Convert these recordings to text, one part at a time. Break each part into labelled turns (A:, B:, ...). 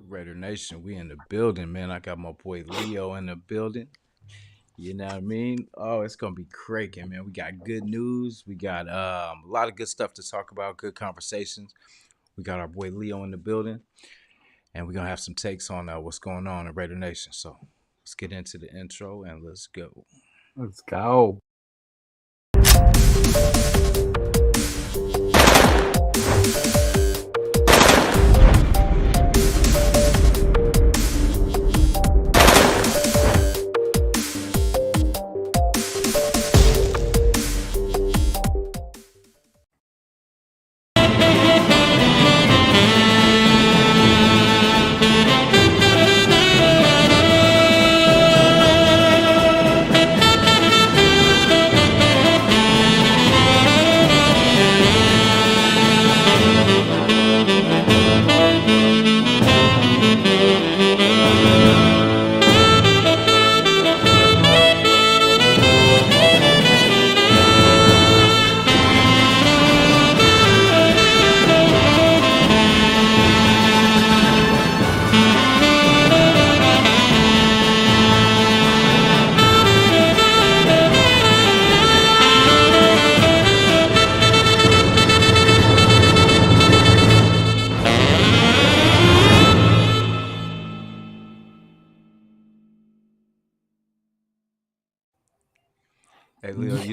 A: Raider Nation, we in the building, man. I got my boy Leo in the building. You know what I mean? Oh, it's gonna be cranking, man. We got good news. We got a lot of good stuff to talk about. Good conversations. We got our boy Leo in the building, and we're gonna have some takes on what's going on in Raider Nation. So let's get into the intro and let's go.
B: Let's go.
A: Hey Leo,
B: Yeah.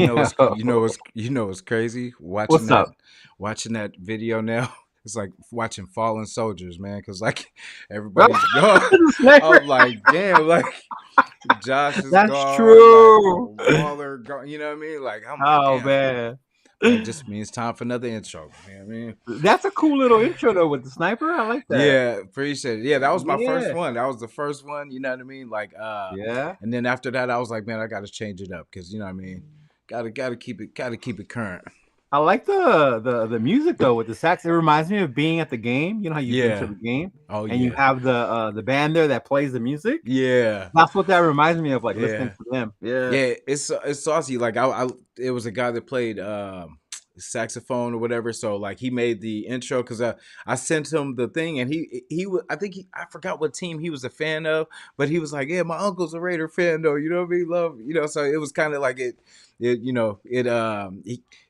A: you know what's crazy
B: What's up?
A: watching that video now. It's like watching fallen soldiers, man. Because like everybody's gone. I'm like, damn, like Josh is
B: That's
A: gone, like
B: true.
A: Waller gone. You know what I mean? Like I'm like,
B: Oh
A: damn.
B: man.
A: That just means time for another intro. You know what I mean?
B: That's a cool little intro though with the sniper. I like that.
A: Yeah, appreciate it. Yeah, that was my first
B: Yeah.
A: one. That was the first one. You know what I mean? Like,
B: Yeah.
A: and then after that, I was like, man, I got to change it up because you know what I mean. Gotta keep it current.
B: I like the music though with the sax. It reminds me of being at the game. You know how you've been to
A: Yeah.
B: the game
A: Oh
B: and you
A: yeah.
B: have the band there that plays the music.
A: Yeah.
B: That's what that reminds me of, like listening
A: Yeah.
B: to them. Yeah.
A: Yeah. It's saucy. Like I it was a guy that played saxophone or whatever. So like he made the intro because I sent him the thing and I think I forgot what team he was a fan of, but he was like, yeah, my uncle's a Raider fan though. You know what I mean? Love, you know. So it was kind of like it you know it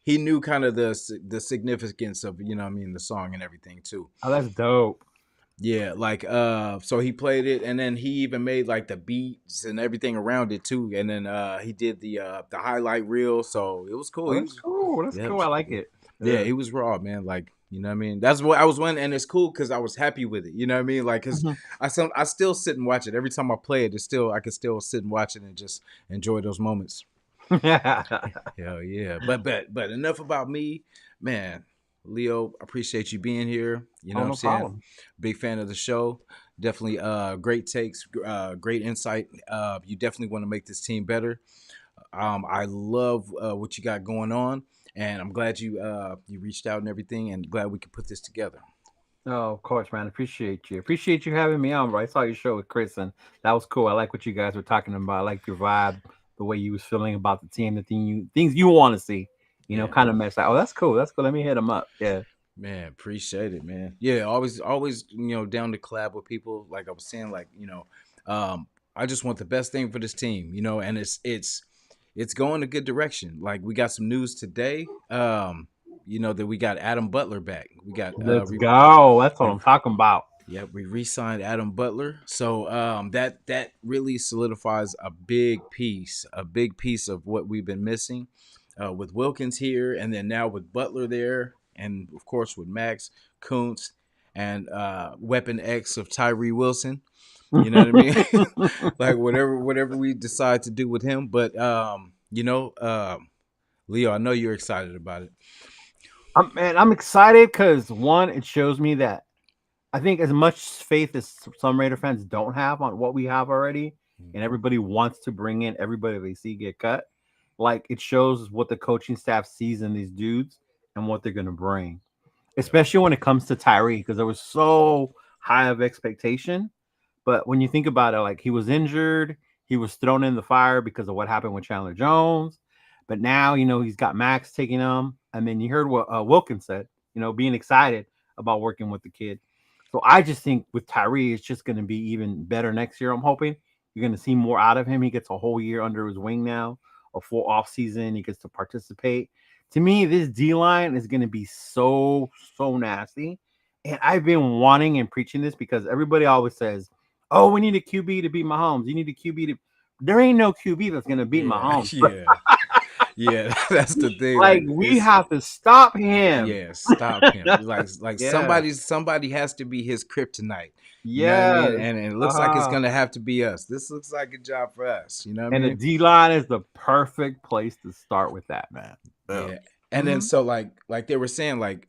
A: he knew kind of the significance of you know what I mean the song and everything too.
B: Oh, that's dope.
A: Yeah, like so he played it and then he even made like the beats and everything around it too. And then he did the highlight reel, so it was cool.
B: Oh,
A: He
B: that's
A: was
B: cool. That's
A: yeah,
B: cool. I like it.
A: yeah,
B: Yeah.
A: he was raw, man. Like, you know what I mean? That's what I was wondering, and it's cool because I was happy with it. You know what I mean? Like, cause
B: Mhm.
A: I still sit and watch it every time I play it. It's still I can still sit and watch it and just enjoy those moments. Hell yeah. But enough about me, man. Leo, appreciate you being here. You know
B: Oh,
A: what I'm
B: no
A: saying?
B: problem.
A: Big fan of the show. Definitely great takes, great insight. You definitely want to make this team better. I love what you got going on, and I'm glad you reached out and everything, and glad we could put this together.
B: Oh, of course, man. Appreciate you. Appreciate you having me on, bro. I saw your show with Chris, and that was cool. I like what you guys were talking about. I like your vibe, the way you was feeling about the team, the things you want to see.
A: Yeah,
B: Kind of mess out. Oh, that's cool. That's cool. Let me hit him up. Yeah.
A: man, appreciate it, man. Yeah, always down to collab with people. Like I was saying, like I just want the best thing for this team, and it's going a good direction. Like we got some news today. That we got Adam Butler back. We got
B: Let's go. That's what
A: we
B: I'm talking about.
A: yeah, we re-signed Adam Butler. So that really solidifies a big piece of what we've been missing with Wilkins here, and then now with Butler there, and of course with Max Kuntz and Weapon X of Tyree Wilson. You know what I mean? Like whatever we decide to do with him, but Leo, I know you're excited about it.
B: I'm excited because one, it shows me that I think as much faith as some Raider fans don't have on what we have already, and
A: Mhm.
B: everybody wants to bring in everybody they see get cut. Like it shows what the coaching staff sees in these dudes and what they're gonna bring,
A: Yep.
B: especially when it comes to Tyree, because there was so high of expectation. But when you think about it, like he was injured, He was thrown in the fire because of what happened with Chandler Jones. But now, he's got Max taking him. And then you heard what Wilkins said, being excited about working with the kid. So I just think with Tyree, it's just going to be even better next year. I'm hoping you're going to see more out of him. He gets a whole year under his wing now, a full off season. He gets to participate. To me, this D line is going to be so nasty. And I've been wanting and preaching this because everybody always says, "Oh, we need a QB to beat Mahomes. You need a QB to." There ain't no QB that's going to beat
A: Yeah,
B: Mahomes.
A: yeah, yeah. That's the thing.
B: Like
A: Like
B: we
A: it's
B: have to stop him.
A: yeah, stop him. Like
B: Yeah.
A: somebody has to be his kryptonite. You know what I mean?
B: Yes.
A: And it looks like it's
B: Uh-huh.
A: gonna have to be us. This looks like a job for us. You know what I
B: And the
A: mean?
B: D line is the perfect place to start with that, man. So,
A: Yeah. And then
B: mhm.
A: so like they were saying, like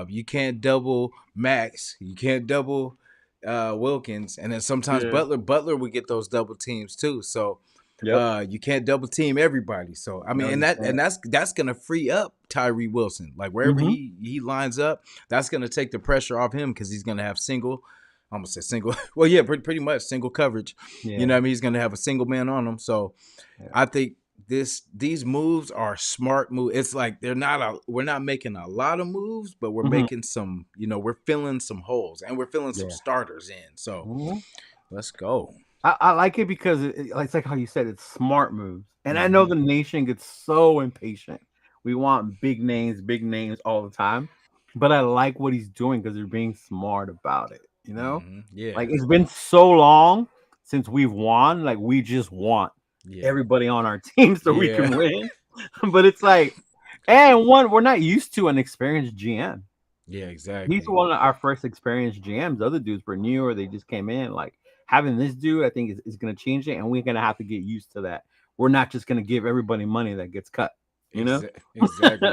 A: you can't double Max, you can't double Wilkins, and then sometimes
B: Yeah.
A: Butler would get those double teams too. So
B: Yep.
A: you can't double team everybody. So I mean,
B: No,
A: and
B: you
A: that
B: can't.
A: and that's gonna free up Tyree Wilson. Like wherever
B: Hmm.
A: he lines up, that's gonna take the pressure off him because he's gonna have single. I'm gonna say single. Well, yeah, pretty much single coverage. You
B: Yeah.
A: know what I mean? He's gonna have a single man on him. So
B: Yeah.
A: I think these moves are smart moves. It's like we're not making a lot of moves, but we're
B: Hmm.
A: making some, we're filling some holes and we're filling some
B: Yeah.
A: starters in. So
B: Mhm.
A: let's go.
B: I like it because it's like how you said it's smart moves. And I know
A: Hmm.
B: the nation gets so impatient. We want big names all the time. But I like what he's doing because they're being smart about it, you know?
A: Yeah.
B: Like it's been so long since we've won. Like we just want
A: Yeah.
B: everybody on our team so we
A: Yeah.
B: can win. But it's like, and one, we're not used to an experienced GM.
A: Yeah,
B: He's
A: exactly.
B: one of our first experienced GMs. The other dudes were new or they just came in. Like having this dude, I think is going to change it, and we're going to have to get used to that. We're not just going to give everybody money that gets cut. You know?
A: Exactly.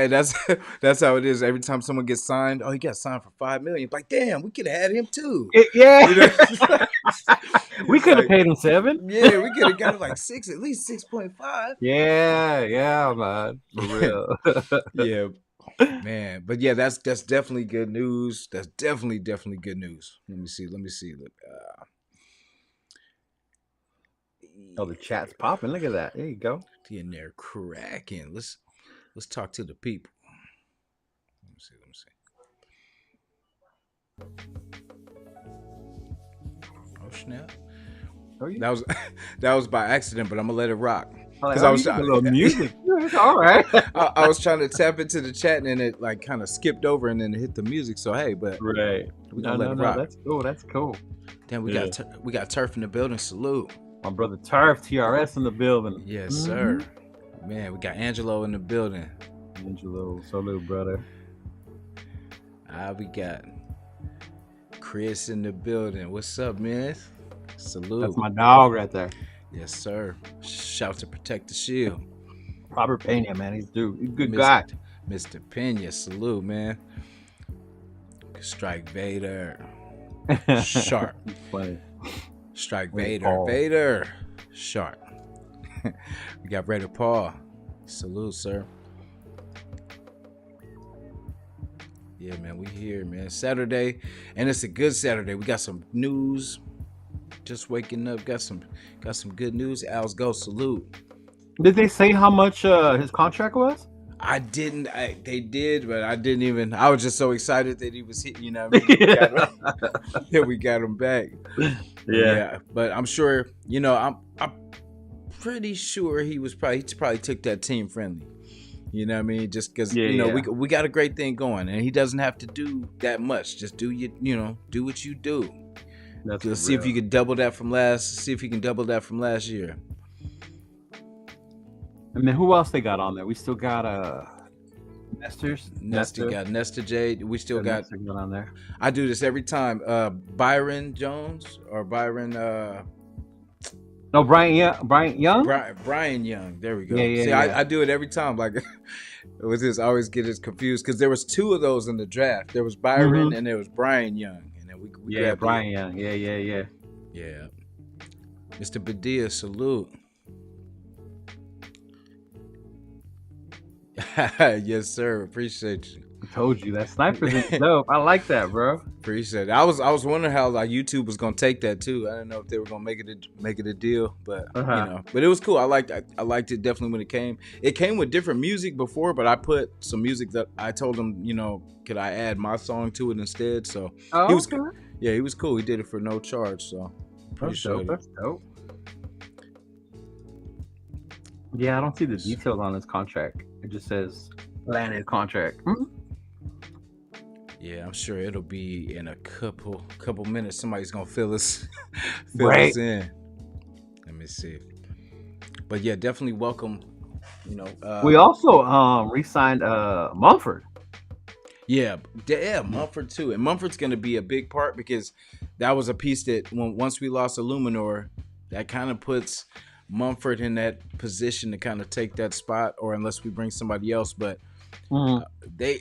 A: That's that's how it is. Every time someone gets signed, oh, he got signed for 5 million. Like, damn, we could have had him too.
B: Yeah,
A: You know,
B: we
A: it's
B: could have
A: like,
B: paid him 7.
A: yeah, we could have got it like six, at least 6.5.
B: Yeah, man, for real.
A: Yeah, man. But yeah, that's definitely good news. That's definitely good news. Let me see. Let me see.
B: Oh, the chat's popping. Look at that. There you go.
A: In there cracking. Let's talk to the people. Let me see. Let me see. Oh snap!
B: Oh, you?
A: That was that was by accident, but I'm gonna let it rock
B: I'm like,
A: because
B: oh, you got a little music. All right.
A: I was trying to tap into the chat and then it like kind of skipped over and then it hit the music. So hey, but
B: Right.
A: we're gonna let it
B: No.
A: rock.
B: That's cool. That's cool.
A: Then
B: Yeah.
A: we got turf in the building. Salute.
B: My brother Turf, TRS in the building.
A: Yes,
B: Mm-hmm.
A: sir. Man, we got Angelo in the building.
B: Angelo, salute, brother.
A: We got Chris in the building. What's up, man?
B: That's
A: Salute.
B: my dog right there.
A: Yes, sir. Shout to protect the shield.
B: Robert Pena, man. He's dude. He's a good
A: Mr.
B: guy.
A: Mr. Pena, salute, man. Strike Vader. Sharp.
B: Funny.
A: Strike
B: Raider
A: Vader.
B: Paul.
A: Vader. Sharp. We got Raider Paul. Salute, sir. Yeah, man, we here, man. Saturday, and it's a good Saturday. We got some news. Just waking up, got some good news. Al's go salute.
B: Did they say how much his contract was?
A: I didn't. They did, but I didn't even. I was just so excited that he was hit. You know what I mean? That we got him. That we got him back. But
B: Yeah.
A: yeah, but I'm sure. I'm pretty sure he probably took that team friendly. You know what I mean? Just because
B: Yeah.
A: we got a great thing going, and he doesn't have to do that much. Just do do what you do.
B: That's
A: Let's see if you can double that from last. See if you can double that from last year.
B: And then who else they got on there? We still got
A: Nestor got Nestor J. We still got.
B: Nestor got on there.
A: I do this every time. Byron Jones or Byron.
B: No, Brian Young.
A: Brian Young. There we go.
B: Yeah.
A: See, I do it every time. Like with this, I always get it confused because there was 2 of those in the draft. There was Byron and there was Brian Young, and then we grabbed
B: Brian Young. Yeah.
A: Yeah. Mr. Badia, salute. Yes, sir. Appreciate you.
B: I told you that sniper's dope. I like that, bro.
A: Appreciate it. I was wondering how like YouTube was gonna take that too. I didn't know if they were gonna make it a deal, but
B: Uh-huh.
A: but it was cool. I liked it definitely when it came. It came with different music before, but I put some music that I told him, could I add my song to it instead? So he
B: Oh,
A: was,
B: okay.
A: yeah, he was cool. He did it for no charge, so
B: That's dope.
A: appreciate it.
B: That's dope. Yeah, I don't see the
A: Yes.
B: details on his contract. It just says landed contract.
A: Yeah, I'm sure it'll be in a couple minutes. Somebody's gonna fill us fill
B: Right.
A: us in. Let me see. But yeah, definitely welcome.
B: We also re-signed Mumford.
A: Yeah, Mumford too, and Mumford's gonna be a big part because that was a piece that once we lost Illuminor, that kind of puts Mumford in that position to kind of take that spot, or unless we bring somebody else. But
B: Mhm.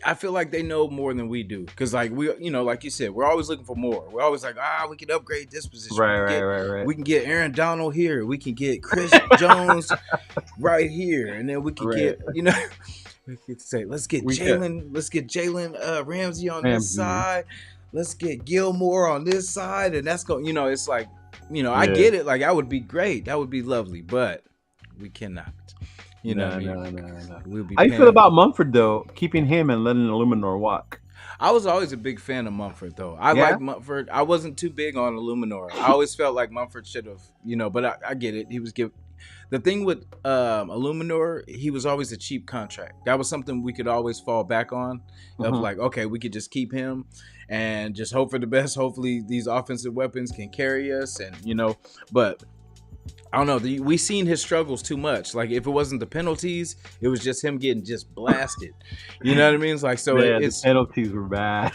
A: I feel like they know more than we do, because like like you said, we're always looking for more. We're always like, we can upgrade this position.
B: Right.
A: We can get Aaron Donald here. We can get Chris Jones right here, and then we could
B: Right.
A: get we could say let's get
B: We got
A: Jalen Ramsey on this
B: Ramsey.
A: side. Let's get Gilmore on this side, and that's going. It's like I
B: Yeah.
A: get it. Like, that would be great. That would be lovely, but we cannot. You know what I mean?
B: No.
A: We'll be
B: How you feel
A: paying.
B: about Mumford though? Keeping him and letting Illuminor walk.
A: I was always a big fan of Mumford, though. I
B: Yeah.
A: like Mumford. I wasn't too big on Illuminor. I always felt like Mumford should have, but I get it. He was give. The thing with Illuminor, he was always a cheap contract. That was something we could always fall back on. Of like, okay, we could just keep him and just hope for the best. Hopefully, these offensive weapons can carry us, and but. I don't know. We seen his struggles too much. Like, if it wasn't the penalties, it was just him getting just blasted. You know what I mean? It's like, so
B: Yeah, the
A: it's
B: penalties were bad.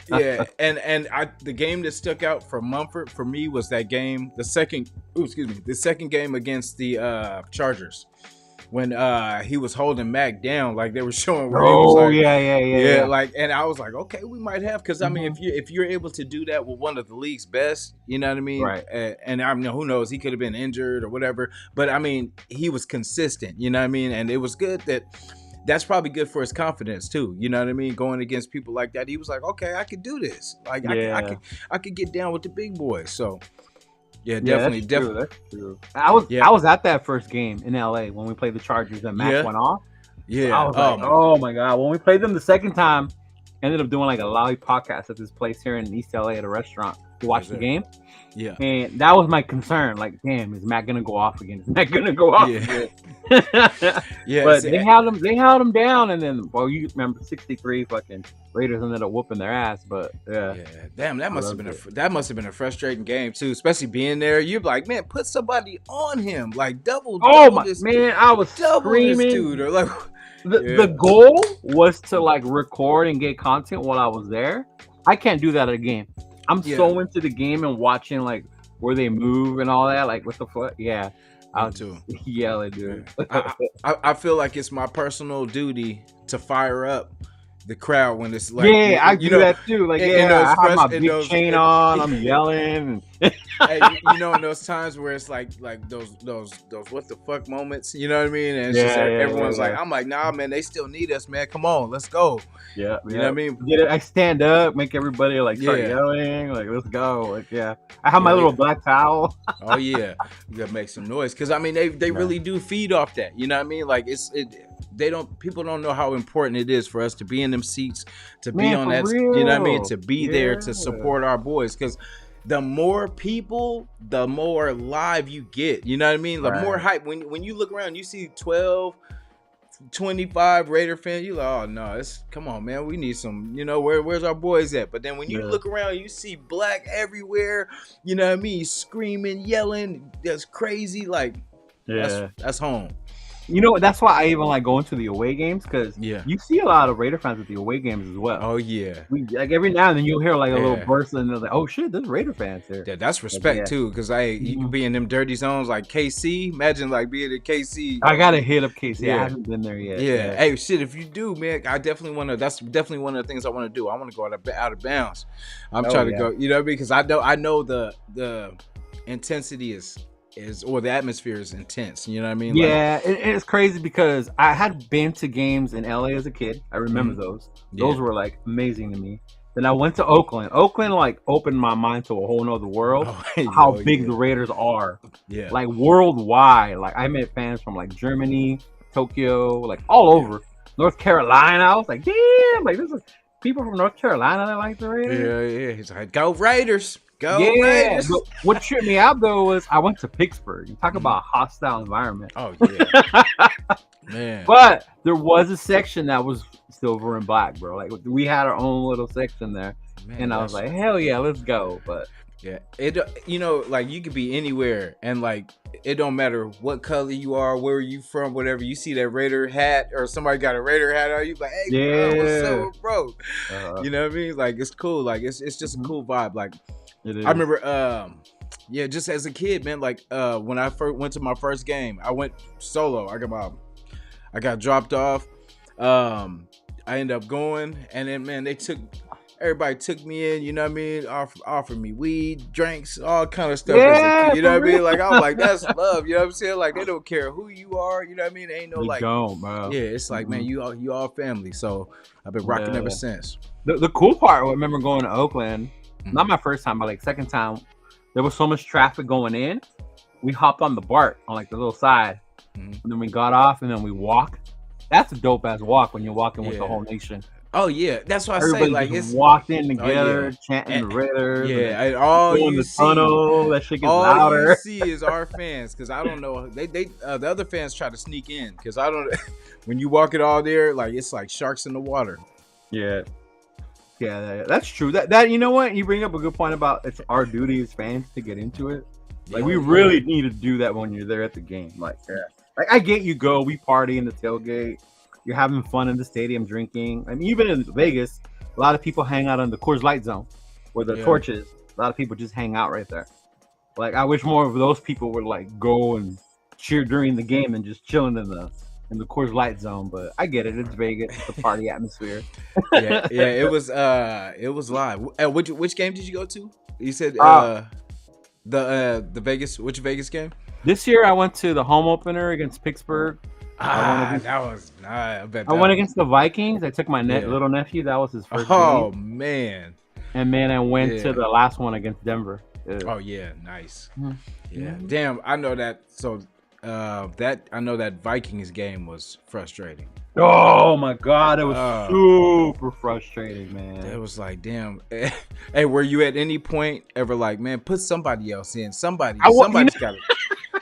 A: yeah. And the game that stuck out for Mumford for me was that game, the second game against the Chargers, when he was holding Mac down. Like, they were showing where he was
B: Oh
A: like,
B: yeah.
A: like, and I was like, okay, we might have, because I mean,
B: Mhm.
A: if you're able to do that with one of the league's best, you know what I mean,
B: Right.
A: and I mean, who knows, he could have been injured or whatever, but I mean, he was consistent, you know what I mean, and it was good that's probably good for his confidence too, you know what I mean, going against people like that. He was like, okay, I could do this, like
B: Yeah.
A: I could get down with the big boys. So yeah,
B: Yeah, that's
A: definitely,
B: true. That's true. I
A: yeah,
B: was at that first game in LA when we played the Chargers and Mac
A: yeah,
B: went off. So I
A: yeah.
B: was
A: Oh
B: like,
A: my god.
B: oh my god. When we played them the second time, ended up doing like a lollipop podcast at this place here in East LA at a restaurant to watch
A: Yes,
B: the
A: sir.
B: game.
A: Yeah.
B: And that was my concern. Like, damn, is Mac gonna go off again? Is Mac gonna go off
A: Yeah.
B: again?
A: Yeah.
B: But
A: See,
B: they held him down, and then you remember 63 fucking Raiders ended up whooping their ass. But yeah,
A: yeah, damn, that
B: I
A: must have
B: loved
A: been
B: it.
A: that must have been a frustrating game too, especially being there. You're like, man, put somebody on him, like
B: Oh my man, I was
A: double this
B: screaming.
A: dude, or like,
B: The
A: yeah,
B: goal was to like record and get content while I was there. I can't do that at a game. I'm
A: yeah,
B: so into the game and watching like where they move and all that. Like, what the fuck? Yeah, I
A: me
B: was
A: too.
B: just yelling,
A: Yeah.
B: dude.
A: I feel like it's my personal duty to fire up the crowd when it's like,
B: Yeah, I do that too. Like,
A: in
B: yeah,
A: those
B: I have
A: fresh
B: my
A: in
B: big
A: those
B: chain on. I'm yelling.
A: hey, in those times where it's like those what the fuck moments, you know what I mean? And it's just everyone's like,
B: Yeah.
A: I'm like, nah, man, they still need us, man. Come on, let's go.
B: Yeah,
A: You know what I mean?
B: Get it? I stand up, make everybody like start
A: Yeah,
B: yelling. Like, let's go. Like, yeah. I have my
A: yeah.
B: little black towel.
A: Oh yeah, you gotta make some noise, because I mean, they
B: Yeah.
A: really do feed off that. You know what I mean? Like, people don't know how important it is for us to be in them seats, to be
B: Man,
A: on
B: for
A: that, you know what I mean,
B: real.
A: to be there to
B: Yeah.
A: support our boys, because the more people, the more live you get. You know what I mean? The more
B: Right.
A: hype. When you look around, you see 12, 25 Raider fans. You like, oh no, come on, man. We need some. Where's our boys at? But then when you
B: Yeah.
A: look around, you see black everywhere. You know what I mean? Screaming, yelling. That's crazy. Like,
B: Yeah.
A: that's home.
B: You know, that's why I even like going to the away games, because
A: Yeah.
B: you see a lot of Raider fans at the away games as well.
A: Oh yeah.
B: Like every now and then you'll hear like a little
A: Yeah.
B: burst, and they're like, "Oh shit, there's Raider fans here."
A: Yeah, that's respect
B: yeah.
A: too, because you can be in them dirty zones like KC. Imagine like being at KC.
B: I gotta hit up Casey.
A: Yeah.
B: I haven't been there yet.
A: Yeah. Hey, shit. If you do, man, I definitely want to. That's definitely one of the things I want to do. I want to go out of bounds. I'm
B: Oh,
A: trying to
B: yeah.
A: go. You know, because I know the intensity is or the atmosphere is intense. You know what I mean?
B: Yeah, it's crazy because I had been to games in LA as a kid. I remember
A: Mhm.
B: those.
A: Yeah.
B: Those were like amazing to me. Then I went to Oakland. Oakland like opened my mind to a whole nother world.
A: Oh,
B: How
A: oh
B: big
A: yeah,
B: the Raiders are,
A: yeah,
B: like worldwide. Like I met fans from like Germany, Tokyo, like all
A: yeah,
B: over North Carolina. I was like, damn, like this is people from North Carolina that like the Raiders.
A: yeah, yeah. He's like, go Raiders, go
B: Yeah,
A: Raiders.
B: but what tripped me out though was I went to Pittsburgh. You talk
A: Mhm.
B: about a hostile environment.
A: Oh yeah, man.
B: But there was a section that was silver and black, bro. Like we had our own little section there,
A: Man,
B: and I was
A: that's
B: like, hell yeah, let's go. But
A: yeah. It like you could be anywhere, and like it don't matter what color you are, where you from, whatever. You see that Raider hat, or somebody got a Raider hat on you, like, hey, bro, what's
B: yeah,
A: up, bro?
B: uh,
A: You know what I mean? Like it's cool. Like it's just a
B: mhm,
A: cool vibe. Like
B: it
A: I
B: is.
A: remember, yeah, just as a kid, man. Like when I first went to my first game, I went solo. I got dropped off. I ended up going, and then man, everybody took me in. You know what I mean? Offered me weed, drinks, all kind of stuff as a kid.
B: Yeah,
A: You know
B: for
A: what I mean?
B: real.
A: Like I was like, that's love. You know what I'm saying? Like they don't care who you are. You know what I mean? There ain't no
B: They
A: like,
B: don't, bro.
A: yeah. It's like, man,
B: Mhm.
A: you all family. So I've been rocking ever
B: Yeah.
A: since.
B: The cool part, I remember going to Oakland, not
A: Mhm.
B: my first time, but like second time, there was so much traffic going in. We hopped on the BART on like the little side,
A: Mhm.
B: and then we got off, and then we walked. That's a dope ass walk when you're walking with the
A: Yeah.
B: whole nation.
A: Oh yeah. That's why I say
B: Everybody
A: like
B: just
A: it's.
B: walked in
A: Oh yeah.
B: together, chanting
A: And,
B: the Raiders, and then
A: yeah. And
B: go in the tunnel. That shit gets
A: all you
B: louder.
A: see is our fans, because I don't know, they the other fans try to sneak in, because I don't. When you walk it all there, like it's like sharks in the water.
B: Yeah, yeah, that's true. That you know what? You bring up a good point about it's our duty as fans to get into it. Like
A: Yeah,
B: we
A: yeah,
B: really need to do that when you're there at the game. Like, yeah, like I get you go, we party in the tailgate, you're having fun in the stadium drinking. I mean, even in Vegas, a lot of people hang out in the Coors Light zone where the
A: yeah.
B: torch is. A lot of people just hang out right there. Like, I wish more of those people would like go and cheer during the game and just chilling in the Coors Light zone. But I get it; it's Vegas, it's a party atmosphere.
A: Yeah, yeah. It was live. Which game did you go to? You said
B: uh,
A: the Vegas, which Vegas game?
B: This year I went to the home opener against Pittsburgh. I went
A: Ah,
B: against
A: that was nah, I bet
B: I
A: that
B: went
A: was
B: against the Vikings. I took my
A: yeah.
B: little nephew. That was his first game,
A: Oh man.
B: and then I went to
A: Yeah.
B: the last one against Denver. Yeah.
A: Oh yeah, nice.
B: Mhm.
A: Yeah.
B: Mhm.
A: Damn, I know that. So that I know that Vikings game was frustrating.
B: Oh my god, it was
A: Uh
B: super frustrating,
A: it
B: man.
A: was like, damn. Hey, were you at any point ever like, man, put somebody else in?
B: I was, you know,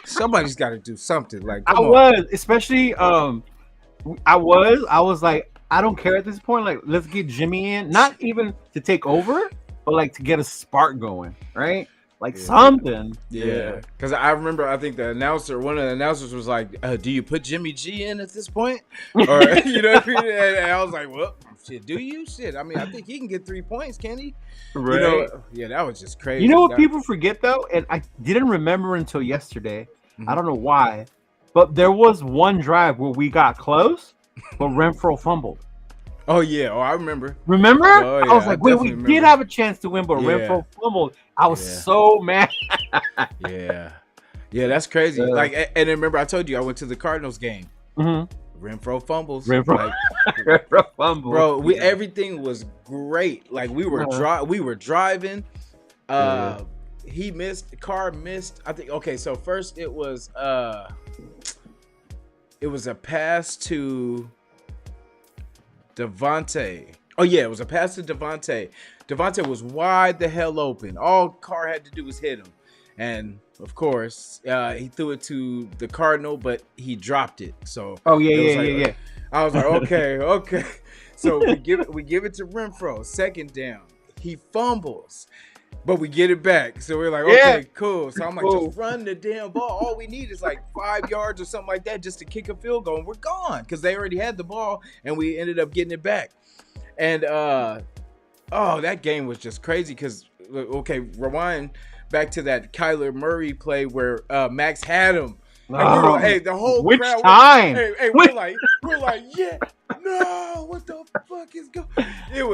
A: Somebody's got to do something. Like,
B: I
A: come on.
B: was especially I was like, I don't care at this point. Like, let's get Jimmy in, not even to take over, but like to get a spark going, right? Like
A: Yeah.
B: something.
A: Yeah, because I remember, I think one of the announcers was like, "Do you put Jimmy G in at this point?" Or you know, what I mean? And I was like, "Well, shit, do you? Shit, I mean, I think he can get 3 points, can he?" You
B: Right.
A: know, yeah, that was just
B: You know
A: crazy.
B: what people forget though, and I didn't remember until yesterday. I
A: Mhm.
B: don't know why, but there was one drive where we got close, but Renfro fumbled.
A: Oh yeah, oh I remember.
B: Remember?
A: Oh
B: I was
A: yeah, I
B: like, wait, we
A: definitely
B: did
A: remember.
B: have a chance to win, but
A: Yeah,
B: Renfro fumbled. I was
A: yeah,
B: so mad.
A: yeah, yeah. That's crazy.
B: Yeah.
A: Like, and then remember, I told you I went to the Cardinals game.
B: Mm-hmm.
A: Renfro fumbles.
B: Renfro,
A: Like,
B: Renfro fumbled.
A: bro, we
B: Yeah.
A: everything was great. Like we were driving.
B: Yeah.
A: He missed. Carr missed. I think. Okay, so first it was a pass to Devontae. Oh yeah, it was a pass to Devontae. Devontae was wide the hell open. All Carr had to do was hit him, and of course, he threw it to the Cardinal, but he dropped it. So
B: Oh yeah,
A: it was
B: yeah,
A: like,
B: yeah, yeah.
A: I was like, okay, okay. So we give it to Renfro. Second down, he fumbles, but we get it back. So we're like,
B: Yeah.
A: okay, cool. So I'm like,
B: Cool.
A: just run the damn ball. All we need is like 5 yards or something like that just to kick a field goal, and we're gone because they already had the ball, and we ended up getting it back. And oh, that game was just crazy because okay, rewind back to that Kyler Murray play where Max had him. And we were like, hey, the whole
B: Which
A: crowd.
B: time?
A: Hey,
B: Which-
A: we're like, yeah, no, what the fuck is going? It
B: Oh,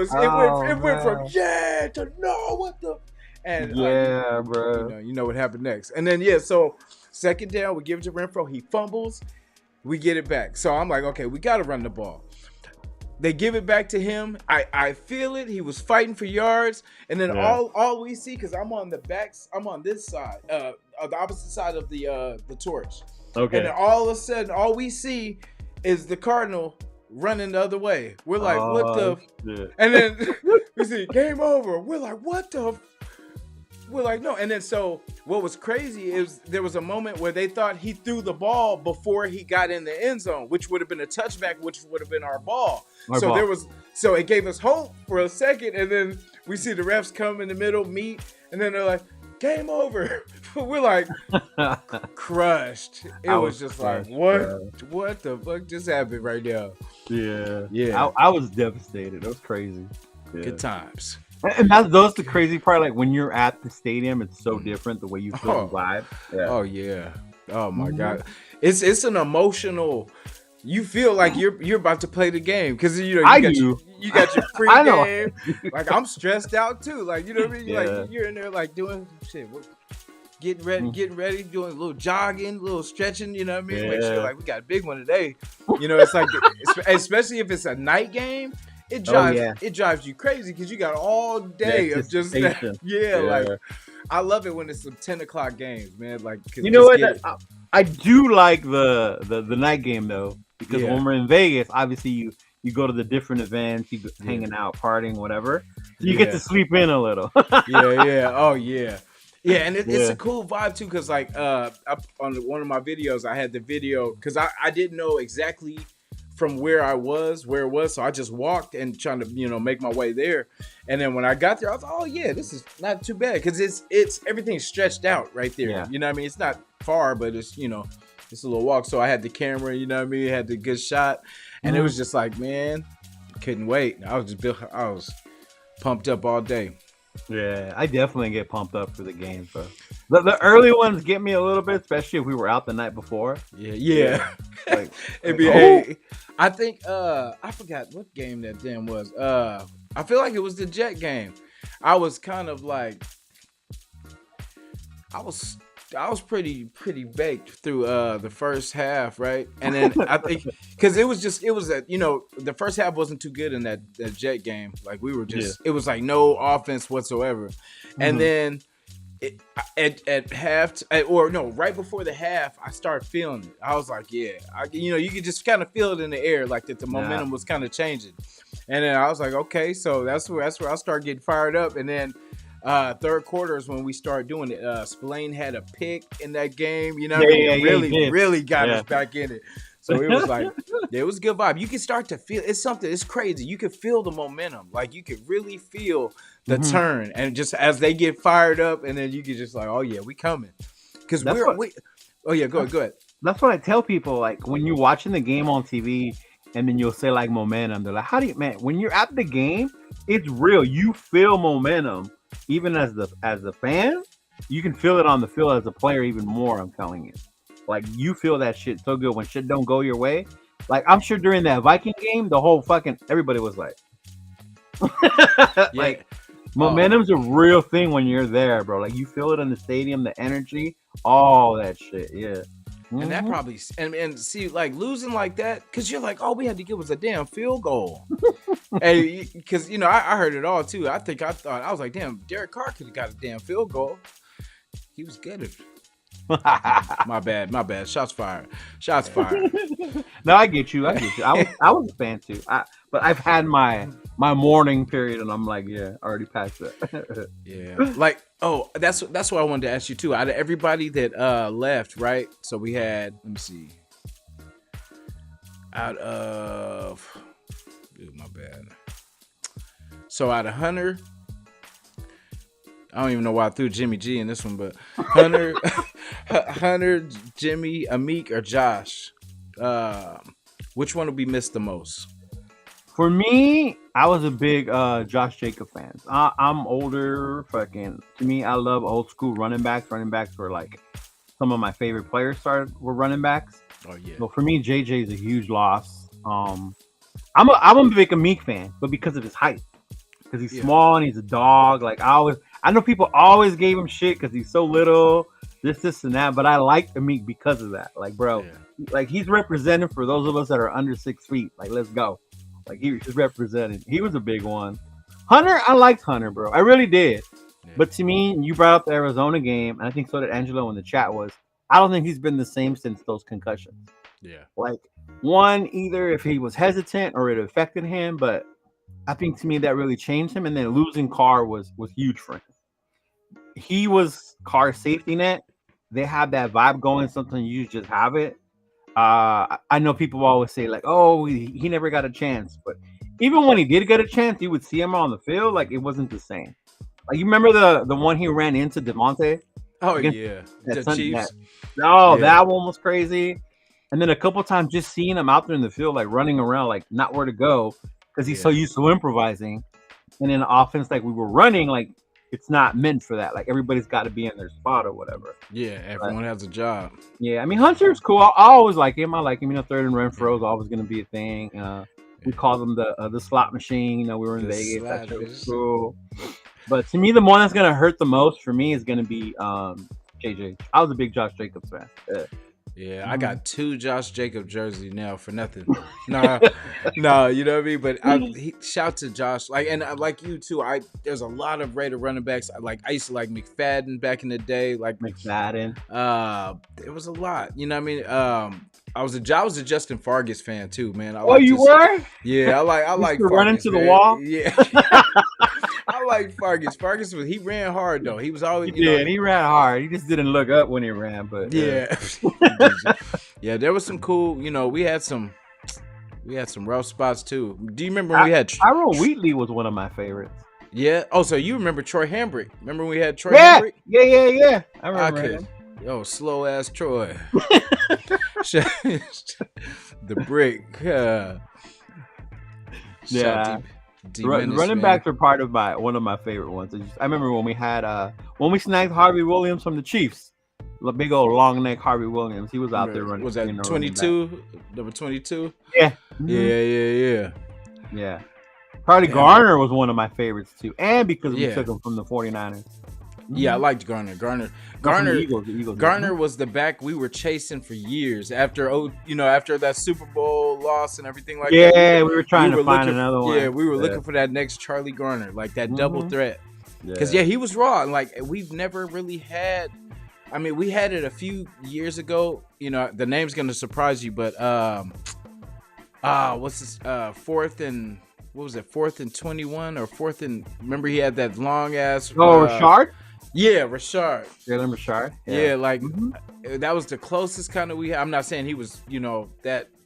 A: went from
B: man.
A: yeah to no, what the? And
B: Yeah, bro.
A: you know what happened next. And then yeah, so second down, we give it to Renfro. He fumbles, we get it back. So I'm like, okay, we got to run the ball. they give it back to him. I feel it. He was fighting for yards, and then
B: Yeah.
A: all we see, because I'm on the backs, I'm on this side, the opposite side of the torch, and
B: Okay.
A: then all of a sudden, all we see is the Cardinal running the other way. We're like, what
B: Oh
A: the?
B: shit.
A: And then we see game over. We're like, what the? We're like, no. And then so what was crazy is there was a moment where they thought he threw the ball before he got in the end zone, which would have been a touchback, which would have been our ball.
B: Our
A: So
B: ball.
A: so it gave us hope for a second, and then we see the refs come in the middle, meet, and then they're like, game over. We're like crushed. It
B: I
A: was
B: was
A: just
B: crushed,
A: like, what?
B: bro.
A: What the fuck just happened right now?
B: Yeah.
A: Yeah.
B: I was devastated. It was crazy. Yeah.
A: Good times.
B: And that's the crazy part. Like when you're at the stadium, it's so different the way you feel the vibe. Yeah.
A: Oh yeah. Oh my
B: Mhm.
A: god. It's an emotional. You feel like you're about to play the game because you
B: I
A: got
B: do.
A: you got your
B: I know.
A: pregame. Like I'm stressed out too. Like you know what I mean.
B: Yeah.
A: Like you're in there like doing shit, getting ready, doing a little jogging, a little stretching. You know what I mean. Make sure
B: Yeah.
A: like we got a big one today. You know, it's like especially if it's a night game. It drives you crazy because you got all day of just that.
B: Anticipation.
A: Yeah, like I love it when it's some 10 o'clock games, man. Like
B: You know what? I do like the night game though, because
A: Yeah.
B: when we're in Vegas, obviously you go to the different events, you hanging out, partying, whatever. So you get to sleep in a little.
A: yeah. Oh yeah. Yeah, and it's
B: Yeah.
A: a cool vibe too, because like up on one of my videos, I had the video because I didn't know exactly from where it was, so I just walked and trying to make my way there, and then when I got there, I was like, oh yeah, this is not too bad because it's everything's stretched out right there.
B: Yeah.
A: You know what I mean? It's not far, but it's it's a little walk. So I had the camera, you know what I mean, had the good shot, and it was just like, man, couldn't wait. I was pumped up all day.
B: Yeah, I definitely get pumped up for the games, bro. The early ones get me a little bit, especially if we were out the night before.
A: Yeah.
B: Like,
A: NBA. I think I forgot what game that damn was. I feel like it was the Jet game. I was kind of like I was pretty baked through the first half, right? And then I think because it was a the first half wasn't too good in that Jet game. Like we were just it was like no offense whatsoever. And then at half or no, right before the half, I started feeling it. I was like, yeah, you could just kind of feel it in the air, like that the momentum was kind of changing. And then I was like, okay, so that's where I started getting fired up. And then third quarter is when we started doing it. Spillane had a pick in that game, really got us back in it. So it was like, it was a good vibe. You can start to feel it's crazy. You can feel the momentum. Like you could really feel the turn. And just as they get fired up, and then you can just like, oh yeah, we coming. Because go ahead.
B: That's what I tell people. Like when you're watching the game on TV and then you'll say like momentum, they're like, how do you, man, when you're at the game, it's real. You feel momentum. Even as the fan, you can feel it on the field as a player even more. I'm telling you, like you feel that shit so good when shit don't go your way. Like I'm sure during that Viking game, the whole fucking everybody was like, like momentum's a real thing when you're there, bro. Like you feel it in the stadium, the energy, all that shit. Yeah.
A: And that probably and see like losing like that because you're like all we had to get was a damn field goal. And because I heard it all too. I thought I was like, damn, Derek Carr could have got a damn field goal. He was good at it. My bad. Shots fired.
B: No, I get you. I was a fan too. But I've had my mourning period, and I'm like, yeah, already passed that.
A: Yeah, like that's what I wanted to ask you too. Out of everybody that left, right? So we had, let me see, out of, my bad. So out of Hunter, I don't even know why I threw Jimmy G in this one, but Hunter, Jimmy, Amik, or Josh, which one will be missed the most?
B: For me, I was a big Josh Jacob fan. I'm older, to me, I love old school running backs. Running backs were like some of my favorite players were running backs.
A: Oh yeah.
B: So for me, JJ is a huge loss. I'm a big Amik fan, but because of his height, because he's small and he's a dog. Like I know people always gave him shit because he's so little, this and that. But I like Amik because of that. Like, bro, like he's representing for those of us that are under 6 feet. Like, let's go. Like he was represented. He was a big one. Hunter, I liked Hunter, bro. I really did.
A: Yeah.
B: But to me, you brought up the Arizona game, and I think so did Angelo in the chat was. I don't think he's been the same since those concussions.
A: Yeah.
B: Like one, either if he was hesitant or it affected him, but I think to me that really changed him. And then losing Carr was huge for him. He was Carr's safety net. They have that vibe going. Sometimes you just have it. I know people always say like, "Oh, he never got a chance," but even when he did get a chance, you would see him on the field. Like it wasn't the same. Like you remember the one he ran into Devontae?
A: Oh yeah, the Chiefs.
B: That one was crazy. And then a couple times just seeing him out there in the field, like running around, like not where to go, because he's so used to improvising. And in the offense, like we were running, like it's not meant for that. Like everybody's got to be in their spot or whatever.
A: Yeah, everyone has a job.
B: Yeah, I mean Hunter's cool. I always like him. I like him. You know, third and Renfro is always going to be a thing. We call them the slot machine. You know, we were in Vegas. That shit was cool. But to me, the one that's going to hurt the most for me is going to be JJ. I was a big Josh Jacobs fan.
A: Yeah, I got 2 Josh Jacobs jerseys now for nothing. No, you know what I mean. But shout to Josh, like, and like you too. There's a lot of Raider running backs. I used to like McFadden back in the day. Like
B: McFadden.
A: It was a lot. You know what I mean. I was a Justin Fargas fan too, man.
B: You were?
A: Yeah, I like
B: Fargas, run into the wall.
A: Yeah. I like Fargas. Fargas he ran hard though. He was always
B: he ran hard. He just didn't look up when he ran, but
A: yeah. Yeah, there was some cool, you know, we had some rough spots too. Do you remember when we had
B: Tyrone Wheatley was one of my favorites.
A: Yeah. Oh, so you remember Troy Hambrick. Remember when we had Troy Hambrick?
B: Yeah. I remember him.
A: Yo, slow ass Troy. The brick.
B: Yeah. Running backs are part of one of my favorite ones. I remember when we snagged Harvey Williams from the Chiefs. The big old long neck Harvey Williams. He was out there running.
A: Was that 22? Number 22?
B: Yeah.
A: Mm-hmm.
B: Yeah. Probably Garner was one of my favorites too. And because we took him from the 49ers.
A: Yeah, I liked Garner. Garner was the back we were chasing for years after that Super Bowl loss and everything like that.
B: Yeah, we were trying to find another one.
A: Yeah, we were looking for that next Charlie Garner, like that double threat. Because he was raw, and like we've never really had. I mean, we had it a few years ago. You know, the name's gonna surprise you, but what's this? 4th and 21 or 4th and? Remember he had that long ass.
B: Rashard.
A: Yeah, Rashard.
B: Jalen Rashard.
A: Yeah, like that was the closest kind of we had. I'm not saying he was,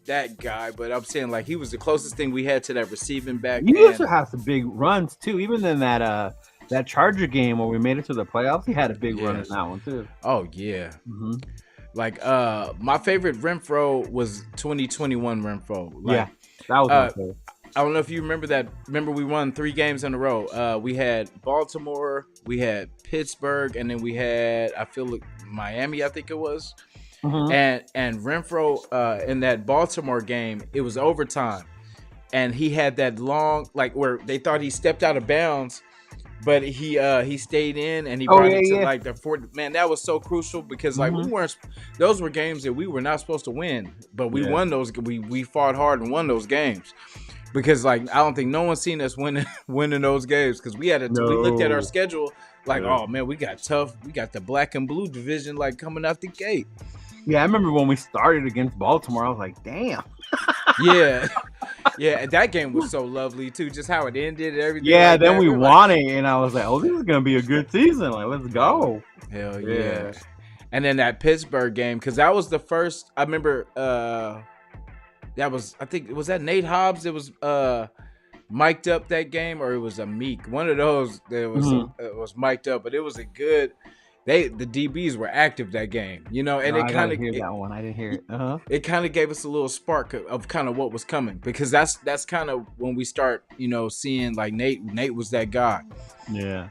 A: that guy, but I'm saying like he was the closest thing we had to that receiving back.
B: He used to have some big runs too, even in that Charger game where we made it to the playoffs. He had a big run in that one too.
A: Oh yeah. Mm-hmm. Like my favorite Renfro was 2021 Renfro. Like,
B: that was my favorite.
A: I don't know if you remember that. Remember, we won 3 games in a row. We had Baltimore, we had Pittsburgh, and then we had, Miami, I think it was. Mm-hmm. And Renfro in that Baltimore game, it was overtime. And he had that long, like where they thought he stepped out of bounds, but he stayed in and he brought it to like the 4th. Man, that was so crucial because like those were games that we were not supposed to win, but we won those. We fought hard and won those games. Because like I don't think no one's seen us winning those games because we looked at our schedule like oh man we got tough, we got the black and blue division like coming out the gate.
B: Yeah, I remember when we started against Baltimore, I was like, damn.
A: Yeah, and that game was so lovely too, just how it ended and everything.
B: Yeah, like then we won it, and I was like, oh, this is gonna be a good season. Like, let's go.
A: Hell yeah. And then that Pittsburgh game because that was the first. I remember. Was that Nate Hobbs that was mic'd up that game, or it was a Meek? One of those that was mic'd up, but it was a good. The DBs were active that game, and it kind of
B: that one. I didn't hear it.
A: It kind of gave us a little spark of kind of what was coming because that's kind of when we start, seeing like Nate was that guy.
B: Yeah.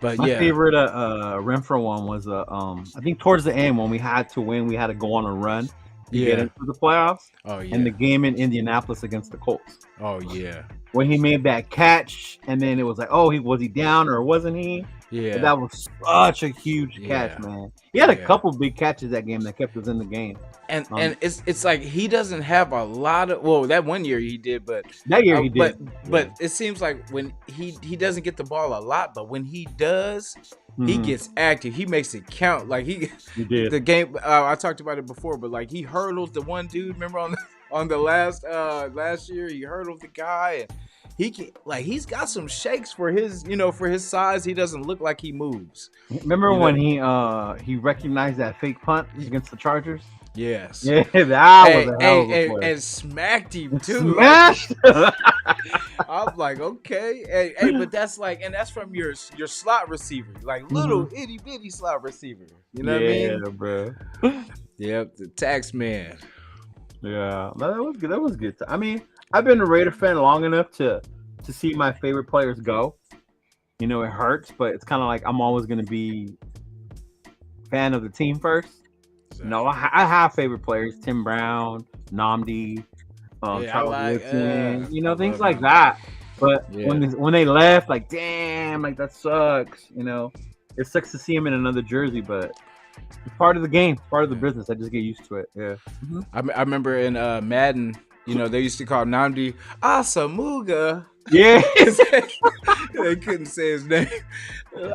A: But
B: my favorite Renfro one was I think towards the end when we had to win, we had to go on a run. Get into the playoffs.
A: Oh yeah.
B: And the game in Indianapolis against the Colts.
A: Oh yeah.
B: When he made that catch, and then it was like, oh, was he down or wasn't he? But
A: Yeah,
B: that was such a huge catch,
A: yeah,
B: man. He had a
A: yeah.
B: couple big catches that game that kept us in the game.
A: And it's like he doesn't have a lot of, well, that one year he did, but
B: That year
A: uh,
B: he
A: but
B: did. Yeah.
A: but it seems like when he doesn't get the ball a lot, but when he does, he
B: Hmm.
A: gets active. He makes it count. Like he
B: He did.
A: the game. I talked about it before, but like he hurdles the one dude. Remember on the last year, he hurdled the guy, and he's got some shakes for his for his size. He doesn't look like he moves.
B: Remember
A: You
B: when
A: know.
B: he recognized that fake punt against the Chargers?
A: Yes.
B: Yeah, that was
A: Hey,
B: a hell
A: hey,
B: of a
A: hey,
B: play.
A: and smacked him too. Like
B: Smashed.
A: I'm like, okay, hey, but that's like, and that's from your slot receiver, like
B: Hmm.
A: little itty bitty slot receiver. You know what I
B: Yeah,
A: mean?
B: bro.
A: Yep, the tax man.
B: Yeah, no, that was good. That was good. I mean, I've been a Raider fan long enough to see my favorite players go. You know, it hurts, but it's kind of like I'm always going to be fan of the team first. No,
A: Exactly.
B: I have favorite players: Tim Brown, Namdi,
A: Yeah, I
B: Charles
A: like.
B: Woodson,
A: I
B: things
A: love
B: like
A: him.
B: that. But
A: Yeah.
B: when they left, like, damn, like that sucks. It sucks to see him in another jersey, but it's part of the game, part of the
A: Yeah.
B: business. I just get used to it. Yeah.
A: I remember in Madden, they used to call Namdi Asamuga.
B: Yeah.
A: 'Cause they couldn't say his name.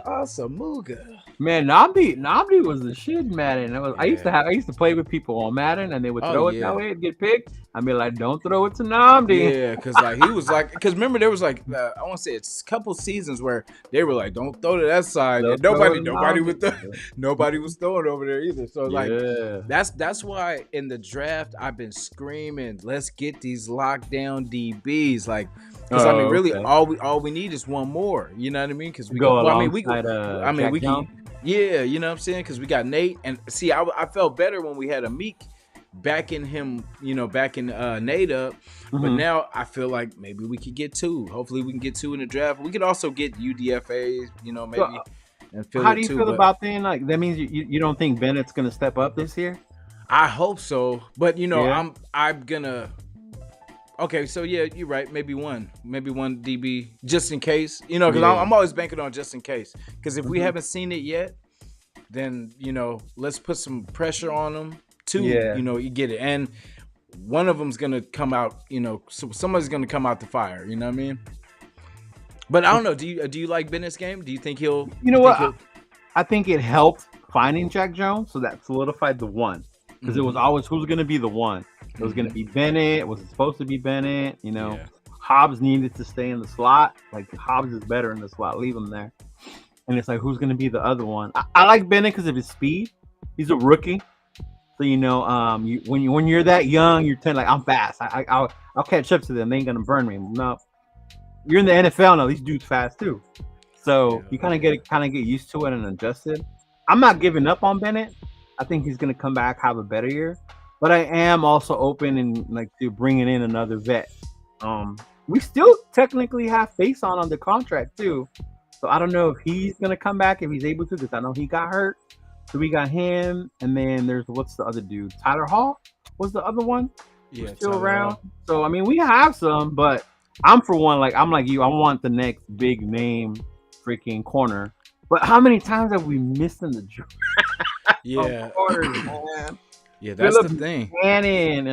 A: Asamuga.
B: Man, Namdi was the shit in Madden.
A: Yeah.
B: I used to play with people on Madden, and they would
A: Oh
B: throw it that
A: yeah.
B: way and get picked. I'd be like, "Don't throw it to Namdi."
A: Yeah, because like he was like, because remember there was like I want to say it's a couple seasons where they were like, don't throw to that side, and
B: Don't throw it to
A: nobody would
B: Namdi.
A: nobody was throwing over there either. So like
B: Yeah.
A: that's why in the draft I've been screaming, let's get these lockdown DBs, like because I mean
B: Oh,
A: really
B: okay.
A: all we need is one more. You know what I mean? Because we
B: Go
A: got, well, I mean we
B: alongside
A: I mean
B: Jack
A: we
B: Jones.
A: can. Yeah, you know what I'm saying? Because we got Nate, and see, I felt better when we had a Meek backing him, backing Nate up. But
B: Mhm.
A: now I feel like maybe we could get two. Hopefully, we can get two in the draft. We could also get UDFA's,
B: So,
A: maybe and fill
B: how do
A: it
B: you
A: too.
B: feel
A: But
B: about then? Like that means you don't think Bennett's gonna step up this year?
A: I hope so. But
B: Yeah.
A: I'm gonna. Okay, so yeah, you're right. Maybe one DB just in case. Because
B: Yeah.
A: I'm always banking on just in case. Because if we
B: Mhm.
A: haven't seen it yet, then let's put some pressure on them to
B: Yeah.
A: you get it, and one of them's gonna come out, so somebody's gonna come out the fire, you know what I mean? But I don't know, do you like Bennett's game? Do you think he'll
B: You know what? I think it helped finding Jack Jones, so that solidified the one. Because it was always who's going to be the one. It was going to be Bennett. Was it supposed to be Bennett?
A: Yeah.
B: Hobbs needed to stay in the slot. Like Hobbs is better in the slot. Leave him there. And it's like who's going to be the other one? I like Bennett because of his speed. He's a rookie, so when you're that young, you're like I'm fast. I'll catch up to them. They ain't gonna burn me. No, you're in the NFL now. These dudes fast too. So you kind of get used to it and adjusted. I'm not giving up on Bennett. I think he's gonna come back, have a better year. But I am also open and like to bringing in another vet. We still technically have Face on the contract too. So I don't know if he's gonna come back if he's able to, because I know he got hurt. So we got him, and then there's what's the other dude? Tyler Hall was the other one.
A: Yeah,
B: Still
A: Tyler
B: around.
A: Hall.
B: So I mean, we have some, but I'm for one, I'm like you. I want the next big name freaking corner. But how many times have we missed in the draft?
A: Yeah.
B: Corners, man.
A: Yeah, that's the
B: Philip
A: thing.
B: Buchanan,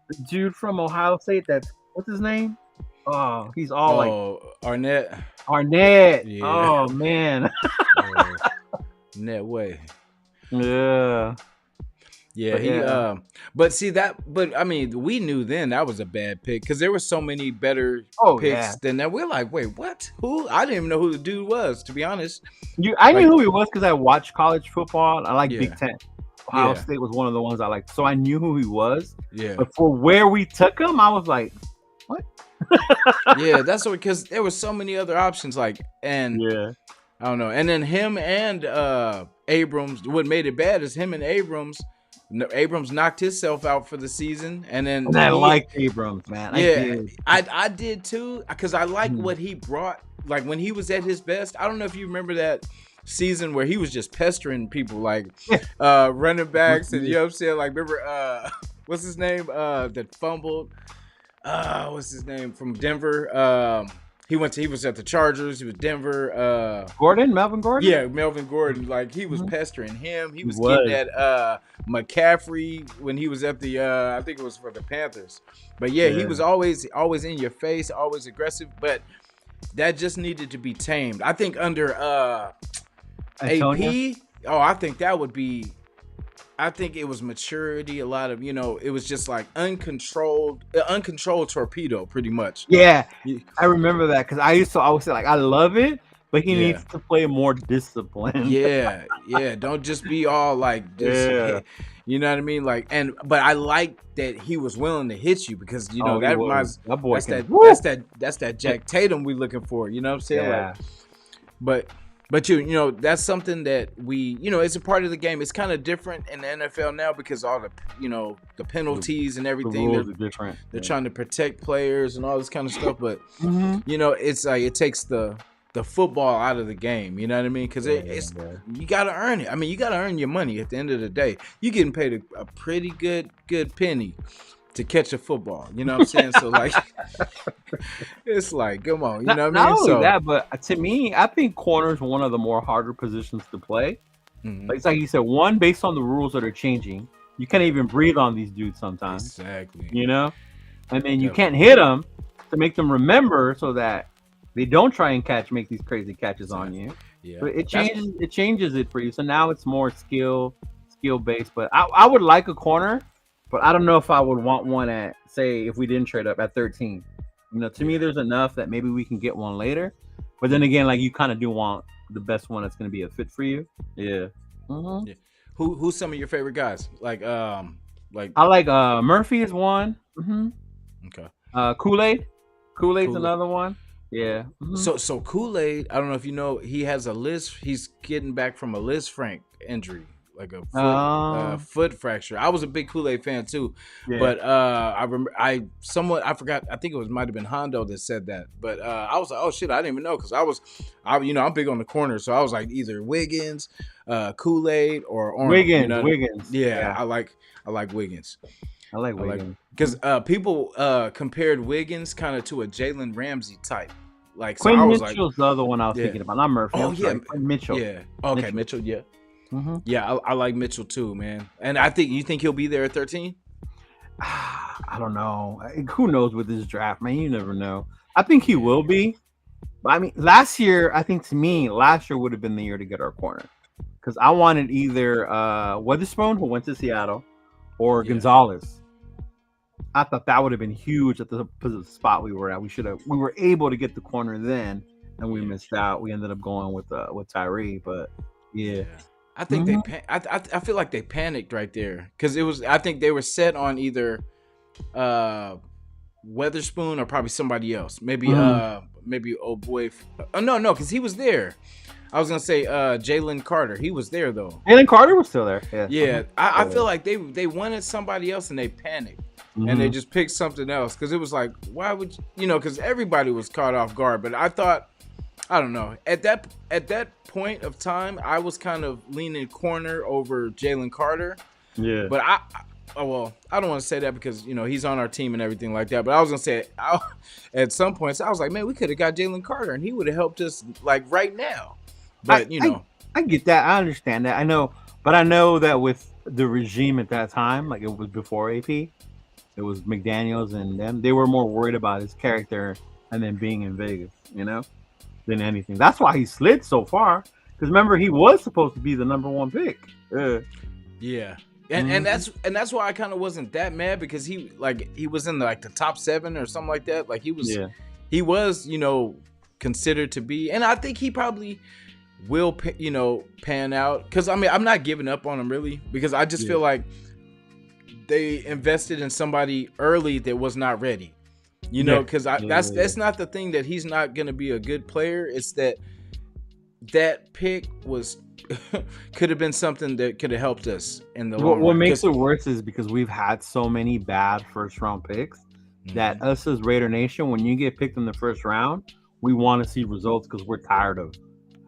B: the dude from Ohio State. What's his name? Oh, he's all like
A: Arnett.
B: Arnett.
A: Yeah.
B: Oh man.
A: Net way.
B: Yeah.
A: Yeah, but see that, but I mean, we knew then that was a bad pick because there were so many better picks than that. We're like, wait, what? Who? I didn't even know who the dude was, to be honest.
B: I knew who he was because I watched college football. I like Big Ten. Ohio
A: Yeah.
B: State was one of the ones I liked, so I knew who he was.
A: Yeah.
B: But for where we took him, I was like, what?
A: Yeah, that's what, because there were so many other options, and
B: Yeah.
A: I don't know. And then him and Abrams, what made it bad is him and Abrams knocked himself out for the season, and then
B: And I liked Abrams, man.
A: I did too, because I like
B: Mhm.
A: what he brought. Like when he was at his best, I don't know if you remember that season where he was just pestering people, like running backs, and you know what I'm saying. Like remember what's his name that fumbled? What's his name from Denver? He was at the Chargers. He was Denver.
B: Melvin Gordon.
A: Yeah, Melvin Gordon. Like he was
B: Mhm.
A: pestering him. He
B: He
A: was getting
B: was.
A: at McCaffrey when he was at the I think it was for the Panthers. But yeah, he was
B: Yeah.
A: always in your face, always aggressive. But that just needed to be tamed. I think under
B: Antonio.
A: AP. Oh, I think that would be. I think it was maturity. A lot of it was just like uncontrolled torpedo, pretty much.
B: Yeah,
A: Y-
B: I remember that because I used to always say like I love it, but he
A: Yeah,
B: needs to play more disciplined.
A: yeah, yeah. Don't just be all like just,
B: Yeah.
A: you know what I mean? Like, but I like that he was willing to hit you because
B: Oh, he
A: that
B: was.
A: reminds
B: That boy
A: that's
B: can.
A: that
B: Woo!
A: that's that Jack Tatum we looking for. You know what I'm saying? Like,
B: Yeah.
A: but that's something that we it's a part of the game. It's kind of different in the NFL now because all the the penalties and
B: The
A: everything.
B: rules are different.
A: They're
B: Yeah.
A: trying to protect players and all this kind of stuff. But
B: Mhm.
A: it's like it takes the football out of the game. You know what I mean? Because it's
B: Yeah.
A: you got to earn it. I mean, you got to earn your money at the end of the day. You getting paid a pretty good penny to catch a football. You know what I'm saying? So like, it's like, come on. You know what I
B: Not
A: mean?
B: only
A: So
B: that, but to me, I think corner is one of the more harder positions to play.
A: mhm,
B: Like it's like you said, one based on the rules that are changing, you can't even breathe on these dudes sometimes.
A: exactly.
B: You know, and then you
A: Definitely.
B: can't hit them to make them remember so that they don't try and make these crazy catches on you.
A: Yeah.
B: So it
A: That's-
B: changes it for you. So now it's more skill based. But I would like a corner, but I don't know if I would want one at, say, if we didn't trade up at 13. To me, there's enough that maybe we can get one later. But then again, like you kind of do want the best one that's going to be a fit for you. Yeah. Mhm.
A: Yeah. Who's some of your favorite guys? Like
B: I like Murphy is one.
A: okay.
B: Kool-Aid. Kool-Aid's
A: Kool-Aid.
B: another one. Yeah. Mhm.
A: So Kool-Aid, I don't know if you know, he has a he's getting back from a Liz Frank injury, like a foot fracture. I was a big Kool-Aid fan too.
B: Yeah.
A: But I remember I forgot, I think it might have been Hondo that said that. But I was like, oh shit, I didn't even know because I'm big on the corner, so I was like either Wiggins, Kool-Aid or Arnold.
B: Wiggins.
A: Yeah, I like Wiggins.
B: I like
A: I like
B: Wiggins.
A: because people compared Wiggins kind of to a Jalen Ramsey type. Like so,
B: Quinn
A: I was
B: Mitchell's the other one I was
A: Yeah.
B: thinking about. Not Murphy.
A: Oh,
B: I'm
A: yeah.
B: sorry. Quinn Mitchell.
A: yeah, okay, Mitchell, yeah,
B: Mhm.
A: yeah, I like Mitchell too, man. And you think he'll be there at 13?
B: I don't know. Who knows with this draft, man? You never know. I think he will be. But I mean, last year would have been the year to get our corner. Because I wanted either Weatherspoon, who went to Seattle, or
A: Yeah.
B: Gonzalez. I thought that would have been huge at the spot we were at. We were able to get the corner then, and we
A: Yeah.
B: missed out. We ended up going with Tyree, but yeah.
A: I think
B: Mhm.
A: I feel like they panicked right there because I think they were set on either Weatherspoon or probably somebody else. Maybe oh boy, no, because he was there. I was gonna say Jalen Carter. He was there though.
B: Jalen Carter was still there. Yeah.
A: Yeah, I
B: Yeah.
A: feel like they wanted somebody else and they panicked and they
B: Mhm.
A: just picked something else because it was like, why would because everybody was caught off guard. But I thought, I don't know, at that point of time, I was kind of leaning corner over Jalen Carter.
B: Yeah.
A: But I don't want to say that because he's on our team and everything like that. But I was gonna say at some points I was like, man, we could have got Jalen Carter and he would have helped us like right now. But
B: I get that. I understand that. I know, but I know that with the regime at that time, like it was before AP, it was McDaniels and them. They were more worried about his character and then being in Vegas, than anything. That's why he slid so far. Because remember, he was supposed to be the number one pick.
A: Yeah. And that's why I kind of wasn't that mad because he was in the top 7 or something like that. Like he was considered to be, and I think he probably will pan out because I'm not giving up on him really because I just feel like they invested in somebody early that was not ready. Because that's not the thing that he's not gonna be a good player. It's that pick was could have been something that could have helped us in the long run.
B: What makes it worse is because we've had so many bad first round picks that us as Raider Nation, when you get picked in the first round, we want to see results because we're tired of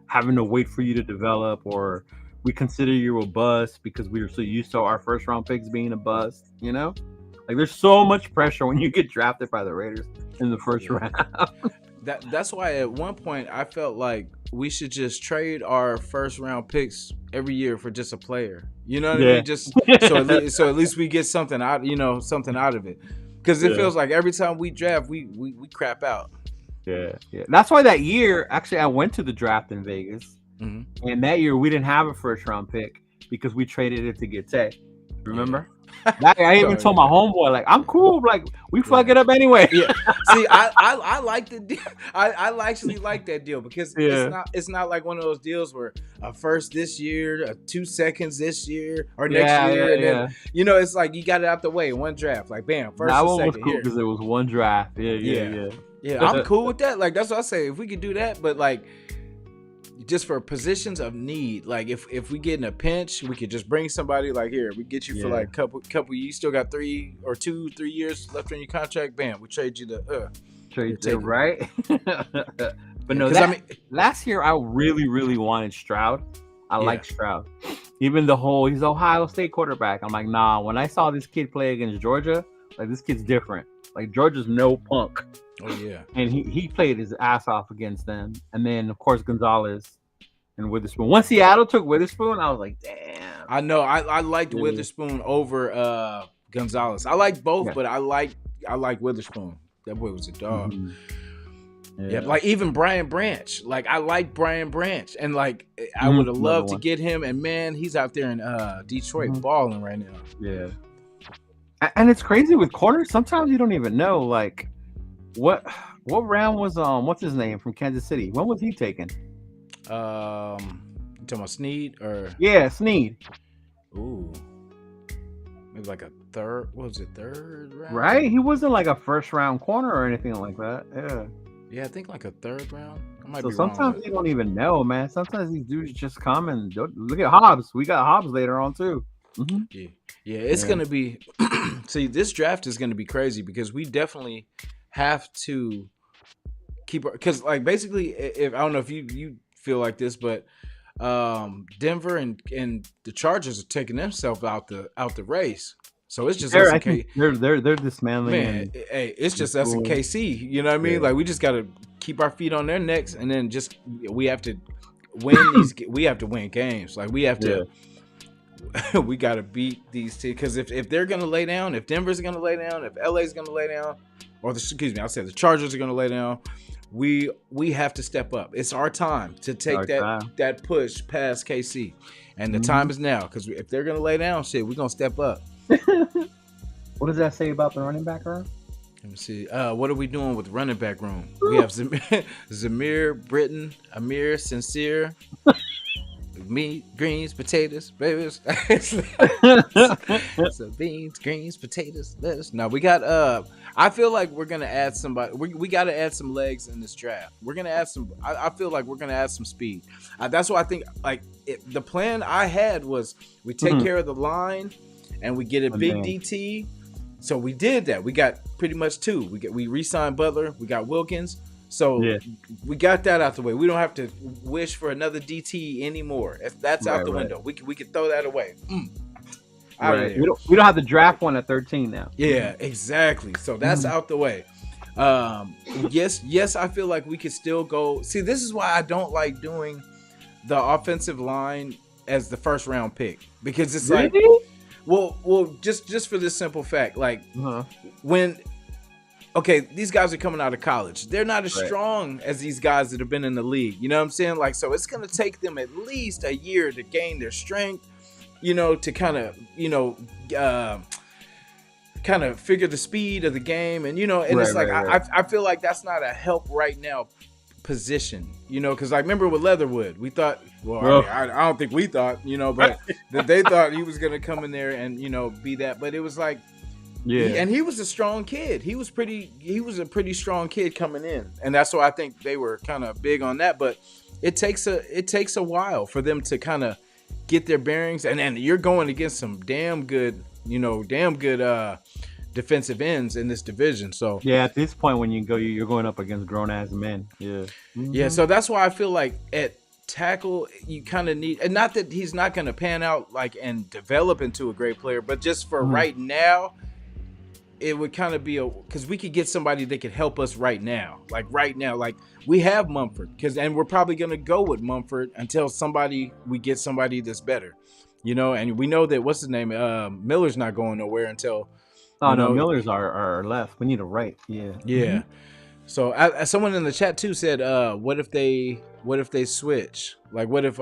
B: having to wait for you to develop, or we consider you a bust because we are so used to our first round picks being a bust. Like there's so much pressure when you get drafted by the Raiders in the first round.
A: that's why at one point I felt like we should just trade our first round picks every year for just a player. You know what I
B: Yeah.
A: mean? Just so at least we get something out, something out of it. Because it
B: Yeah.
A: feels like every time we draft, we crap out.
B: Yeah. Yeah. That's why that year, actually, I went to the draft in Vegas,
A: Hmm.
B: and that year we didn't have a first round pick because we traded it to get Tay.
A: Yeah.
B: Remember? That I even
A: Oh
B: told my
A: yeah.
B: homeboy, like, I'm cool, like we fuck
A: Yeah.
B: it up anyway.
A: Yeah. See, I like the deal. I actually like that deal because
B: Yeah.
A: it's not like one of those deals where a first this year, 2 seconds this year or next
B: Yeah.
A: year,
B: Yeah.
A: and then
B: Yeah.
A: it's like you got it out the way in one draft. Like bam, first
B: That
A: and
B: one was
A: second
B: cool
A: here.
B: because it was one draft. Yeah.
A: Yeah.
B: Yeah.
A: Yeah, I'm
B: Yeah.
A: cool with that. Like that's what I say. If we could do that, but like just for positions of need, like if we get in a pinch, we could just bring somebody like here. We get you for
B: Yeah.
A: like couple. You still got 3 years left on your contract. Bam, we trade you to
B: Trade
A: take it.
B: right. But no,
A: 'cause
B: that
A: I mean,
B: last year I really, really wanted Stroud. I
A: Yeah.
B: like Stroud. Even the whole he's Ohio State quarterback. I'm like, nah. When I saw this kid play against Georgia, like this kid's different. Like Georgia's no punk.
A: oh yeah,
B: And he played his ass off against them. And then of course Gonzalez and Witherspoon. Once Seattle took Witherspoon, I was like, damn.
A: I know. I liked
B: Yeah.
A: Witherspoon over Gonzalez. I like both,
B: Yeah.
A: but I like Witherspoon. That boy was a dog.
B: Mhm.
A: Yeah, like even Brian Branch. Like I like Brian Branch, and like I
B: Mhm,
A: would have
B: another
A: loved to
B: one.
A: get him. And man, he's out there in Detroit
B: Mhm.
A: balling right now.
B: Yeah. And it's crazy with corners. Sometimes you don't even know like what round was what's his name from Kansas City? When was he taken?
A: You talking about Snead or
B: Yeah, Snead.
A: ooh, maybe like a third? What was it, third round?
B: Right? He wasn't like a first round corner or anything like that. Yeah.
A: Yeah, I think like a third round. I might
B: So
A: be wrong.
B: sometimes
A: But
B: you don't even know, man. Sometimes these dudes just come and look at Hobbs. We got Hobbs later on too. Mm-hmm.
A: yeah, it's
B: Yeah.
A: gonna be. See, this draft is gonna be crazy because we definitely have to keep because like basically, if I don't know if you feel like this, but Denver and the Chargers are taking themselves out the race. So it's just us
B: I
A: and K.
B: think they're dismantling.
A: Man,
B: And
A: hey, it's just us and
B: cool.
A: KC. You know what I mean?
B: Yeah.
A: Like we just gotta keep our feet on their necks, and then just we have to win these. We have to win games. Like we have to. We gotta beat these teams because if they're gonna lay down, if Denver's gonna lay down, if LA's gonna lay down, or excuse me, I said the Chargers are gonna lay down. We have to step up. It's our time to take
B: Our time.
A: that push past KC, and the
B: Mhm.
A: time is now. Because if they're gonna lay down, shit, we're gonna step up.
B: What does that say about the running back room?
A: Let me see. What are we doing with the running back room? We have Zamir, Britton, Amir, Sincere, meat, greens, potatoes, babies. So beans, greens, potatoes, lettuce. No, we got. I feel like we're gonna add somebody. We got to add some legs in this draft. We're gonna add some. I feel like we're gonna add some speed. That's what I think. Like the plan I had was we take care of the line, and we get a big DT. So we did that. We got pretty much two. We re-signed Butler. We got Wilkins. So we got that out the way. We don't have to wish for another DT anymore. If that's out the window, we can throw that away. Out of there.
B: We don't have to draft one at 13 now.
A: Yeah, exactly. So that's out the way. Yes, I feel like we could still go. See, this is why I don't like doing the offensive line as the first round pick because it's like, well, just for this simple fact, like when. Okay, these guys are coming out of college. They're not as strong as these guys that have been in the league. You know what I'm saying? Like, so it's going to take them at least a year to gain their strength, to kind of figure the speed of the game. And, and it's like, I feel like that's not a help right now position, because I remember with Leatherwood, we thought, I don't think we thought, but that they thought he was going to come in there and, be that. But it was like, and he was a strong kid. He was a pretty strong kid coming in, and that's why I think they were kind of big on that. But it takes a while for them to kind of get their bearings, and then you're going against some damn good defensive ends in this division. So
B: at this point when you're going up against grown ass men.
A: So that's why I feel like at tackle you kind of need, and not that he's not going to pan out like and develop into a great player, but just for right now. it would kind of be a because we could get somebody that could help us right now, like we have Mumford and we're probably gonna go with Mumford until we get somebody that's better, and we know that what's his name, Miller's not going nowhere until
B: Oh
A: you
B: no,
A: know,
B: Millers are left. We need a right. Yeah.
A: yeah. So someone in the chat too said, what if they switch? Like, what if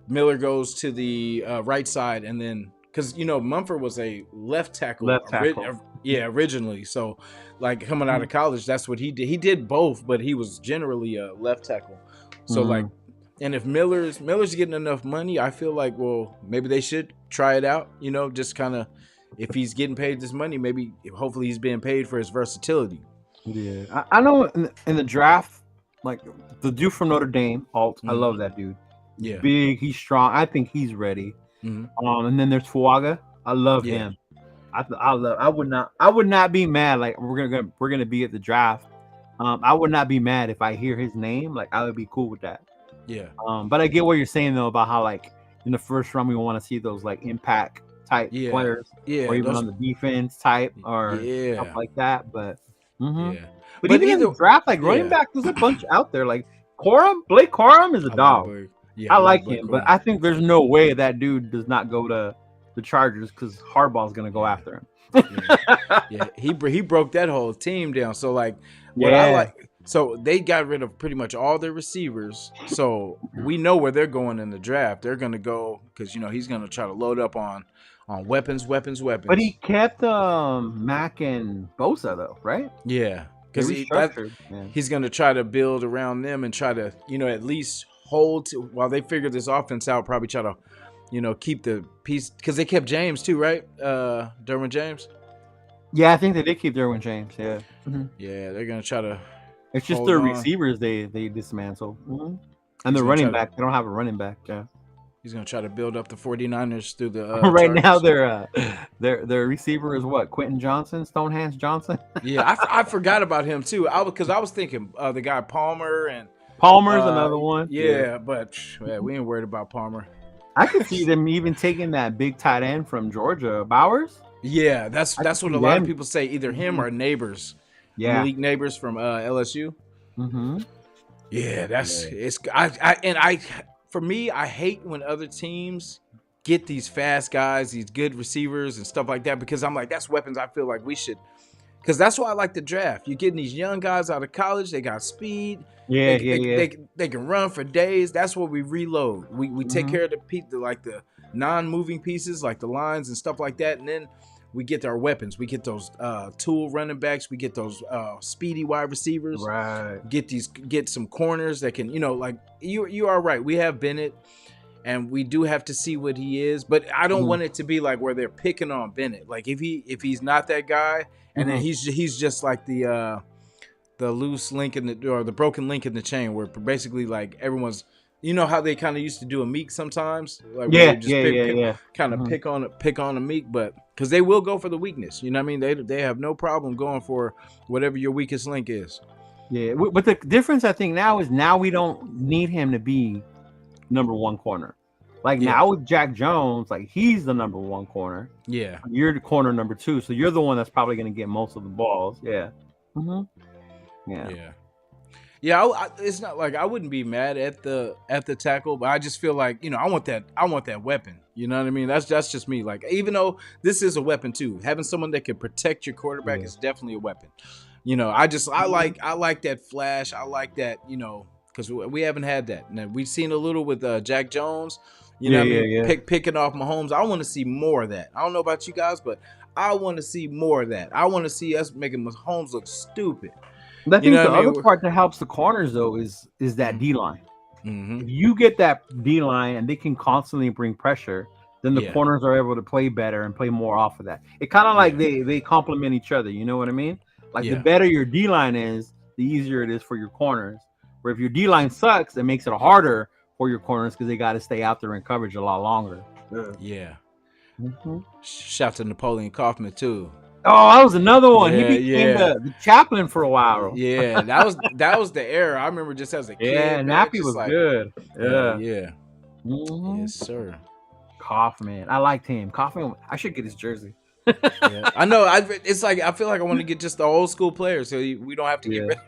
A: Miller goes to the right side and then because Mumford was a left tackle,
B: Left tackle.
A: originally. So, like coming out
B: Mhm.
A: of college, that's what he did. He did both, but he was generally a left tackle. So, like,
B: Mhm.
A: and if Miller's getting enough money, I feel like maybe they should try it out. Just kind of if he's getting paid this money, maybe hopefully he's being paid for his versatility.
B: Yeah, I know in the draft, like the dude from Notre Dame, Alt. I
A: Mm-hmm.
B: love that dude. He's
A: Yeah.
B: big. He's strong. I think he's ready.
A: Mm-hmm.
B: And then there's Fuaga. I love
A: Yeah.
B: him. I would not be mad. Like we're gonna be at the draft. I would not be mad if I hear his name. Like I would be cool with that.
A: Yeah.
B: But I get what you're saying though about how like in the first round we want to see those like impact type
A: Yeah.
B: players,
A: Yeah.
B: or even on the defense type or stuff
A: Yeah.
B: like that. But
A: Yeah.
B: but
A: But
B: even in the
A: either.
B: draft, like running
A: Yeah.
B: back, there's a bunch out there. Like Blake Corum is a
A: I like
B: dog.
A: Blake. Yeah,
B: I
A: I like
B: like
A: Blake
B: him, but
A: Corum.
B: I think there's no way that dude does not go to the Chargers because Harbaugh's gonna go after him.
A: Yeah. He broke that whole team down. So like, what I
B: Yeah.
A: like. So they got rid of pretty much all their receivers. So we know where they're going in the draft. They're gonna go because he's gonna try to load up on weapons.
B: But he kept Mac and Bosa though, right?
A: Yeah,
B: They
A: because
B: restructured. Yeah.
A: he's going to try to build around them and try to, at least hold while they figure this offense out. Probably try to, keep the piece because they kept James too, right? Derwin James.
B: Yeah, I think they did keep Derwin James. Yeah.
A: Yeah, they're going to try to.
B: It's just
A: hold
B: their
A: on.
B: receivers they dismantled. And
A: He's
B: the
A: gonna
B: running
A: try to-
B: back, they don't have a running back. Yeah.
A: He's going to try to build up the 49ers through the
B: Right now,
A: Chargers.
B: their receiver is what? Quentin Johnson, Stonehands Johnson.
A: Yeah, I forgot about him too. Because I was thinking the guy Palmer and
B: Palmer's another one.
A: Yeah, but we ain't worried about Palmer.
B: I could see them even taking that big tight end from Georgia, Bowers.
A: Yeah, that's what a lot of people say. Either him or Neighbors.
B: Yeah,
A: Malik Neighbors from LSU.
B: Mm-hmm.
A: Yeah, it's for me, I hate when other teams get these fast guys, these good receivers and stuff like that, because I'm like, that's weapons I feel like we should, because that's why I like the draft. You're getting these young guys out of college, they got speed.
B: Yeah,
A: They can run for days. That's what we reload. We take care of the non-moving pieces, like the lines and stuff like that, and then we get our weapons. We get those tool running backs. We get those speedy wide receivers.
B: Right.
A: Get some corners that can, like you are right. We have Bennett, and we do have to see what he is. But I don't want it to be like where they're picking on Bennett. Like if he's not that guy, and then he's just like the loose link or the broken link in the chain, where basically like everyone's. You know how they kind of used to do a Meek sometimes, like kind of pick on a Meek, but because they will go for the weakness. You know what I mean? They have no problem going for whatever your weakest link is.
B: Yeah, but the difference I think now is we don't need him to be number one corner. Like now with Jack Jones, like he's the number one corner.
A: Yeah,
B: you're the corner number two, so you're the one that's probably going to get most of the balls. Yeah.
A: Yeah, it's not like I wouldn't be mad at the tackle, but I just feel like I want that weapon. You know what I mean? That's just me. Like even though this is a weapon too, having someone that can protect your quarterback is definitely a weapon. I like that flash. I like that. Because we haven't had that. Now we've seen a little with Jack Jones. Picking off Mahomes. I want to see more of that. I don't know about you guys, but I want to see more of that. I want to see us making Mahomes look stupid.
B: I think the other part that helps the corners though is that D line. If you get that D line and they can constantly bring pressure, then the corners are able to play better and play more off of that. It kind of like they complement each other. You know what I mean? Like the better your D line is, the easier it is for your corners. Where if your D line sucks, it makes it harder for your corners because they got to stay out there in coverage a lot longer.
A: Yeah. Shout to Napoleon Kaufman too.
B: Oh, that was another one. He became the chaplain for a while.
A: Yeah, that was the era. I remember just as a kid.
B: Yeah, Nappy was like, good.
A: Yeah. Yes, sir.
B: Kaufman. I liked him. Kaufman, I should get his jersey.
A: Yeah, I know. It's like I feel like I want to get just the old school players, so we don't have to get
B: Yeah.
A: rid.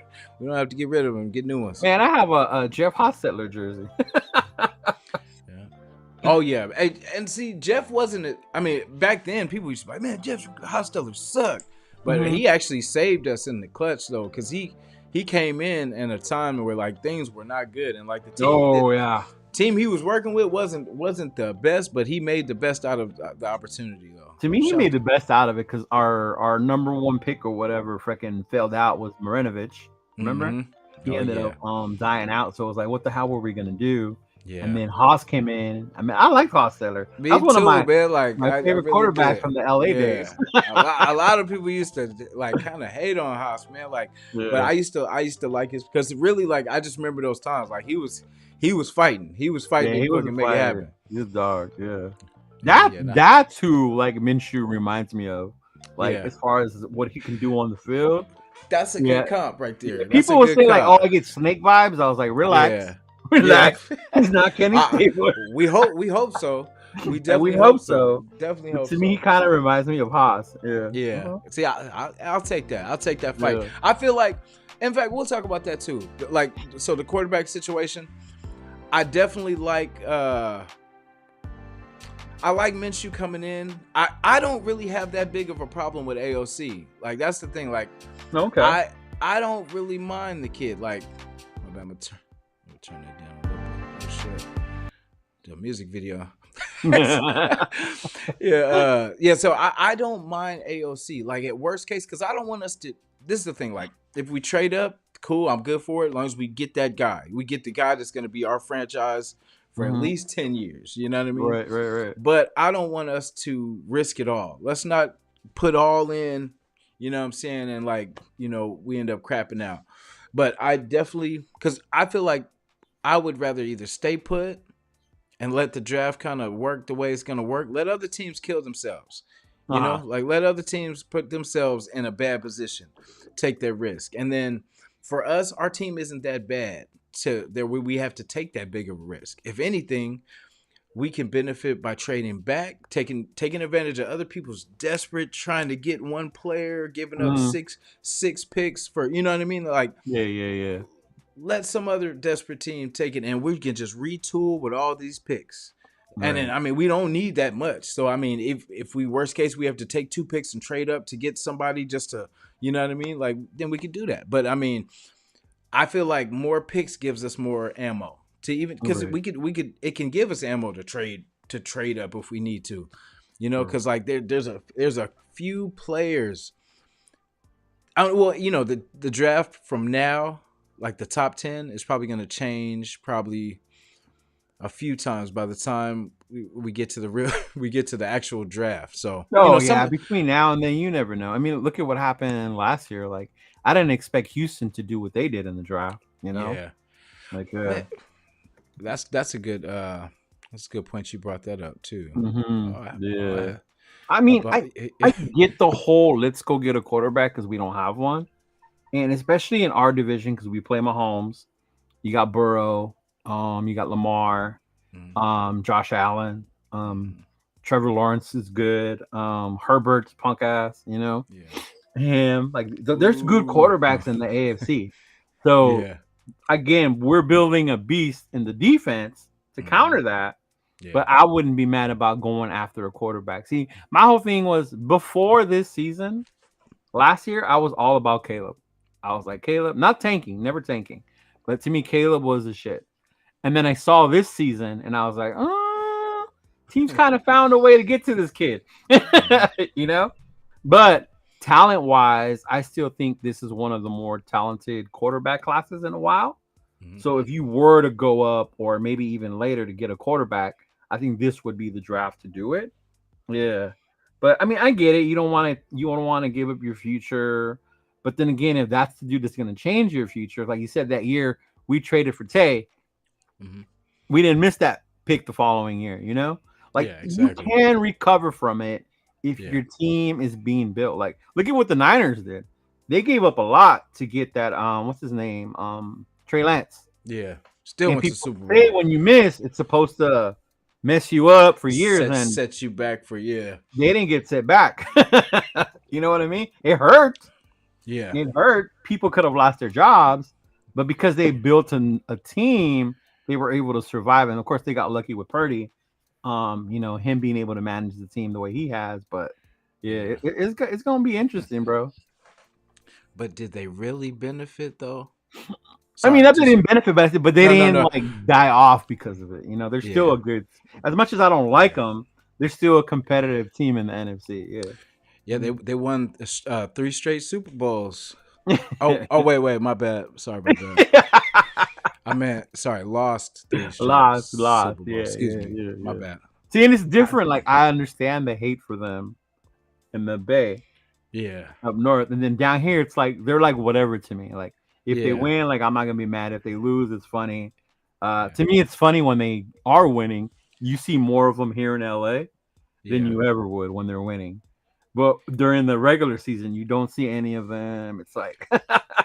A: We don't have to get rid of them. Get new ones.
B: Man, I have a Jeff Hostetler jersey.
A: Yeah. Oh yeah, and see, Jeff wasn't. I mean, back then people used to be like, man, Jeff Hostetler sucked, but
B: Hmm.
A: he actually saved us in the clutch though, because he came in a time where like things were not good, and like
B: Oh yeah.
A: the team he was working with wasn't the best, but he made the best out of the opportunity though.
B: To me, he
A: Shout out
B: made
A: to
B: the best out of it because our number one pick or whatever freaking failed out was Marinovich. Remember?
A: mm-hmm.
B: He
A: Oh
B: ended
A: yeah,
B: up dying out. So it was like, what the hell were we gonna do? And
A: yeah.
B: then Haas came in. I mean, I like Hostetler.
A: Me
B: That's one of
A: too,
B: my
A: man. Like
B: my
A: I
B: favorite
A: really
B: quarterbacks
A: did.
B: from the LA days.
A: Yeah, a lot of people used to like kind of hate on Haas, man. Like, but
B: Yeah.
A: I used to like his because really like I just remember those times. Like he was fighting. He was fighting
B: Yeah,
A: to
B: he was a
A: fucking make it
B: fighter.
A: happen.
B: He's dog. Yeah.
A: Yeah, yeah, nah.
B: That's who like Minshew reminds me of. Like
A: Yeah.
B: as far as what he can do on the field.
A: That's a
B: Yeah.
A: good comp right
B: Yeah,
A: there. That's a
B: people would
A: good
B: say like, "Oh,
A: comp.
B: I get snake vibes." I was like, "Relax,
A: Yeah, yeah.
B: relax. He's not Kenny Stabler."
A: We hope so. We
B: And we
A: definitely
B: hope
A: hope so.
B: so.
A: Definitely
B: But
A: hope
B: to me, he
A: so.
B: kind of reminds me of Haas. Yeah.
A: Yeah.
B: Uh-huh.
A: See, I'll take that. I'll take that fight.
B: Yeah.
A: I feel like, in fact, we'll talk about that too. Like, so the quarterback situation, I definitely like. I like Minshew coming in. I don't really have that big of a problem with AOC. Like that's the thing. Like
B: Okay.
A: I don't really mind the kid. Like, hold on, I'm gonna turn that down a little bit. Oh shit. The music video. Yeah. So I don't mind AOC. Like at worst case, because I don't want us to. This is the thing. Like if we trade up, cool. I'm good for it. As long as we get that guy, we get the guy that's going to be our franchise for at
B: Mhm.
A: least 10 years. You know what I mean?
B: Right. Right. Right.
A: But I don't want us to risk it all. Let's not put all in. You know what I'm saying? And like we end up crapping out. But I definitely because I feel like I would rather either stay put and let the draft kind of work the way it's going to work. Let other teams kill themselves.
B: Uh-huh.
A: Like let other teams put themselves in a bad position, take their risk. And then for us, our team isn't that bad to there we have to take that big of a risk. If anything, we can benefit by trading back, taking advantage of other people's desperate trying to get one player, giving up
B: Mhm.
A: six picks for you know what I mean? Like
B: Yeah. Yeah. Yeah.
A: let some other desperate team take it and we can just retool with all these picks. And then
B: Right.
A: I mean we don't need that much. So I mean if we worst case we have to take 2 picks and trade up to get somebody just to you know what I mean? Like then we can do that. But I mean I feel like more picks gives us more ammo to even because
B: Right.
A: we could it can give us ammo to trade up if we need to.
B: Right.
A: Because like there's a few players well, the draft from now, like the top 10, is probably going to change probably a few times by the time we get to the real we get to the actual draft. So
B: Oh yeah.
A: some
B: Between now and then, you never know. I mean, look at what happened last year. Like, I didn't expect Houston to do what they did in the draft.
A: yeah,
B: Like,
A: man, that's a good that's a good point. You brought that up too.
B: hmm
A: Oh,
B: yeah. I mean,
A: about,
B: I get the whole let's go get a quarterback because we don't have one, and especially in our division because we play Mahomes. You got Burrow, you got Lamar, Josh Allen, Trevor Lawrence is good, Herbert's punk ass,
A: yeah,
B: him. Like, there's good
A: ooh,
B: quarterbacks in the AFC. So
A: yeah,
B: again, we're building a beast in the defense to counter that.
A: yeah.
B: But I wouldn't be mad about going after a quarterback. See, my whole thing was before this season, last year, I was all about Caleb. I was like, Caleb, not tanking, never tanking. But to me, Caleb was the shit. And then I saw this season and I was like, teams kind of found a way to get to this kid.
A: Mhm,
B: you know? But talent wise, I still think this is one of the more talented quarterback classes in a while.
A: mhm.
B: So if you were to go up or maybe even later to get a quarterback, I think this would be the draft to do it. Yeah. But I mean, I get it. You don't want to give up your future. But then again, if that's the dude that's going to change your future, like you said that year we traded for Tay,
A: Mhm.
B: we didn't miss that pick the following year, Like
A: Yeah,
B: you
A: exactly.
B: can recover from it if
A: Yeah,
B: your team is being built. Like look at what the Niners did. They gave up a lot to get that what's his name? Trey Lance.
A: yeah. Still
B: And
A: went to
B: people
A: Super
B: say
A: Bowl.
B: when you miss, it's supposed to mess you up for years, and
A: Set you back for yeah.
B: they didn't get set back. You know what I mean? It hurt.
A: Yeah.
B: It hurt. People could have lost their jobs, but because they built a team, they were able to survive. And of course, they got lucky with Purdy. Him being able to manage the team the way he has. But yeah,
A: Yeah.
B: it's gonna be interesting, bro.
A: But did they really benefit though?
B: I mean,
A: Sorry,
B: that they
A: just
B: didn't benefit, but they
A: no, no,
B: didn't
A: no.
B: like die off because of it. They're still
A: Yeah,
B: a good. As much as I don't like
A: yeah,
B: them, they're still a competitive team in the NFC. Yeah.
A: yeah. They won 3 straight Super Bowls.
B: Mhm.
A: Wait, my bad. Sorry about that. I meant sorry, lost 3 straight
B: Lost.
A: Super Bowls.
B: Yeah,
A: Excuse
B: yeah,
A: me,
B: yeah,
A: my
B: yeah.
A: bad.
B: See, and it's
A: I,
B: different. Like I understand the hate for them in the Bay
A: yeah,
B: up north, and then down here, it's like they're like whatever to me. Like if they
A: yeah,
B: win, like I'm not gonna be mad. If they lose, it's funny.
A: yeah,
B: To me, it's funny when they are winning. You see more of them here in LA than
A: yeah,
B: you ever would when they're winning. But during the regular season, you don't see any of them. It's like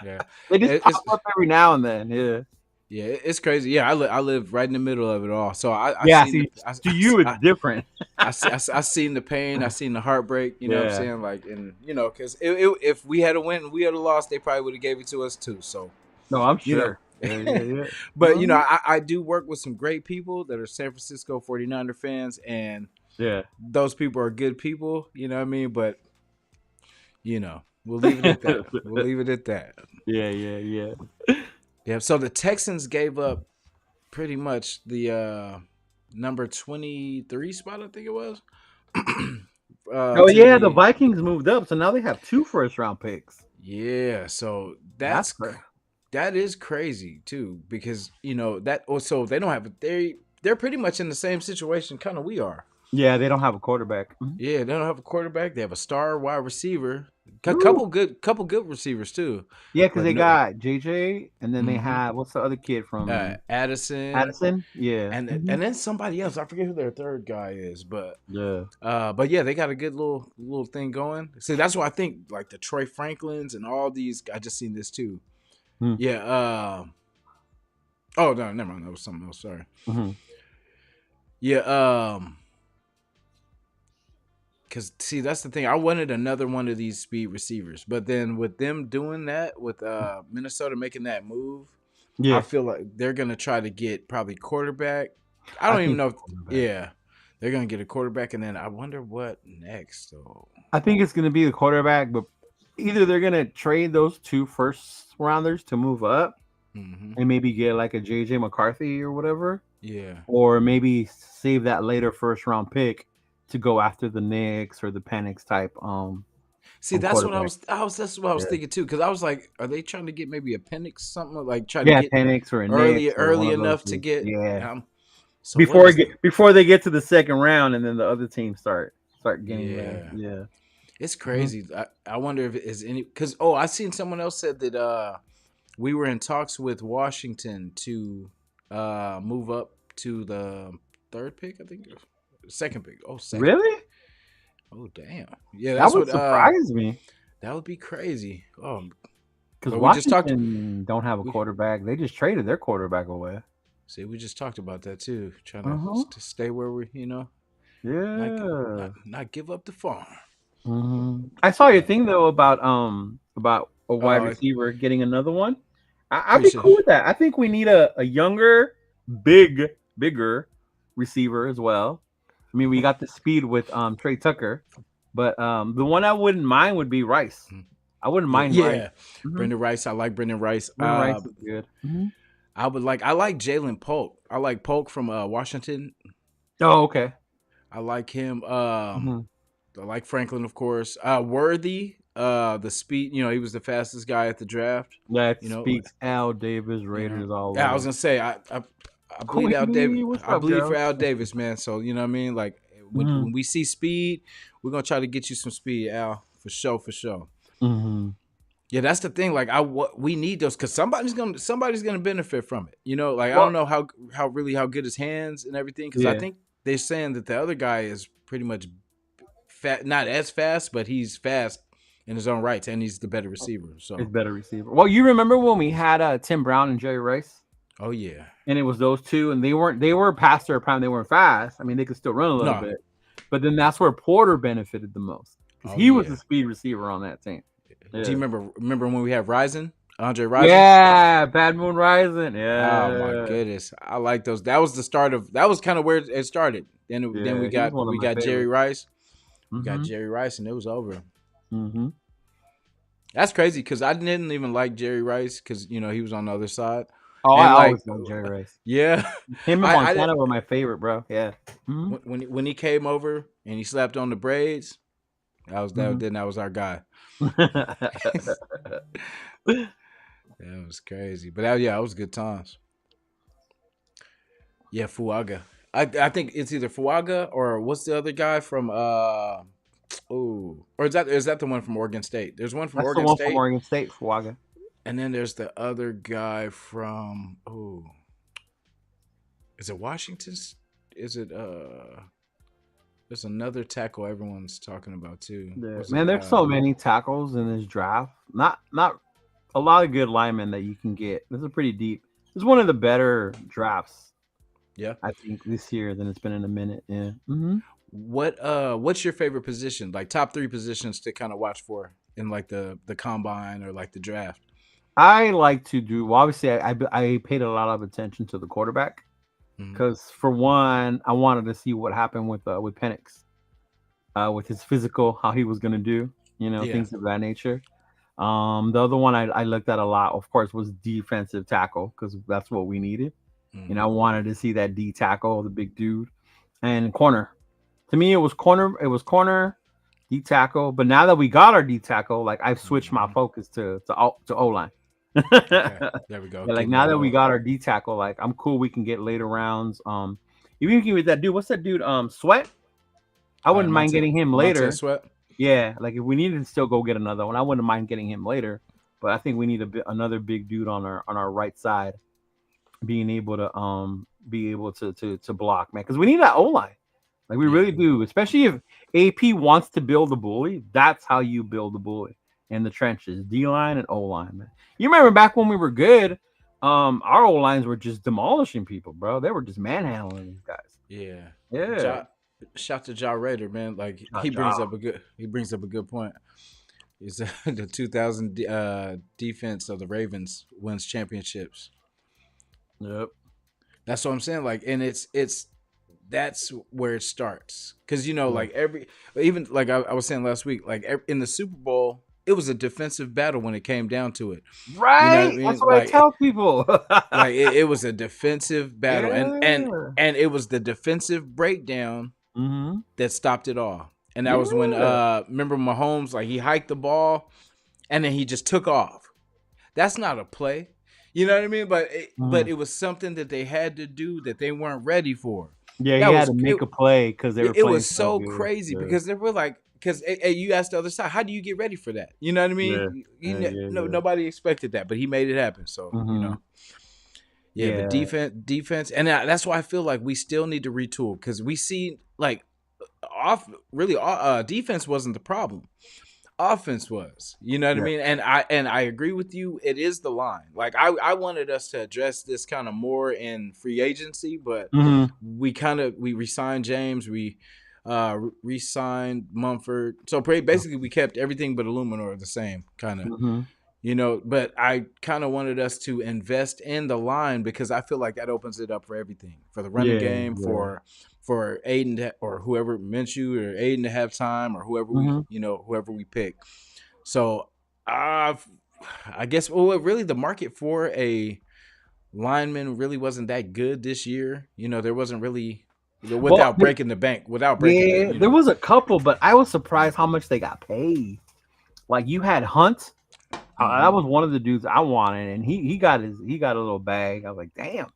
A: yeah.
B: they just pop
A: It's
B: up every now and then. Yeah.
A: yeah, it's crazy. Yeah, I live right in the middle of it all. So I
B: Yeah.
A: seen
B: See, to you, it's
A: I,
B: different.
A: I seen the pain. I seen the heartbreak. You know what I'm
B: Yeah.
A: saying? Like, and because if we had a win and we had a loss, they probably would have gave it to us too. So
B: No, I'm
A: you know,
B: sure. Yeah. Yeah. Yeah.
A: but
B: Mhm.
A: I do work with some great people that are San Francisco 49er fans, and
B: Yeah.
A: those people are good people. You know what I mean? But we'll leave it at that. We'll leave it at that.
B: Yeah. Yeah. Yeah.
A: Yeah. So the Texans gave up pretty much the number 23 spot, I think it was.
B: Oh
A: To
B: yeah, the
A: the
B: Vikings moved up, so now they have two first round picks.
A: Yeah, so
B: That's fair.
A: that is crazy too because that also they don't have they're pretty much in the same situation kind of we are.
B: Yeah, they don't have a quarterback. Mhm.
A: Yeah, they don't have a quarterback. They have a star wide receiver,
B: Woo.
A: couple good receivers too,
B: Yeah, because
A: but
B: they
A: no.
B: got JJ, and then they
A: Hmm.
B: have what's the other kid from
A: Addison
B: Addison? Yeah.
A: and then somebody else. I forget who their third guy is,
B: Yeah.
A: but yeah, they got a good little thing going. See, that's why I think like the Troy Franklins and all these. I just seen this too.
B: Hmm.
A: Yeah. Oh no, never mind. That was something else. Sorry.
B: Hmm.
A: Yeah. Cause see, that's the thing. I wanted another one of these speed receivers, but then with them doing that, with Minnesota making that move, I
B: Yeah,
A: feel like they're gonna try to get probably quarterback. I
B: I
A: don't even
B: think
A: know.
B: quarterback.
A: Yeah, they're gonna get a quarterback, and then I wonder what next. So.
B: I think it's going to be the quarterback, but either they're going to trade those two first rounders to move up
A: Hmm.
B: and maybe get like a JJ McCarthy or whatever,
A: Yeah.
B: or maybe save that later first round pick to go after the Knicks or the Penix type
A: See, that's what I
B: quarterback.
A: was. That's what I was
B: Yeah.
A: thinking too. Because I was like, are they trying to get maybe appendix something like try to
B: Yeah,
A: get
B: Penix or a Knicks or one
A: early
B: of those
A: enough to
B: two.
A: get?
B: Yeah.
A: So what is the?
B: Before they get to the second round and then the other teams start getting there.
A: Yeah,
B: Yeah.
A: it's
B: Mhm.
A: crazy. I wonder if it is any because I seen someone else said that we were in talks with Washington to move up to the third pick. I think second pick. Oh, second pick.
B: Really?
A: Oh, damn. Yeah,
B: That
A: that's
B: would
A: what.
B: surprise me
A: That would be crazy. Oh,
B: because
A: but we just talked.
B: Washington don't have a
A: We
B: quarterback. They just traded their quarterback away.
A: See, we just talked about that too. Trying to,
B: Uh-huh.
A: to stay where we, not
B: Yeah.
A: not give up the farm.
B: I saw your
A: Yeah.
B: thing though about a wide
A: Oh,
B: receiver getting another one. I'd be
A: appreciate
B: cool with that. I think we need a younger, bigger receiver as well. I mean, we got the speed with Trey Tucker, but the one I wouldn't mind would be Rice.
A: it.
B: I wouldn't
A: Yeah,
B: mind Rice.
A: yeah.
B: Mm-hmm.
A: Brendan Rice. I like Brendan Rice.
B: Rice is good. Mm-hmm.
A: I like Jalen Polk. I like Polk from Washington.
B: Oh, okay.
A: I like him.
B: Mm-hmm.
A: I like Franklin, of course. Worthy. The speed. He was the fastest guy at the draft.
B: That
A: You know.
B: speaks Al Davis Raiders all
A: Yeah, I was
B: over.
A: gonna say I bleed out Davis.
B: Queenie, what's
A: I
B: up,
A: bleed for
B: girl?
A: Al Davis, man. So you know what I mean. Like
B: Mm-hmm.
A: when we see speed, we're gonna try to get you some speed, Al, for sure, for sure.
B: Mm-hmm.
A: Yeah, that's the thing. Like what we need those because somebody's gonna benefit from it. Like I
B: Well,
A: don't know how good his hands and everything because I
B: yeah,
A: think they're saying that the other guy is pretty much fat, not as fast, but he's fast in his own rights and he's the better receiver.
B: it's
A: So
B: better receiver. Well, you remember when we had Tim Brown and Jerry Rice?
A: Oh yeah.
B: and it was those two, and they were past their prime. They weren't fast. I mean, they could still run a little
A: No.
B: bit, but then that's where Porter benefited the most because
A: Oh
B: he was the
A: yeah.
B: speed receiver on that team.
A: Do you
B: Yeah,
A: remember when we had Ryzen? Andre Rison?
B: yeah, Bad Moon Rising.
A: Oh my
B: Yeah,
A: goodness. I like those. That was the start of that was kind of where it started. Then we
B: yeah, he was
A: got
B: one of
A: we
B: my
A: got Jerry
B: favorites.
A: Rice. We got
B: Mm-hmm.
A: Jerry Rice and it was over.
B: Mm-hmm.
A: That's crazy because I didn't even like Jerry Rice because he was on the other side.
B: Oh, I
A: And like
B: always loved Jerry Rice.
A: yeah.
B: Him and
A: I did
B: Montana were my favorite, bro. Yeah. Mm-hmm.
A: when he came over and he slapped on the braids, that was our guy.
B: Mm-hmm.
A: That was crazy. But that was good times. Yeah, Fuaga. I think it's either Fuaga or what's the other guy from oh, or is that the one from Oregon State? There's one from
B: That's the
A: Oregon
B: one from
A: State,
B: Oregon State, Fuaga.
A: and then there's the other guy from is it Washington? Is it there's another tackle everyone's talking about too.
B: Yeah.
A: Was
B: Man,
A: it
B: there's so many tackles in this draft. Not a lot of good linemen that you can get. This is pretty deep. This is one of the better drafts
A: yeah.
B: I think this year than it's been in a minute. Yeah. Mm-hmm.
A: What's your favorite position? Like top 3 positions to kind of watch for in like the combine or like the draft?
B: I like to do. Well, obviously, I paid a lot of attention to the quarterback
A: Mhm.
B: because for one, I wanted to see what happened with Penix, with his physical, how he was going to do,
A: Yeah.
B: things of that nature. The other one I looked at a lot, of course, was defensive tackle because that's what we needed. I
A: Hmm.
B: wanted to see that D tackle, the big dude, and corner. To me, it was corner. It was corner, D tackle. But now that we got our D tackle, like I've switched my
A: Hmm.
B: focus to O line.
A: Okay. There we go.
B: Yeah, like
A: Getting
B: now
A: that
B: that we
A: little
B: got our D tackle, like I'm cool. We can get later rounds. Even if you with that dude, what's that dude? Sweat. I wouldn't mind getting him
A: Montez
B: later.
A: Sweat.
B: Yeah, like if we needed to still go get another one, I wouldn't mind getting him later. But I think we need another big dude on our right side, being able to be able to block, man, because we need that O line. Like we
A: Yeah.
B: really do, especially if AP wants to build the bully. That's how you build the bully in the trenches, D line and O line, man. You remember back when we were good, our O lines were just demolishing people, bro. They were just manhandling these guys.
A: Yeah.
B: Yeah,
A: Ja, shout to Ja Raider, man. Like
B: Cha cha.
A: he brings up a good point. Is the 2000 defense of the Ravens wins championships.
B: Yep.
A: That's what I'm saying. Like, and it's that's where it starts because
B: Yeah.
A: like even like I was saying last week, like in the Super Bowl, it was a defensive battle when it came down to it. You know what I
B: Right. That's
A: mean?
B: what I tell people.
A: It was a defensive battle,
B: Yeah.
A: and it was the defensive breakdown
B: Mm-hmm.
A: that stopped it all. And that was when
B: Yeah.
A: remember Mahomes, like he hiked the ball and then he just took off. That's not a play. You know what I mean? But
B: Mm-hmm.
A: it was something that they had to do that they weren't ready for.
B: Yeah, he
A: That
B: had
A: was
B: to
A: it.
B: make a play because they were
A: It
B: playing
A: was
B: so
A: so
B: good.
A: crazy
B: Yeah.
A: because they were like, because you asked the other side, how do you get ready for that? You know what I
B: Yeah.
A: mean? No,
B: Yeah.
A: nobody expected that, but he made it happen. So
B: Mm-hmm.
A: yeah. But
B: Yeah.
A: defense, and that's why I feel like we still need to retool because we see like defense wasn't the problem. Offense was, you know what I
B: Yeah.
A: mean? And I agree with you. It is the line. Like I wanted us to address this kind of more in free agency, but
B: Mm-hmm.
A: we resigned James, we re-signed Mumford. So basically we kept everything but Illuminor the same kind of.
B: Mm-hmm.
A: But I kind of wanted us to invest in the line because I feel like that opens it up for everything, for the running
B: Yeah.
A: game,
B: Yeah.
A: for Aiden or whoever Minshew or Aiden to have time or
B: Mm-hmm.
A: whoever we pick. So I guess really the market for a lineman really wasn't that good this year. There wasn't really
B: Well,
A: without breaking the bank, without breaking the
B: yeah, there was a couple, but I was surprised how much they got paid. Like you had Hunt. That
A: hmm
B: was one of the dudes I wanted, and he got a little bag. I was like, damn.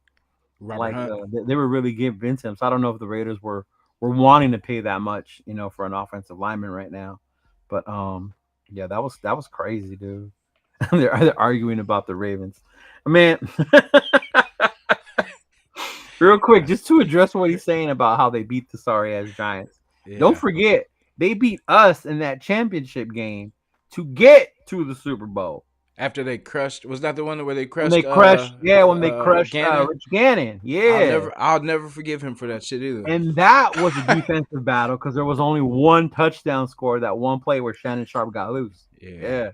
A: Robert
B: Like
A: Hunt.
B: they were really giving him. So I don't know if the Raiders were wanting to pay that much, for an offensive lineman right now. But yeah, that was crazy, dude. they're arguing about the Ravens, man. Real quick, just to address what he's saying about how they beat the sorry ass Giants. Don't
A: Yeah.
B: forget they beat us in that championship game to get to the Super Bowl.
A: After they crushed, was that the one where they
B: When they
A: crushed
B: crushed, yeah, when they crushed
A: Gannon?
B: Rich Gannon, yeah.
A: I'll never forgive him for that shit either.
B: And that was a defensive battle because there was only one touchdown score that one play where Shannon Sharp got loose.
A: Yeah.
B: Yeah.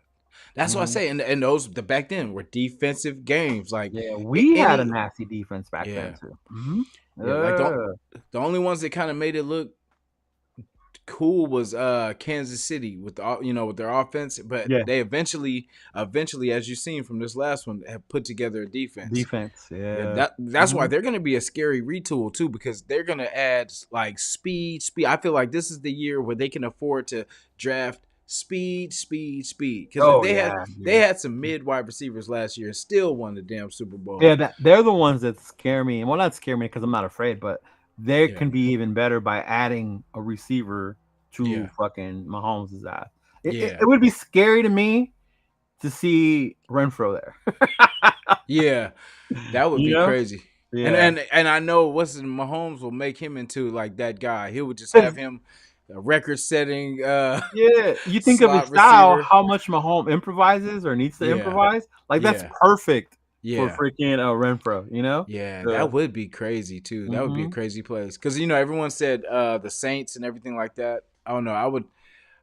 A: That's what I
B: Mhm.
A: say. And those the back then were defensive games. Like
B: Yeah, we had a
A: any
B: nasty defense back then
A: yeah.
B: too. Mhm.
A: Yeah. Like
B: Uh,
A: the only ones that kind of made it look cool was Kansas City with with their offense, but
B: yeah,
A: they eventually as you've seen from this last one have put together a defense.
B: defense.
A: Yeah,
B: Yeah.
A: that's why
B: Mhm.
A: they're going to be a scary retool too, because they're going to add like speed. I feel like this is the year where they can afford to draft speed, because
B: Oh
A: they had
B: yeah,
A: they
B: yeah.
A: had some mid wide receivers last year and still won the damn Super Bowl.
B: Yeah, that they're the ones that scare me. Well, not scare me because I'm not afraid, but they
A: Yeah,
B: can be even better by adding a receiver to
A: yeah,
B: fucking Mahomes' ass. It
A: yeah,
B: would be scary to me to see Renfro there.
A: yeah. That would
B: You
A: be
B: know?
A: crazy. And
B: Yeah.
A: and I know Mahomes will make him into like that guy. He would just have
B: 'Cause
A: him a record setting
B: yeah, you think of his
A: slot
B: style,
A: receiver.
B: how much Mahomes improvises or needs to
A: Yeah,
B: improvise. Like that's
A: yeah,
B: perfect for
A: yeah.
B: freaking Renfro. You know?
A: Yeah,
B: Uh,
A: that would be crazy too. That would be a
B: mhm.
A: crazy place because everyone said the Saints and everything like that. I don't know.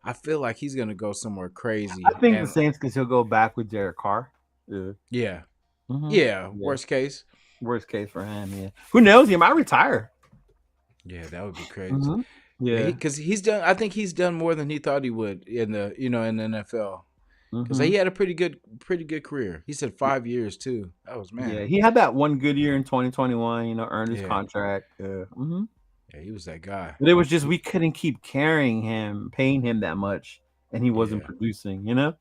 A: I feel like he's gonna go somewhere
B: I
A: crazy,
B: think the
A: and
B: Saints because he'll go back with Derek Carr. Yeah.
A: yeah,
B: Mhm.
A: yeah.
B: Yeah.
A: Worst case,
B: Worst case for him, yeah. Who knows? He might retire.
A: yeah, that would be crazy.
B: Mhm.
A: Yeah,
B: Yeah.
A: because he's done. I think he's done more than he thought he would in the NFL. Because he
B: Mhm.
A: had a pretty good career. He said 5 years too. That was
B: Yeah,
A: man.
B: he had that one good year in 2021, earned his
A: Yeah,
B: contract. Yeah. Mhm.
A: yeah. He was that guy.
B: But it was just
A: He,
B: we couldn't keep carrying him, paying him that much, and he wasn't
A: yeah,
B: producing.
A: yeah.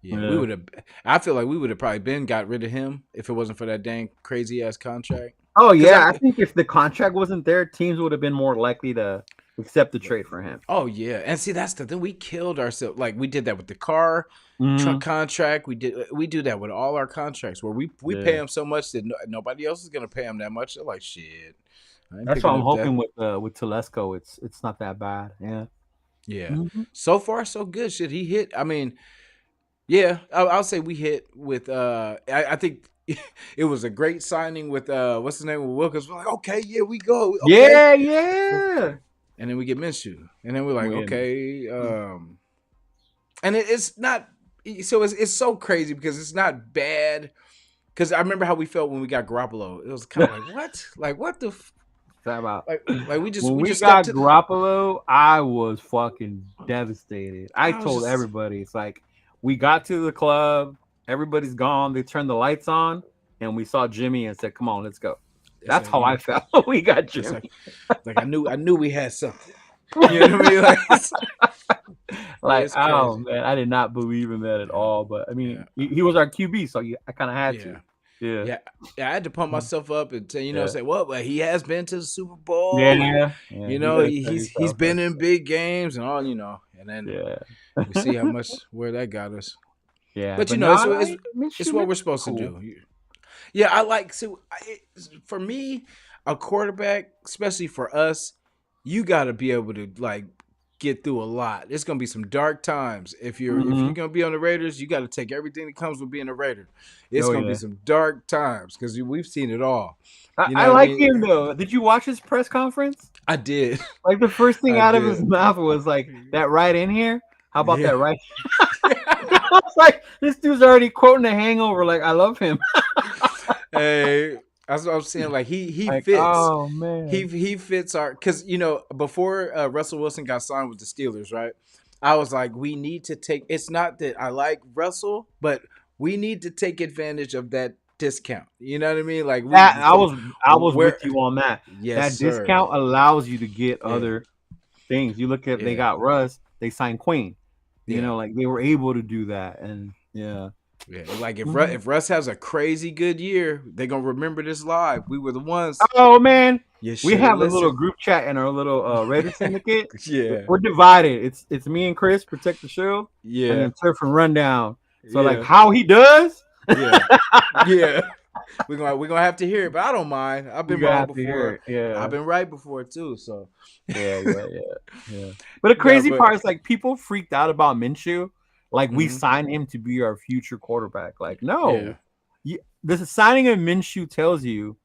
A: We
B: Yeah.
A: would have. I feel like we would have probably been got rid of him if it wasn't for that dang crazy ass contract.
B: Oh
A: Because
B: yeah, I think if the contract wasn't there, teams would have been more likely to accept the trade for him.
A: oh yeah, and see that's the thing. We killed ourselves. Like we did that with the car truck
B: Mhm.
A: contract. We do that with all our contracts where we pay
B: Yeah.
A: him so much that nobody else is gonna pay him that much. They're like shit. I ain't
B: That's why
A: picking
B: I'm
A: up that.
B: hoping with Telesco, it's not that bad. Yeah.
A: Yeah.
B: Mhm.
A: So far, so good. Shit, he hit. I mean, yeah, I'll say we hit with. I think it was a great signing with what's his name with Wilkins. We're like, okay, yeah, we go, okay,
B: Yeah, yeah.
A: and then we get Minshew, and then we're like,
B: Win.
A: okay, and it's not. So it's so crazy because it's not bad. Because I remember how we felt when we got Garoppolo. It was kind of like what the
B: Talk about
A: like we just
B: when
A: we
B: we
A: just stepped
B: got
A: to the.
B: Garoppolo, I was fucking devastated. I
A: I was
B: told
A: just
B: everybody, it's like we got to the club, everybody's gone, they turned the lights on, and we saw Jimmy and said, "Come on, let's go."
A: it's
B: That's
A: like
B: how I felt when we got
A: it's
B: Jimmy.
A: like I knew we had something. You know what I mean? Like yeah,
B: Like,
A: it's
B: oh
A: crazy.
B: man, I did not believe in that at
A: Yeah,
B: all. But I mean,
A: yeah,
B: he was our QB, so I kind of had
A: yeah.
B: to. Yeah,
A: Yeah, yeah, I had to pump myself up and
B: yeah,
A: say, well, but he has been to the Super Bowl, and
B: yeah, yeah. You got to tell
A: he's
B: yourself that.
A: been in big games and all, and then
B: Yeah,
A: we see how much where that got us.
B: yeah.
A: But
B: But no,
A: it's
B: Minshew
A: what we're
B: is
A: supposed to
B: cool.
A: do. Yeah, I like for me, a quarterback, especially for us, you got to be able to like get through a lot. It's gonna be some dark times. If you're
B: Hmm.
A: gonna be on the Raiders, you got to take everything that comes with being a Raider. It's
B: Oh
A: gonna be
B: yeah.
A: some dark times because we've seen it all. You
B: I
A: know what I
B: like
A: mean?
B: him though. Did you watch his press conference?
A: I did,
B: Like the first thing
A: I
B: out of his
A: did.
B: mouth was like that right in here. How about
A: Yeah.
B: that right? I was like, this dude's already quoting The Hangover. Like I love him.
A: Hey, that's what I'm saying. Like he
B: Like
A: fits.
B: oh man.
A: He fits our because before Russell Wilson got signed with the Steelers, right? I was like, we need to take. It's not that I like Russell, but we need to take advantage of that discount. You know what I mean? Like we
B: That
A: because
B: I was with
A: where.
B: you on that.
A: Yes,
B: That
A: sir.
B: discount allows you to get
A: Yeah,
B: other things. You look at they
A: yeah,
B: got Russ, they signed Queen.
A: yeah.
B: Like they were able to do that, and yeah.
A: Yeah, like if
B: Mhm.
A: Russ has a crazy good year, they're gonna remember this live. We were the ones.
B: Oh man,
A: You
B: we
A: should have
B: have a little
A: listened.
B: group chat in our little Raider syndicate.
A: Yeah,
B: We're divided. It's me and Chris protect the show, and
A: yeah,
B: then Surf and Rundown. So like
A: yeah,
B: how he does,
A: yeah, yeah. We're gonna have to hear it, but I don't mind. I've
B: you
A: been
B: gotta
A: wrong
B: have to hear
A: before.
B: it.
A: I've
B: Yeah,
A: been right before too. So
B: yeah. But the
A: no,
B: crazy
A: but
B: part is like people freaked out about Minshew. like we
A: Mm-hmm.
B: signed him to be our future quarterback. Like,
A: Yeah.
B: no, this signing of Minshew tells you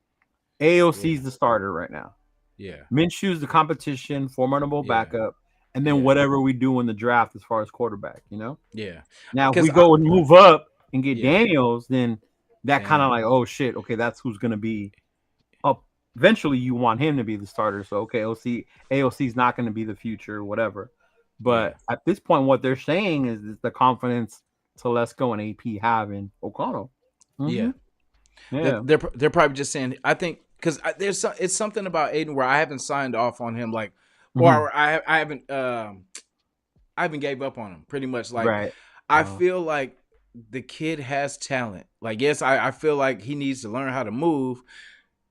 B: AOC
A: Yeah.
B: is the starter right now.
A: Yeah.
B: Minshew's the competition, formidable
A: Yeah.
B: backup, and then
A: Yeah.
B: whatever we do in the draft as far as quarterback, you know.
A: Yeah.
B: Now, if
A: Because
B: we
A: I
B: go and move up and get
A: yeah.
B: Daniels, then that kind of
A: Then
B: like, oh shit, okay, that's who's going to be up. Eventually, you want him to be the starter. So, okay, AOC is not going to be the future, whatever.
A: yeah.
B: But at this point, what they're saying is the confidence Telesco and AP have in O'Connell. Mm-hmm.
A: Yeah.
B: Yeah.
A: They're probably just saying. I think because it's something about Aiden where I haven't signed off on him like,
B: Mm-hmm.
A: or I haven't gave up on him pretty much. Like
B: Right.
A: I feel like the kid has talent. Like yes, I feel like he needs to learn how to move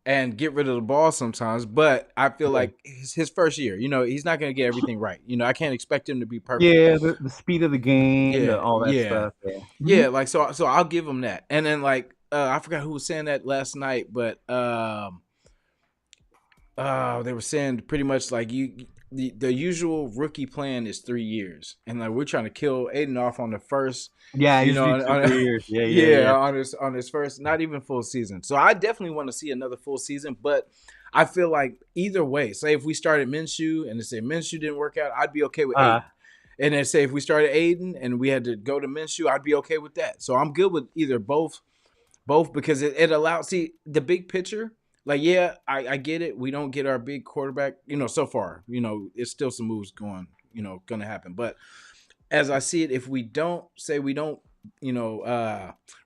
A: and get rid of the ball sometimes. But I feel
B: Yeah.
A: like his first year, he's not going to get everything right. I can't expect him to be perfect.
B: Yeah, the speed of the game,
A: Yeah,
B: all that
A: yeah,
B: stuff. Yeah.
A: yeah. Like so I'll give him that. And then like I forgot who was saying that last night, but they were saying pretty much like the usual rookie plan is 3 years, and like we're trying to kill Aiden off on the first,
B: Yeah,
A: you know,
B: usually two, 3 years. Yeah, yeah,
A: yeah,
B: yeah.
A: on his first, not even full season. So I definitely want to see another full season, but I feel like either way, say if we started Minshew and they say Minshew didn't work out, I'd be okay with
B: Uh,
A: Aiden. And then say if we started Aiden and we had to go to Minshew, I'd be okay with that. So I'm good with either both because it allows see the big picture. Like, yeah, I get it. We don't get our big quarterback, so far. It's still some moves gonna happen. But as I see it, if we don't,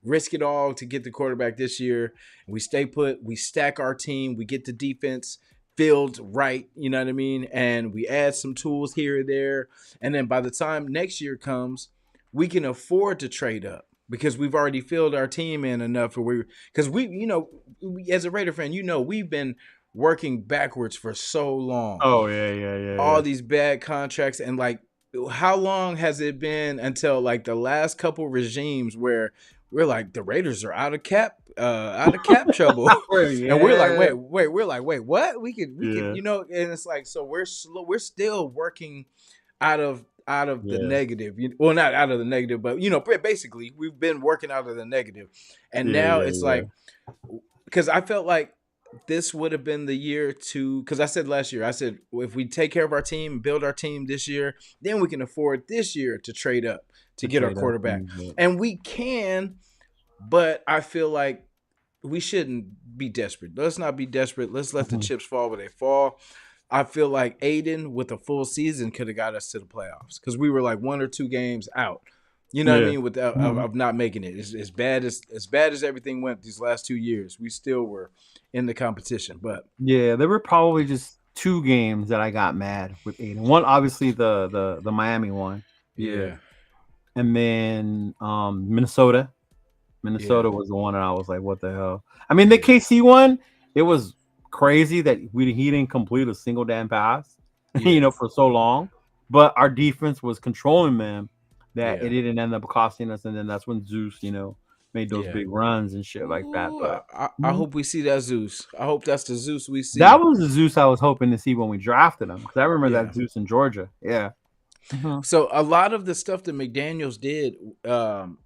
A: risk it all to get the quarterback this year, we stay put, we stack our team, we get the defense filled right, you know what I mean? And we add some tools here and there. And then by the time next year comes, we can afford to trade up because we've already filled our team in enough because as a Raider fan, we've been working backwards for so long,
B: oh yeah, yeah, yeah,
A: all
B: yeah.
A: these bad contracts, and like how long has it been until like the last couple regimes where we're like the Raiders are out of cap trouble, and we're like
B: Yeah,
A: wait what we could
B: yeah,
A: and it's like so we're still working out of the
B: yeah,
A: negative, well not out of the negative, but basically we've been working out of the negative, and
B: yeah,
A: now
B: yeah,
A: it's
B: yeah.
A: like because I felt like this would have been the year to because I said last year, I said if we take care of our team, build our team this year, then we can afford this year to trade up to
B: To
A: get our
B: trade up.
A: quarterback.
B: Yeah.
A: And we can, but I feel like we shouldn't be desperate. Let's not be desperate. Let's let the
B: Mhm.
A: chips fall where they fall. I feel like Aiden with a full season could have got us to the playoffs because we were like 1 or 2 games out. You know what I
B: Yeah.
A: mean? With
B: Mhm.
A: of not making it, as bad as everything went these last 2 years, we still were in the competition. But
B: Yeah, there were probably just two games that I got mad with Aiden. One, obviously the Miami one. Yeah,
A: yeah,
B: and then Minnesota.
A: yeah,
B: Minnesota was the one that I was like, what the hell? I mean, the
A: yeah,
B: KC one, it was crazy that he didn't complete a single damn pass,
A: yeah,
B: for so long. But our defense was controlling them that it
A: yeah,
B: didn't end up costing us. And then that's when Zeus, made those
A: yeah.
B: big runs and shit like that.
A: Ooh,
B: But
A: I
B: mhm.
A: hope we see that Zeus. I hope that's the Zeus we
B: That
A: see.
B: was the Zeus I was hoping to see when we drafted him. Because I remember
A: Yeah.
B: that Zeus in Georgia. Yeah. Mhm.
A: So a lot of the stuff that McDaniels did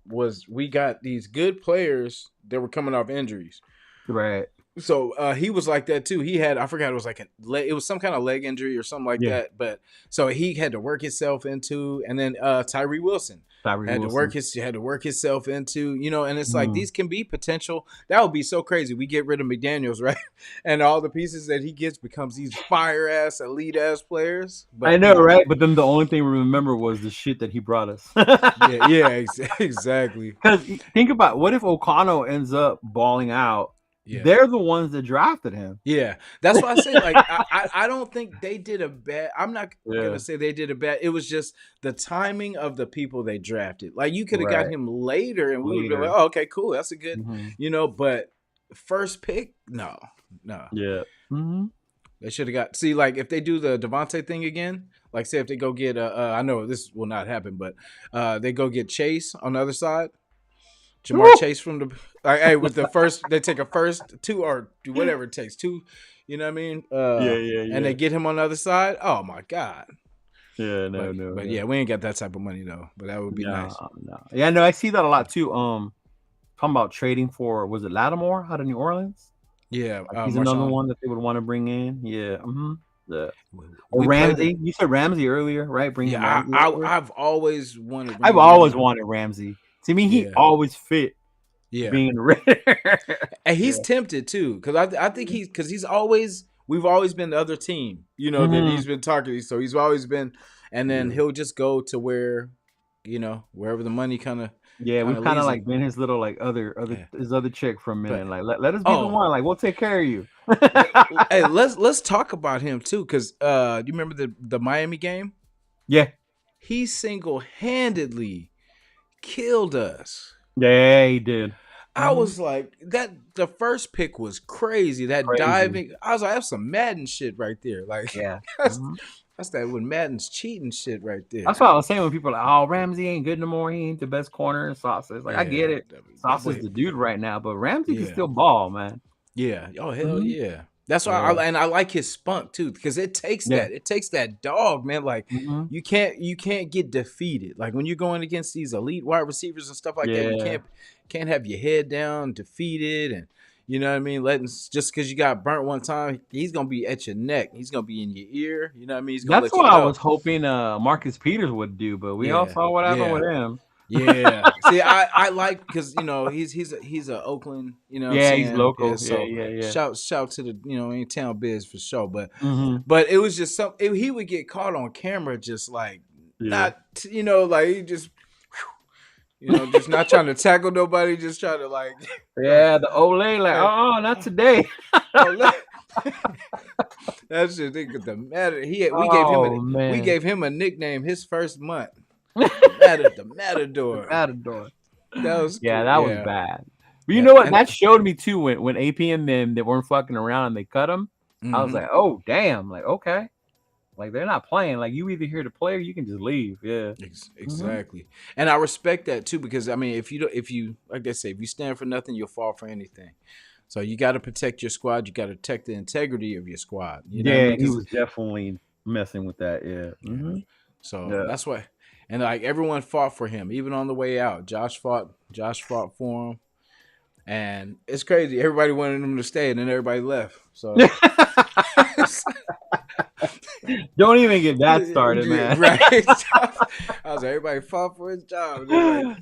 A: was we got these good players that were coming off injuries.
B: Right.
A: So he was like that too. He had I forgot it was like it was some kind of leg injury or something like
B: Yeah.
A: that. But so he had to work himself into, and then Tyree Wilson
B: Tyree
A: had to work
B: Wilson.
A: himself into, and it's like
B: Mhm.
A: these can be potential. That would be so crazy. We get rid of McDaniel's, right? And all the pieces that he gets becomes these fire ass, elite ass players.
B: I
A: But
B: know, right? But then the only thing we remember was the shit that he brought us.
A: yeah, yeah, exactly.
B: Because think about what if O'Connell ends up balling out?
A: Yeah.
B: They're the ones that drafted him.
A: Yeah, that's why I say like I don't think they did a bad. I'm not
B: Yeah,
A: gonna say they did a bad. It was just the timing of the people they drafted. Like you could have got
B: right.
A: him later, and we would have been like,
B: Later.
A: oh, okay, cool, that's a good,
B: Hmm.
A: But first pick, no, no,
B: Yeah. Hmm.
A: they should have got. See, like if they do the Devontae thing again, like say if they go get, I know this will not happen, but they go get Chase on the other side. Jamar Chase from the hey with the first they take a first two or whatever it takes two, you know what I mean?
B: Yeah, yeah,
A: And they
B: yeah.
A: get him on the other side. Oh my god,
B: Yeah,
A: But
B: no, no,
A: yeah,
B: no.
A: we ain't got that type of money though. But that would be
B: No,
A: nice.
B: no. Yeah, no, I see that a lot too. Talking about trading for, was it Lattimore out of New Orleans?
A: Yeah,
B: Like he's another
A: Marshawn.
B: one that they would want to bring in. Yeah. Yeah. Or
A: We played it.
B: Ramsey. You said Ramsey earlier, right? Bringing
A: Yeah,
B: Ramsey over.
A: I've always wanted
B: I've
A: Ramsey
B: always
A: on.
B: wanted Ramsey. To me, he
A: Yeah,
B: always fit
A: yeah,
B: being the Raider.
A: and
B: Yeah.
A: he's tempted too because I think he's always we've always been the other team, that
B: hmm
A: he's been targeting. So he's always been, and then
B: Yeah.
A: he'll just go to where, wherever the money
B: Yeah,
A: kind
B: we've
A: of
B: kind of
A: leads
B: like
A: him.
B: been his little like other
A: Yeah,
B: his other chick for a
A: but
B: minute. Like let us be the
A: oh,
B: one. Like we'll take care of you.
A: hey, let's talk about him too because you remember the Miami game?
B: Yeah.
A: He single handedly killed us.
B: Yeah, he did.
A: I was like, that the first pick was crazy. That
B: Crazy.
A: diving, I was like, that's some Madden shit right there. Like
B: Yeah.
A: that's
B: hmm
A: that's that when Madden's cheating shit right
B: That's
A: there.
B: what I was saying when people are like, "Oh, Ramsey ain't good no more. He ain't the best corner." And Sauce is like, I get
A: Yeah,
B: it.
A: that
B: Sauce is
A: boy.
B: the dude right now, but Ramsey can
A: Yeah,
B: still ball, man.
A: yeah. Oh hell
B: hmm
A: yeah. That's why
B: Yeah.
A: I like his spunk too because
B: Yeah.
A: it takes that dog, man. Like
B: hmm
A: you can't get defeated. Like when you're going against these elite wide receivers and stuff like that, you
B: Yeah.
A: can't have your head down, defeated, and you know what I mean. Letting just because you got burnt one time, he's gonna be at your neck. He's gonna be in your ear. You know what I mean. He's gonna
B: That's
A: let you
B: what I
A: know.
B: was hoping Marcus Peters would do, but we all
A: Yeah,
B: saw what happened
A: yeah.
B: with him.
A: Yeah. See, I like because he's a Oakland, what I'm
B: Yeah, he's
A: saying? Yeah,
B: local. Yeah,
A: so
B: yeah, yeah.
A: shout to the in town biz for sure.
B: hmm
A: But it was just he would get caught on camera just like
B: Yeah.
A: not like he just just not trying to tackle nobody, just trying to like like
B: Yeah, the Olay, like,
A: hey,
B: not today.
A: oh that's just the matter.
B: Oh
A: We
B: man.
A: gave him a nickname his first month.
B: The
A: The Matador.
B: Matador.
A: That was
B: Yeah, that was
A: yeah.
B: bad. But you
A: Yeah.
B: know what?
A: And
B: That showed me too when AP and them they weren't fucking around and they cut him. I was
A: mhm.
B: like, oh damn, like okay, like they're not playing. Like you either here to play or you can just leave. Yeah. hmm
A: Exactly, and I respect that too because I mean, if you like they say, if you stand for nothing, you'll fall for anything. So you got to protect your squad. You got to protect the integrity of your squad. You know what I
B: Yeah,
A: mean?
B: he
A: Because
B: was definitely messing with that. Yeah.
A: yeah, so
B: Yeah.
A: that's why, and like everyone fought for him, even on the way out. Josh fought for him, and it's crazy. Everybody wanted him to stay, and then everybody left. So
B: Don't even get that started, man.
A: right. I was like, everybody fought for his job. And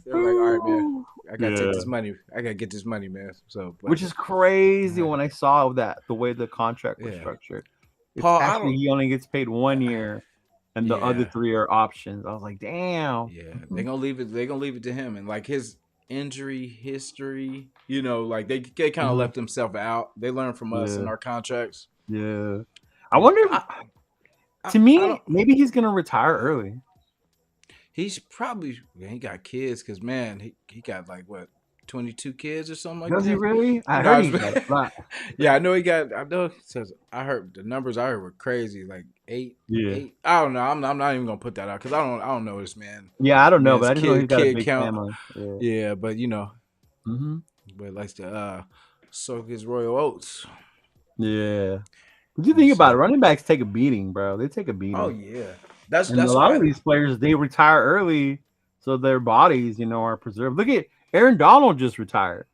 A: they're like, all right, man, I gotta take
B: Yeah.
A: this money. I gotta get this money, man. So, but
B: Which is crazy
A: uh,
B: when I saw that the way the contract was
A: yeah,
B: structured. It's
A: Paul, I
B: actually
A: don't.
B: he only gets paid 1 year, and the other
A: Yeah,
B: three are options. I was like, damn.
A: yeah, they're gonna leave it. They're gonna leave it to him, and like his injury history, like they kind of
B: Mhm.
A: left himself out. They learned from us in
B: Yeah,
A: our contracts.
B: yeah. I
A: Yeah,
B: wonder. To
A: I
B: me,
A: don't.
B: maybe he's gonna retire early.
A: He's probably he got kids because man, he got like what 22 kids or something like
B: Does he
A: that.
B: really? I
A: No, I
B: heard
A: was,
B: he's got a lot.
A: yeah, I know he got. I know. Says I heard the numbers I heard were crazy, like
B: Yeah,
A: eight. I don't know. I'm not even gonna put that out because I don't know this
B: yeah. I don't know,
A: man's
B: but I just know he's got a
A: kid
B: big
A: count.
B: family. Yeah.
A: Yeah, but
B: hmm
A: but likes to soak his royal oats.
B: Yeah. What do you
A: And
B: think about it?
A: so,
B: Running backs take a beating, bro. They take a
A: oh
B: beating,
A: yeah,
B: and a
A: that's
B: lot
A: why
B: of these players they retire early, so their bodies, are preserved. Look at Aaron Donald just retired.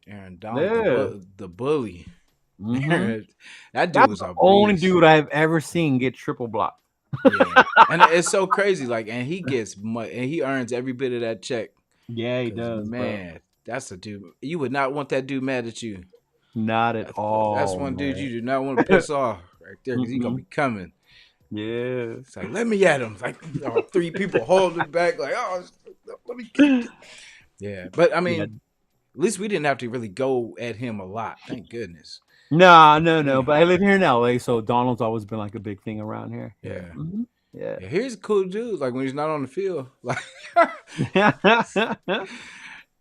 A: Aaron Donald
B: Yeah.
A: the bully.
B: hmm
A: That dude
B: That's
A: was
B: the
A: a
B: only
A: beast.
B: dude I've ever seen get triple blocked.
A: Yeah, and it's so crazy. Like, and he gets much, and he earns every bit of that check.
B: Yeah, he
A: Cause
B: does, bro.
A: man, that's a dude. You would not want that dude mad at you.
B: Not at
A: That's
B: all,
A: one dude
B: man.
A: you do not want to piss off right there because he's gonna
B: Mm-mm.
A: be coming.
B: Yeah.
A: It's like let me at him. Like three people holding back. Like let me. Yeah, but I
B: Yeah.
A: mean, at least we didn't have to really go at him a lot. Thank goodness.
B: No, no, no.
A: Yeah,
B: But I live here in LA, so Donald's always been like a big thing around here. Yeah.
A: yeah.
B: Yeah.
A: Yeah, here's a cool dude. Like when he's not on the field, like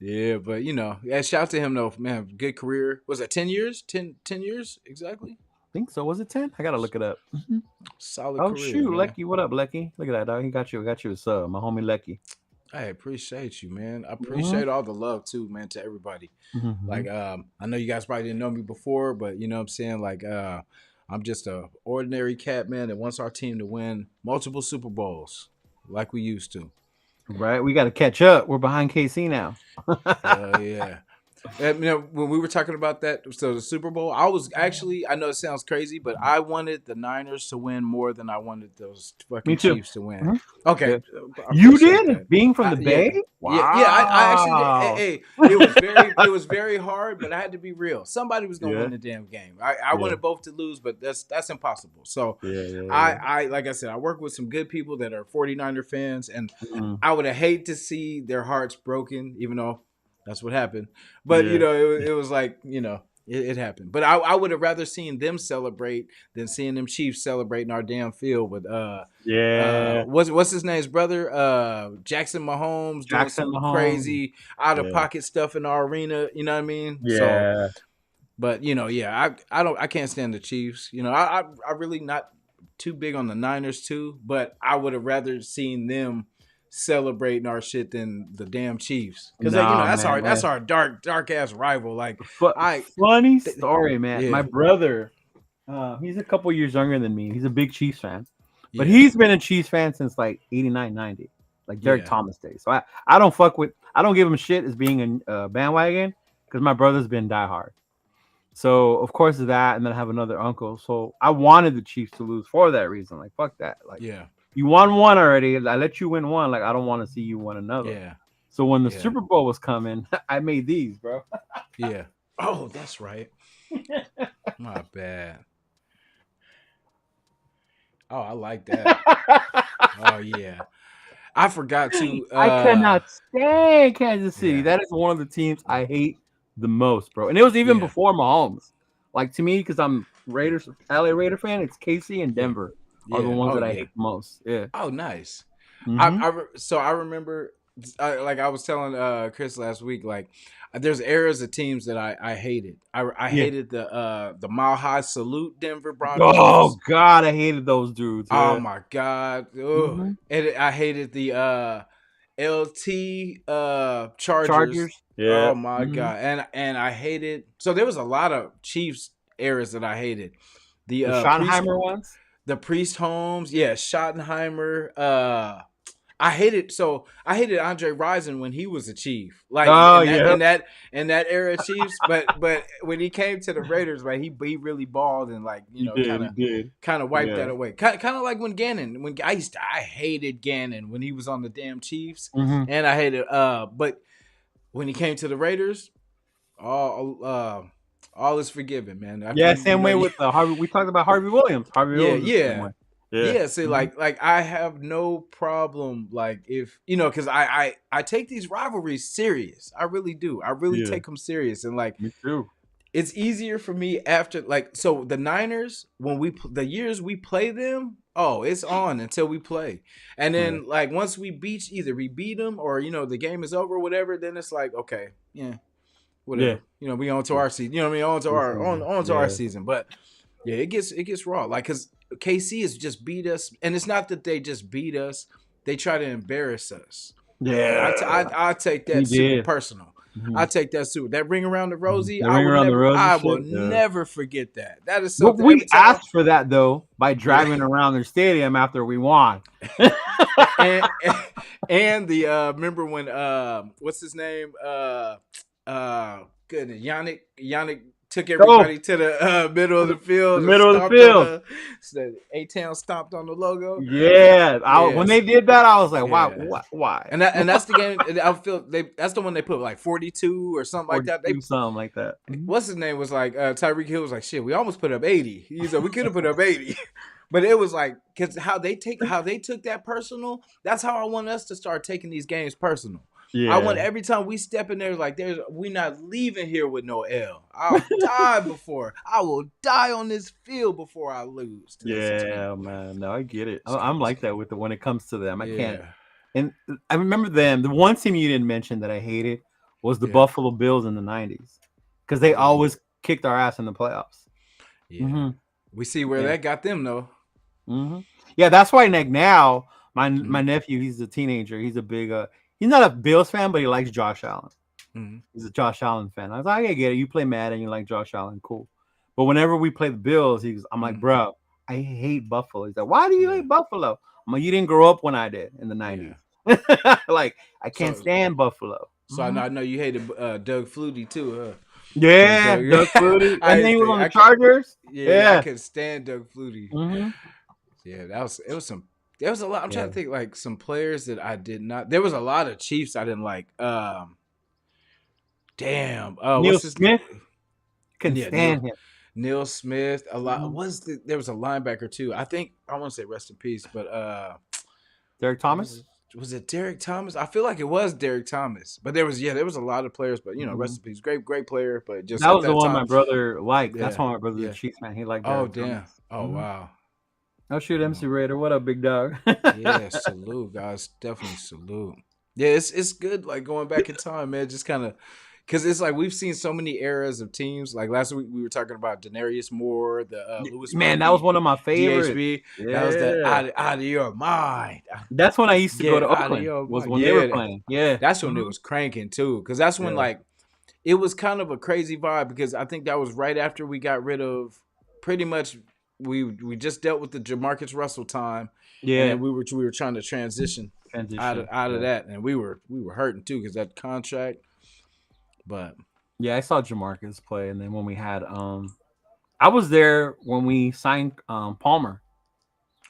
A: yeah. But yeah. Shout to him though, man. Good career. Was that 10 years? 10 years exactly.
B: Think so. Was it 10? I gotta look it up.
A: Solid
B: Oh
A: career,
B: shoot,
A: man.
B: Lecky. What up, Lecky? Look at that, dog. He got you a sub, my homie Lecky.
A: I appreciate you, man. I
B: hmm
A: appreciate all the love too, man, to everybody.
B: hmm
A: Like, I know you guys probably didn't know me before, but you know what I'm saying? Like, I'm just a ordinary cat man that wants our team to win multiple Super Bowls like we used to.
B: Right, we got to catch up. We're behind KC now.
A: Hell yeah. And, when we were talking about that, so the Super Bowl, I was actually, I know it sounds crazy, but I wanted the Niners to win more than I wanted those
B: Me
A: fucking
B: too.
A: Chiefs to win.
B: Mhm.
A: Okay,
B: Yeah.
A: I
B: You
A: appreciate that.
B: did, being from the
A: Yeah,
B: Bay.
A: yeah. I actually did. Hey,
B: Wow.
A: hey, it was very hard, but I had to be real. Somebody was gonna
B: Yeah.
A: win the damn game. I
B: Yeah.
A: wanted both to lose, but that's impossible. So
B: Yeah. Yeah. Yeah.
A: I like I said, I work with some good people that are 49er fans, and
B: Mhm.
A: I would have hate to see their hearts broken, even though that's what happened. But
B: Yeah.
A: it was like it happened. But I would have rather seen them celebrate than seeing them Chiefs celebrating our damn field with
B: Yeah.
A: what's his name's brother Jackson Mahomes doing
B: Jackson
A: some
B: Mahomes.
A: crazy out of
B: Yeah.
A: pocket stuff in our arena. You know what I mean? So,
B: Yeah.
A: but yeah, I can't stand the Chiefs. I really not too big on the Niners too, but I would have rather seen them celebrating our shit than the damn Chiefs, because
B: No,
A: that's
B: man.
A: our dark ass rival. Like I,
B: Funny
A: th-
B: story, man. My
A: yeah,
B: brother, he's a couple years younger than me. He's a big Chiefs fan, but
A: yeah,
B: he's been a Chiefs fan since like 89, 90, like Derek
A: yeah,
B: Thomas days. So I don't fuck with, I don't give him shit as being a bandwagon because my brother's been diehard. So of course that, and then I have another uncle. So I wanted the Chiefs to lose for that reason. Like fuck that. Like
A: yeah,
B: you won one already. I let you win one. Like I don't want to see you win another.
A: yeah,
B: So when the
A: yeah,
B: Super Bowl was coming, I made these, bro.
A: yeah. Oh, that's right. My bad. Oh, I like that. Oh yeah. I forgot to
B: I cannot stand Kansas City.
A: yeah.
B: That is one of the teams I hate the most, bro. And it was even
A: Yeah.
B: before Mahomes. Like to me, because I'm Raiders, LA Raider fan, it's KC and
A: Yeah.
B: Denver are the
A: Yeah.
B: ones
A: Oh
B: that I
A: yeah.
B: hate the most. Yeah.
A: Oh nice.
B: Mm-hmm.
A: So I remember, like I was telling Chris last week, like there's eras of teams that I hated. I
B: Yeah.
A: hated the Mile High Salute Denver
B: Oh
A: Broncos.
B: God, I hated those dudes.
A: Oh
B: Yeah.
A: my god. Ugh.
B: Mm-hmm.
A: And I hated the LT Chargers.
B: Chargers. Yeah.
A: Oh my
B: Mm-hmm.
A: god. And I hated, so there was a lot of Chiefs eras that I hated. The
B: The
A: Priest
B: Schottenheimer ones.
A: Homes, yeah, Schottenheimer. I hated Andre Rison when he was a Chief, like
B: Oh
A: in
B: yeah.
A: that era of Chiefs. But when he came to the Raiders, right, he really balled and like
B: He did. He did.
A: kind of wiped
B: Yeah.
A: that away. Kind of like when I hated Gannon when he was on the damn Chiefs,
B: Mm-hmm.
A: and I hated but when he came to the Raiders, all uh all is forgiven, man. After
B: Yeah. Same way with Harvey. We talked about Harvey Williams. Harvey
A: yeah,
B: Williams is the same
A: yeah.
B: way. Yeah.
A: Yeah, see,
B: Mm-hmm.
A: like I have no problem, like if because I take these rivalries serious. I really do. I really
B: Yeah.
A: take them serious, and like
B: Me too.
A: it's easier for me after like so the Niners when the years we play them. Oh, it's on until we play, and
B: Yeah.
A: then like once we either we beat them or the game is over, whatever. Then it's like okay, yeah,
B: Yeah.
A: whatever. We on to
B: Yeah.
A: our season. You know what I mean?
B: Preseason.
A: On to our
B: Yeah.
A: season. But yeah, it gets raw. Like because KC has just beat us, and it's not that they just beat us; they try to embarrass us. And
B: Yeah.
A: I take
B: He
A: that super
B: did.
A: personal.
B: Mhm.
A: I take that super. That ring around the
B: Mhm.
A: rosy,
B: The ring around the rosy
A: I will
B: shit. Yeah.
A: never forget that. That is
B: But
A: something.
B: we
A: Every time,
B: asked for that though by
A: yeah.
B: driving around their stadium after we won.
A: and and the remember when what's his name goodness Yannick took
B: Oh,
A: everybody to the middle of the
B: the
A: field and
B: middle of the
A: stomped on
B: field.
A: the A Town stomped on the logo.
B: Yeah. When they
A: Yes,
B: did that, I was like, why?
A: yeah.
B: Why?
A: And that's the game. I feel that's the one they put like 42 or something like that. They
B: 42, something like that. Mhm.
A: what's his name was like Tyreek Hill was like shit. We almost put up 80. He said we could have put up 80. But it was like because how they took that personal. That's how I want us to start taking these games personal. I want
B: Yeah.
A: every time we step in there like we not leaving here with no L. I'll die before I will die on this field before I lose to this team.
B: Yeah, man. No, I get it.
A: It's
B: I'm like
A: crazy.
B: that with when it comes to them. I can't.
A: Yeah,
B: And I remember them. The one team you didn't mention that I hated was the
A: yeah,
B: Buffalo Bills in the '90s because they
A: yeah,
B: always kicked our ass in the playoffs.
A: yeah.
B: Hmm.
A: We see where
B: Yeah.
A: that got them though.
B: Hmm. Yeah, that's why like now my
A: Mhm,
B: nephew, he's a teenager. He's a big he's not a Bills fan, but he likes Josh Allen.
A: mhm.
B: He's a Josh Allen fan. I was like, I get it. You play Madden, you like Josh Allen, cool. But whenever we play the Bills, I'm like,
A: Mm,
B: bro, I hate Buffalo. He's like, why do you
A: yeah,
B: hate Buffalo? I'm like, you didn't grow up when I did in the
A: yeah.
B: '90s. Like, I can't
A: So
B: stand Buffalo.
A: so I know you hated Doug Flutie too, huh? Because
B: Yeah,
A: Doug,
B: Doug Flutie, and
A: I
B: then he
A: used
B: was
A: to,
B: on the
A: I can,
B: Chargers.
A: yeah, I
B: Yeah,
A: could stand Doug Flutie.
B: hmm
A: Yeah, it was some. There was a lot. I'm trying
B: yeah.
A: to think like some players that I did not. There was a lot of Chiefs I didn't like. Damn.
B: Neil
A: What's his?
B: Smith, couldn't
A: Yeah, Neil
B: stand him.
A: Neil Smith. A lot.
B: hmm
A: Was there was a linebacker too? I think I want to say rest in peace, but
B: Derek
A: what was
B: Thomas.
A: it? Was it Derek Thomas? I feel like it was Derek Thomas, but there was a lot of players. But you know,
B: hmm
A: rest in peace, great player. But just
B: That
A: at
B: was the
A: that
B: one
A: time,
B: my brother liked. That's
A: yeah,
B: why my brother's a
A: yeah.
B: Chiefs fan. He liked
A: Oh
B: Derek
A: damn.
B: Thomas.
A: Oh wow.
B: Oh shoot,
A: Wow.
B: MC Raider, what up, big dog?
A: Yeah, salute, guys. Definitely salute. Yeah, it's good like going back in time, man. Just kind of because it's like we've seen so many eras of teams. Like last week we were talking about Denarius Moore, the Lewis
B: Man, that was
A: Murphy,
B: one of my favorites.
A: DHB. That was the
B: Yeah,
A: out of your mind.
B: that's when I used to go
A: Get
B: to
A: out of
B: Oakland.
A: your
B: Was
A: mind.
B: when they were
A: Yeah,
B: playing. Yeah,
A: that's when it was cranking too. Because that's when
B: yeah,
A: like it was kind of a crazy vibe. Because I think that was right after we got rid of pretty much we just dealt with the Jamarcus Russell time, and
B: yeah.
A: then we were trying to transition
B: Transition.
A: out of
B: Yeah,
A: that, and we were hurting too because that contract. But
B: yeah. I saw Jamarcus play, and then when we had I was there when we signed Palmer,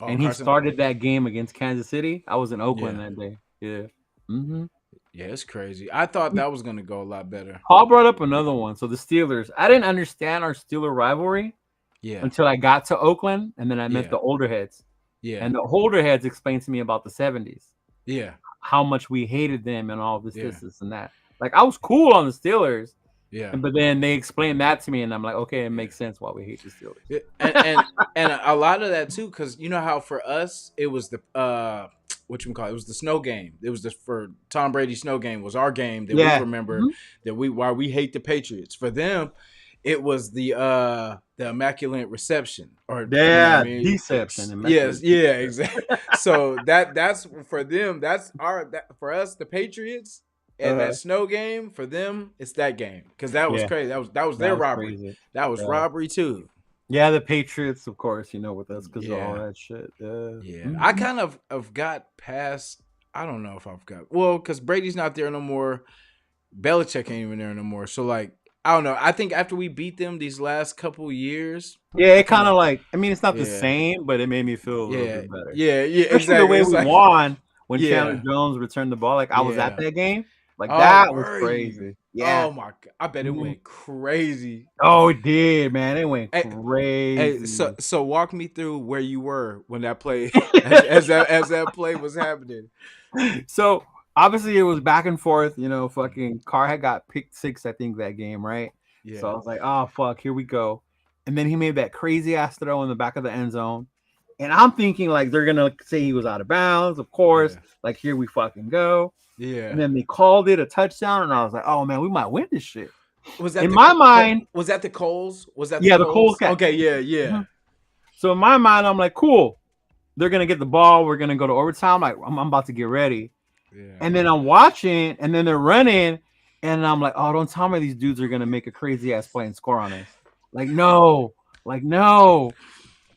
A: oh,
B: and he
A: Carson,
B: started that game against Kansas City. I was in Oakland
A: yeah,
B: that day. Yeah. hmm
A: yeah, it's crazy. I thought that was gonna go a lot better.
B: Paul brought up another one. So the Steelers. I didn't understand our Steeler rivalry
A: Yeah,
B: until I got to Oakland, and then I met
A: yeah,
B: the older heads.
A: yeah,
B: And the older heads explained to me about the '70s,
A: yeah,
B: how much we hated them and all this,
A: yeah,
B: this, and that. Like I was cool on the Steelers,
A: yeah,
B: but then they explained that to me, and I'm like, okay, it
A: yeah.
B: makes sense why we hate the Steelers.
A: Yeah, and a lot of that too, because you know how for us it was the what you call it, it was the snow game. It was the for Tom Brady snow game was our game that we
B: Yeah.
A: remember
B: Mhm.
A: that we why we hate the Patriots. For them, it was the immaculate reception or you know what I
B: Yeah,
A: mean.
B: deception and
A: Yes,
B: Mechlin.
A: yeah, exactly. So that's for them. That's our that for us the Patriots. And that
B: Uh-huh.
A: snow game for them, it's that game because that was
B: Yeah,
A: crazy. That was
B: that
A: their
B: was
A: robbery.
B: crazy.
A: That was
B: Yeah,
A: robbery too.
B: yeah, the Patriots, of course, with us because of all
A: Yeah,
B: that shit. Yeah.
A: yeah. I
B: Mhm.
A: kind of have got past. I don't know if I've got well because Brady's not there no more. Belichick ain't even there no more. So like I don't know. I think after we beat them these last couple years,
B: Yeah,
A: I
B: it
A: kind
B: kind
A: of
B: of like, I mean, it's not the
A: yeah,
B: same, but it made me feel a little
A: yeah,
B: bit better.
A: yeah.
B: Especially the
A: Exactly.
B: way
A: It's
B: we
A: like
B: won when Chandler
A: yeah,
B: Jones returned the ball. Like I was at
A: yeah.
B: that game. Like
A: Oh,
B: that was
A: were you?
B: crazy. Yeah.
A: Oh my god! I bet it
B: Mhm.
A: went crazy.
B: Oh, it did, man. It went
A: Hey, hey,
B: crazy.
A: so walk me through where you were when that play as that play was happening.
B: So obviously it was back and forth. Fucking Carr had got picked six, I think, that game, right? So
A: Yeah,
B: I was like, oh fuck, here we go. And then he made that crazy ass throw in the back of the end zone. And I'm thinking like they're gonna say he was out of bounds, of course.
A: yeah,
B: Like here we fucking go. And
A: yeah.
B: then they called it a touchdown, and I was like, oh man, we might win this shit.
A: Was that
B: In
A: the
B: my mind,
A: was that the Coles? Was that the
B: yeah, the Coles
A: Coles?
B: cat.
A: Okay, yeah, yeah,
B: Mhm. So in my mind, I'm like, cool. They're gonna get the ball. We're gonna go to overtime. Like I'm about to get ready.
A: yeah.
B: And then I'm watching, and then they're running, and I'm like, oh, don't tell me these dudes are gonna make a crazy ass play and score on us. Like, no, like no.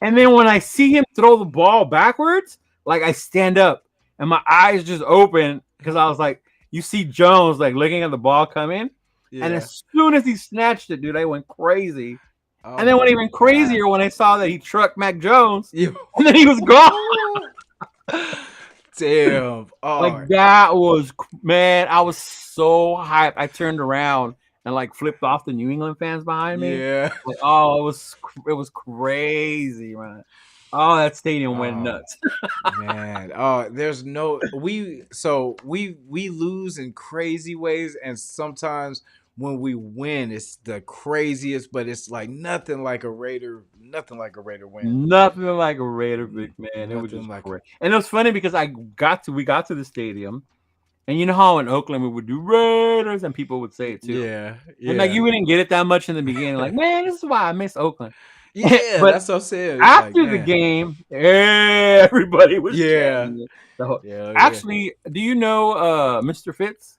B: And then when I see him throw the ball backwards, like I stand up and my eyes just open because I was like, you see Jones like looking at the ball come in, and
A: Yeah.
B: as soon as he snatched it, dude, I went crazy.
A: Oh
B: And then went
A: my
B: even
A: god.
B: crazier when I saw that he trucked Mac Jones,
A: You.
B: and then he was gone.
A: Damn.
B: Like
A: Oh,
B: that was man, I was so hyped. I turned around and like flipped off the New England fans behind me.
A: yeah.
B: Like, oh, it was crazy, man. Oh, that stadium went
A: Oh
B: nuts.
A: man. Oh, there's no we lose in crazy ways, and sometimes when we win, it's the craziest, but it's like nothing like a Raider win.
B: Nothing like a Raider, big man. It was
A: Nothing
B: just
A: like it.
B: crazy. And it was funny because we got to the stadium, and you know how in Oakland we would do Raiders, and people would say it too.
A: Yeah,
B: And like
A: yeah.
B: you wouldn't get it that much in the beginning. Like, man, this is why I miss Oakland.
A: Yeah,
B: But
A: that's what I'm saying. It's like,
B: after the
A: man.
B: game, everybody was
A: Yeah.
B: chanting it.
A: Yeah, yeah.
B: Actually, do you know Mr. Fitz,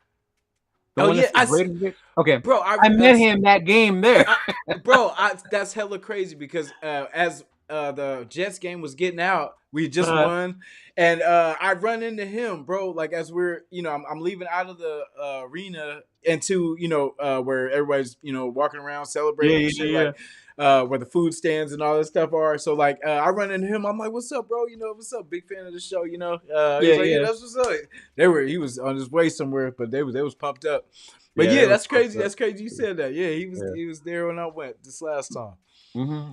B: The
A: Oh
B: one
A: yeah,
B: that's the Raiders game? Okay.
A: bro,
B: I met him that game there.
A: I, bro, that's hella crazy because as the Jets game was getting out, we just
B: Uh,
A: won, and I run into him, bro. Like as we're, I'm leaving out of the arena into, where everybody's, walking around
B: yeah,
A: celebrating and
B: yeah,
A: shit,
B: yeah.
A: like where the food stands and all that stuff are. So like, I run into him. I'm like, "What's up, bro? What's up? Big fan of the show.
B: Yeah,
A: He's like, "Yeah,
B: yeah.
A: that's what's up." He was on his way somewhere, but they was pumped up. But
B: Yeah,
A: yeah,
B: they were
A: that's
B: fucked
A: crazy.
B: up.
A: That's crazy. You said that. Yeah,
B: Yeah.
A: he was there when I went this last time.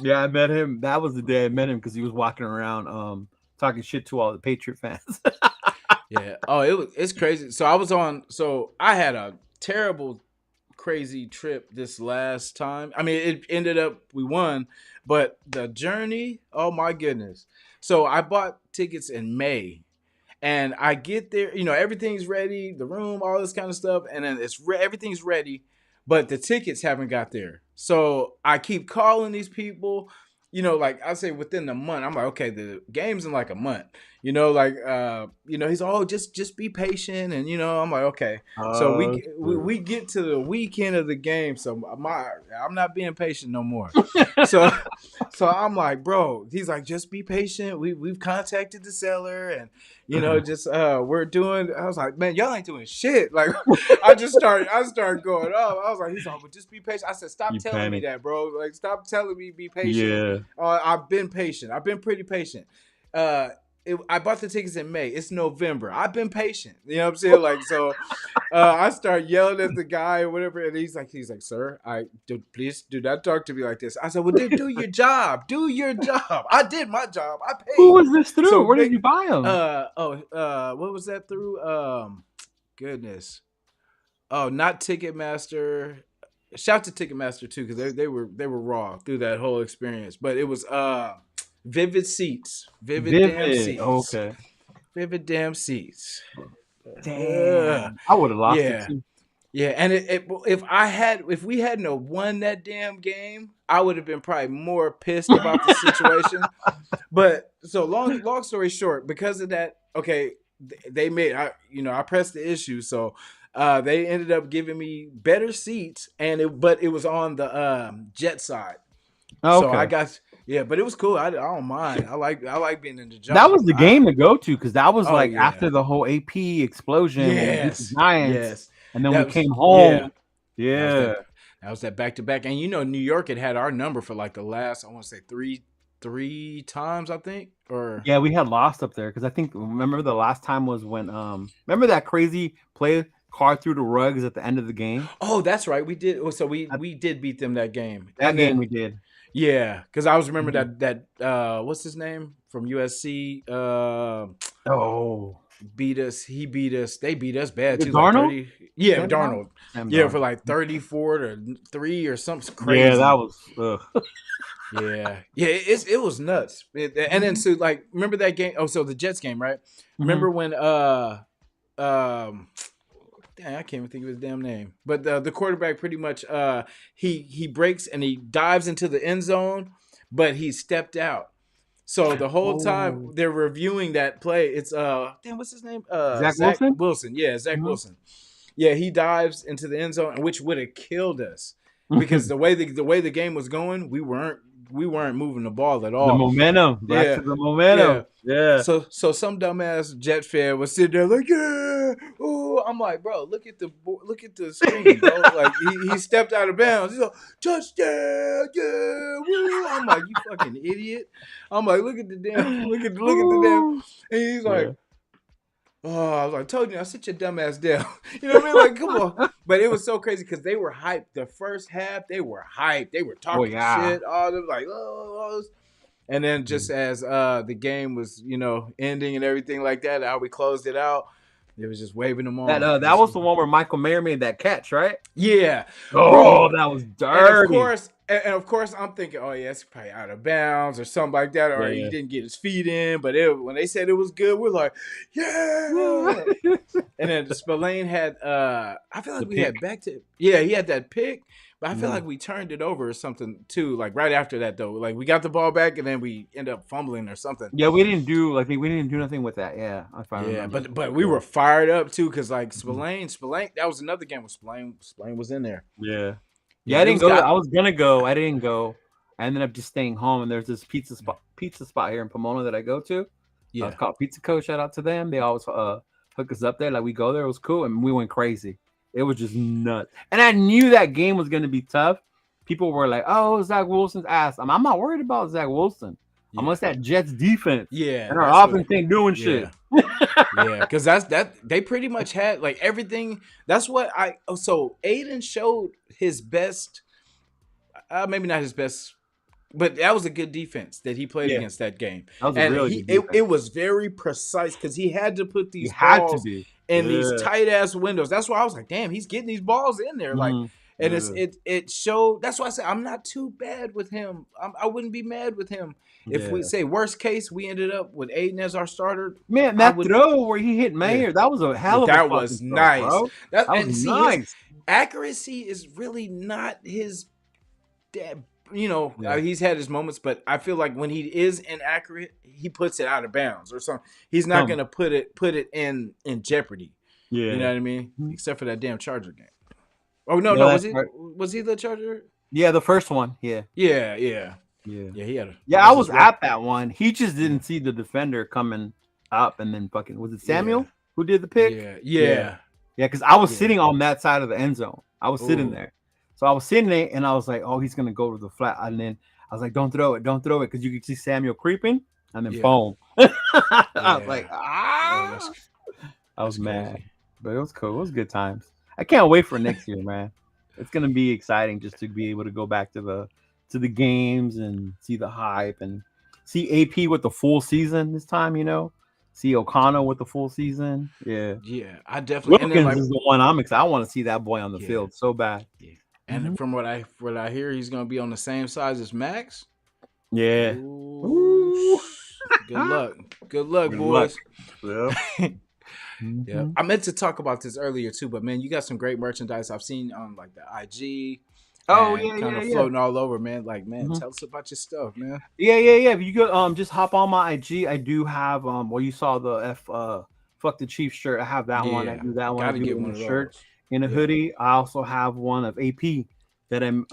B: Yeah, I met him. That was the day I met him because he was walking around talking shit to all the Patriot fans.
A: Yeah. Oh, it's crazy. So I was on. So I had a terrible, crazy trip this last time. I mean, it ended up we won, but the journey. Oh my goodness. So I bought tickets in May. And I get there, everything's ready, the room, all this kind of stuff, and then everything's ready, but the tickets haven't got there. So I keep calling these people, like I say within the month. I'm like, okay, the game's in like a month, he's just be patient, and I'm like, okay. So
B: Oh,
A: we get to the weekend of the game, so I'm not being patient no more. So so I'm like, bro, he's like, just be patient. We've contacted the seller, and just we're doing. I was like, man, y'all ain't doing shit. Like, I started going off. I was like, he's like, but just be patient. I said, stop
B: you
A: telling me
B: panic.
A: that, bro. Like, stop telling me be patient.
B: Yeah.
A: I've been patient. I've been pretty patient. Uh, I bought the tickets in May. It's November. I've been patient. You know what I'm saying? Like, so I start yelling at the guy or whatever, and he's like, sir, please do not talk to me like this. I said, well, then do your job. Do your job. I did my job. I
B: Who
A: paid.
B: was this through?
A: So
B: Where did
A: make
B: you buy them?
A: what was that through? Goodness. Oh, not Ticketmaster. Shout to Ticketmaster too, because they were raw through that whole experience. But it was Vivid Seats. Vivid damn
B: Vivid.
A: seats.
B: Okay.
A: Vivid damn seats.
B: Damn. I would have lost it
A: Yeah.
B: too.
A: Yeah, and if we hadn't have won that damn game, I would have been probably more pissed about the situation. But so long story short, because of that, okay, they made I pressed the issue, so they ended up giving me better seats, but it was on the jet side, so I
B: Okay.
A: got yeah, but it was cool. I don't mind. I like being in the
B: That was
A: jungle.
B: the game to go to because that was
A: Oh
B: like
A: yeah,
B: after the whole AP explosion when we beat the
A: yes,
B: Giants,
A: yes,
B: and then we
A: that was
B: came
A: yeah.
B: home.
A: That was
B: Yeah.
A: that back to back, and New York had our number for like the last, I want to say three times, I think, or
B: Yeah, we had lost up there because I think remember the last time was when remember that crazy play car through the rugs at the end of the game.
A: oh, that's right, we did. So we
B: That,
A: we did beat them that game,
B: that
A: and
B: game we
A: then
B: did.
A: yeah, because I was remember
B: Mhm.
A: that what's his name from USC
B: Oh,
A: beat us. He beat us. They beat us bad
B: the
A: too, like
B: Darnold,
A: 30. Yeah,
B: Sam Darnold,
A: Darnold.
B: Sam
A: Yeah, for
B: Darnold.
A: like 34-3 or something
B: Yeah, that
A: crazy.
B: was.
A: Yeah, yeah, it was nuts. And then so like remember that game? Oh, so the Jets game, right?
B: Mhm.
A: Remember when um dang, I can't even think of his damn name. But the quarterback pretty much he breaks and he dives into the end zone, but he stepped out. So the whole time
B: Oh,
A: they're reviewing that play, it's damn, what's his name?
B: Zach
A: Zach
B: Wilson.
A: Wilson. Yeah, Zach
B: Mhm.
A: Wilson. Yeah, he dives into the end zone, which would have killed us because the way the game was going, we weren't moving the ball at
B: The
A: all.
B: momentum. Back
A: Yeah,
B: to the
A: yeah.
B: momentum. Yeah.
A: So some dumbass Jet fan was sitting there like, yeah, oh, I'm like, bro, look at the screen, bro. Like he stepped out of bounds. He's like, touchdown, yeah, woo. I'm like, you fucking idiot. I'm like, look at the damn.
B: Ooh.
A: And he's
B: Yeah.
A: like, oh, I was like, I told you, I sit your dumb ass down. You know what I mean? Like, come on. But it was so crazy because they were hyped. The first half, they were hyped. They were
B: Oh
A: talking
B: yeah.
A: shit. All them like, oh. And then just as the game was, ending and everything like that, how we closed it out, it was just waving them on.
B: That was the one where Michael Mayer made that catch, right?
A: Yeah,
B: Oh,
A: bro.
B: that was
A: And of
B: dirty.
A: course, And of course, I'm thinking, oh yeah, it's probably out of bounds or something like that, or he
B: Yeah.
A: didn't get his feet in. But when they said it was good, we're like, yeah. And then Spillane had, I feel
B: The
A: like we had
B: pick.
A: back to, yeah, he had that pick, but I feel
B: Mhm.
A: like we turned it over or something too. Like right after that though, like we got the ball back and then we end up fumbling or something.
B: Yeah, we didn't do we didn't do nothing with that. Yeah, if I
A: Yeah,
B: remember.
A: but we
B: Yeah.
A: were fired up too because like
B: Mhm.
A: Spillane, that was another game where Spillane was in there.
B: Yeah. Yeah,
A: Yeah,
B: I
A: it
B: didn't
A: was
B: go.
A: got
B: I was gonna go. I didn't go. I ended up just staying home. And there's this pizza spot here in Pomona that I go to. It's
A: yeah.
B: called Pizza Co. Shout out to them. They always hook us up there. Like we go there. It was cool, and we went crazy. It was just nuts. And I knew that game was gonna be tough. People were like, "Oh, Zach Wilson's ass." I'm not worried about Zach Wilson
A: Yeah.
B: unless that Jets defense
A: Yeah,
B: and our
A: that's what.
B: offense ain't doing shit.
A: Yeah, yeah, because that they pretty much had like everything. That's what I. Oh, so Aiden showed his best. Maybe not his best, but that was a good defense that he played
B: Yeah,
A: against that game,
B: that was a
A: and
B: really
A: he
B: good
A: it,
B: defense.
A: it was very precise because he had to put
B: He
A: these
B: had to
A: balls
B: be.
A: in these
B: Yeah.
A: tight ass windows. That's why I was like, damn, he's getting these balls in there, like.
B: Mhm.
A: And
B: Yeah.
A: it showed. That's why I said I'm not too bad with him. I wouldn't be mad with him if we
B: Yeah.
A: say worst case we ended up with Aiden as our starter.
B: Man,
A: I
B: that
A: would.
B: throw where he hit
A: Yeah.
B: Mayer, that was a
A: Yeah,
B: hell of a
A: that
B: fucking
A: was
B: throw,
A: nice.
B: bro.
A: That
B: That was
A: and see his
B: nice.
A: accuracy is really not his.
B: Yeah.
A: He's had his moments, but I feel like when he is inaccurate, he puts it out of bounds or something. He's not
B: Some.
A: gonna put it in jeopardy. You know
B: Yeah.
A: what I mean?
B: Mhm.
A: Except for that damn Charger game. Oh no,
B: Yeah,
A: no,
B: that's right.
A: was he the Charger?
B: Yeah, the first one. Yeah.
A: Yeah, yeah,
B: Yeah.
A: yeah. He had that
B: Yeah, I
A: was
B: was
A: his rep.
B: at that one. He just
A: Yeah,
B: didn't see the defender coming up and then fucking was it
A: yeah,
B: Samuel who did the pick?
A: yeah,
B: Yeah.
A: yeah,
B: Yeah, because I was
A: yeah.
B: sitting on that side of the end zone. I was sitting
A: Oh,
B: there. So I was sitting there and I was like, oh, he's gonna go to the flat. And then I was like, don't throw it, because you could see Samuel creeping, and then
A: yeah,
B: boom. I was like,
A: yeah. Oh,
B: ah. I was
A: that's
B: mad.
A: crazy.
B: But it was cool. It was good times. I can't wait for next year, man. It's gonna be exciting just to be able to go back to the games and see the hype and see AP with the full season this time, See O'Connell with the full season. Yeah.
A: Yeah, I definitely. And then
B: Wilkins
A: like,
B: is the one I'm excited. I want to see that boy on the
A: yeah,
B: field so bad.
A: yeah.
B: Mhm.
A: And from what I hear, he's gonna be on the same size as Max.
B: Yeah.
A: Ooh,
B: Ooh.
A: good luck. Good luck,
B: Good luck.
A: boys.
B: Yep.
A: Yeah,
B: Mhm.
A: I meant to talk about this earlier too, but man, you got some great merchandise I've seen on like the IG
B: Oh
A: and
B: yeah,
A: kind
B: yeah,
A: of
B: yeah.
A: floating all over, man. Like, man,
B: Mhm.
A: tell us about your stuff, man.
B: Yeah, yeah, yeah. If you go, just hop on my IG. I do have well, you saw the fuck the Chief shirt. I have that one. I
A: Yeah,
B: do that one. I
A: got to
B: do it
A: get
B: in
A: one
B: a
A: of
B: shirt,
A: those.
B: in a
A: Yeah,
B: hoodie. I also have one of AP that I'm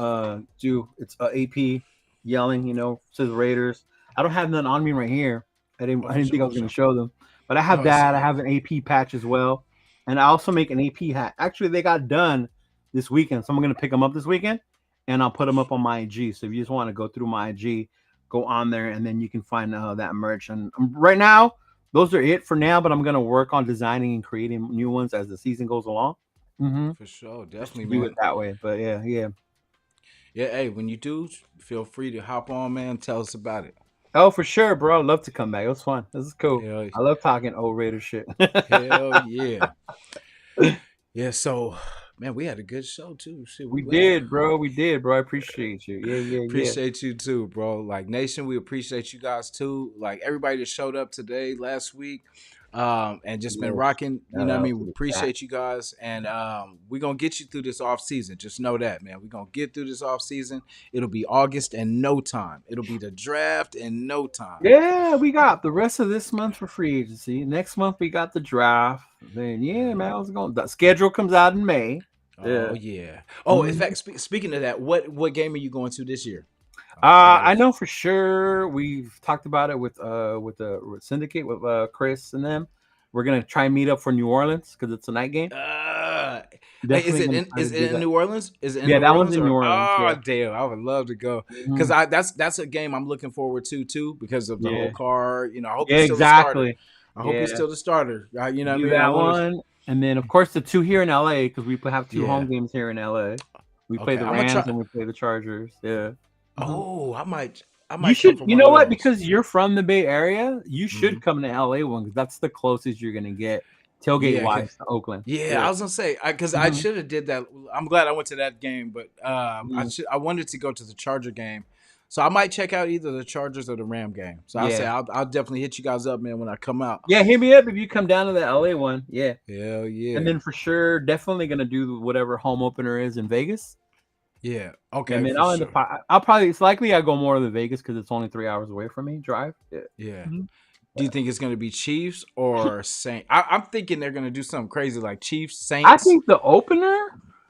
B: do. It's AP yelling, to the Raiders. I don't have none on me right here. I didn't
A: oh
B: I
A: for
B: didn't think
A: sure,
B: I
A: for
B: was gonna
A: sure.
B: show them, but I have
A: No, it's
B: that. I have an AP patch as well, and I also make an AP hat. Actually, they got done this weekend, so I'm gonna pick them up this weekend, and I'll put them up on my IG. So if you just want to go through my IG, go on there, and then you can find that merch. And right now, those are it for now. But I'm gonna work on designing and creating new ones as the season goes along.
A: for sure,
B: Just to
A: definitely,
B: do it
A: man.
B: that way. But yeah, yeah.
A: Yeah, hey, when you do, feel free to hop on, man. Tell us about it.
B: Oh, for sure, bro. I'd love to come back. It was fun. This is cool.
A: Hell,
B: I love talking old Raider shit.
A: hell yeah, yeah. So, man, we had a good show too. Shit,
B: We
A: we went.
B: did, bro. We did, bro. I appreciate you. Yeah, yeah, yeah.
A: Appreciate you too, bro. Like Nation, we appreciate you guys too. Like everybody that showed up today, last week, and just been
B: Yes.
A: rocking. You
B: Shout
A: know what I
B: out
A: mean?
B: to
A: We
B: the chat.
A: appreciate you guys, and we're gonna get you through this off season. Just know that, man. We're gonna get through this off season. It'll be August in no time. It'll be the draft in no time.
B: Yeah, we got the rest of this month for free agency. Next month we got the draft. Then yeah, man,
A: Yeah.
B: I was going. The schedule comes out in May.
A: Oh
B: Yeah.
A: yeah. Oh, in
B: Mhm.
A: fact, speaking of that, what game are you going to this year? I
B: I
A: gotta.
B: know for sure. We've talked about it with Syndicate with Chris and them. We're gonna try and meet up for New Orleans because it's a night game.
A: Hey, is
B: Definitely
A: it
B: gonna
A: in
B: try to
A: is it
B: do
A: in
B: that.
A: New Orleans? Is it in
B: Yeah,
A: New
B: that one's
A: Orleans
B: in New
A: or
B: Orleans.
A: oh
B: Yeah.
A: damn, I would love to go because
B: Mhm.
A: that's a game I'm looking forward to too because of the whole
B: Yeah.
A: car. I hope
B: Yeah,
A: he's still the starter.
B: exactly.
A: I hope he's
B: Yeah.
A: still the starter. You know what I
B: Do
A: mean? I
B: that
A: want to.
B: one, and then of course the two here in LA because we have two
A: Yeah.
B: home games here in LA. We play
A: Okay.
B: the
A: I'm gonna
B: Rams
A: try.
B: and we play the Chargers. Yeah. Mhm.
A: Oh, I
B: You
A: might come
B: should,
A: for
B: you
A: one
B: know
A: of
B: what?
A: those.
B: Because you're from the Bay Area, you
A: Hmm.
B: should come to LA one because that's the closest you're gonna get tailgate
A: Yeah,
B: wise to Oakland.
A: yeah.
B: Yeah.
A: I was gonna say because I
B: Mhm.
A: should have did that. I'm glad I went to that game, but
B: Mhm.
A: I wanted to go to the Charger game, so I might check out either the Chargers or the Ram game. So I'll say
B: Yeah.
A: I'll definitely hit you guys up, man, when I come out.
B: Yeah, hit me up if you come down to the LA one. Yeah.
A: Hell
B: And
A: yeah,
B: then for sure, definitely gonna do whatever home opener is in Vegas.
A: yeah.
B: Yeah,
A: Okay,
B: man.
A: for
B: I'll end
A: sure.
B: up. I'll probably. It's likely I go more to Vegas because it's only 3 hours away from me. Drive. Yeah.
A: Yeah.
B: Mhm.
A: Do you think it's gonna be Chiefs or Saints? I'm thinking they're gonna do something crazy like Chiefs,
B: I
A: Saints.
B: think the opener,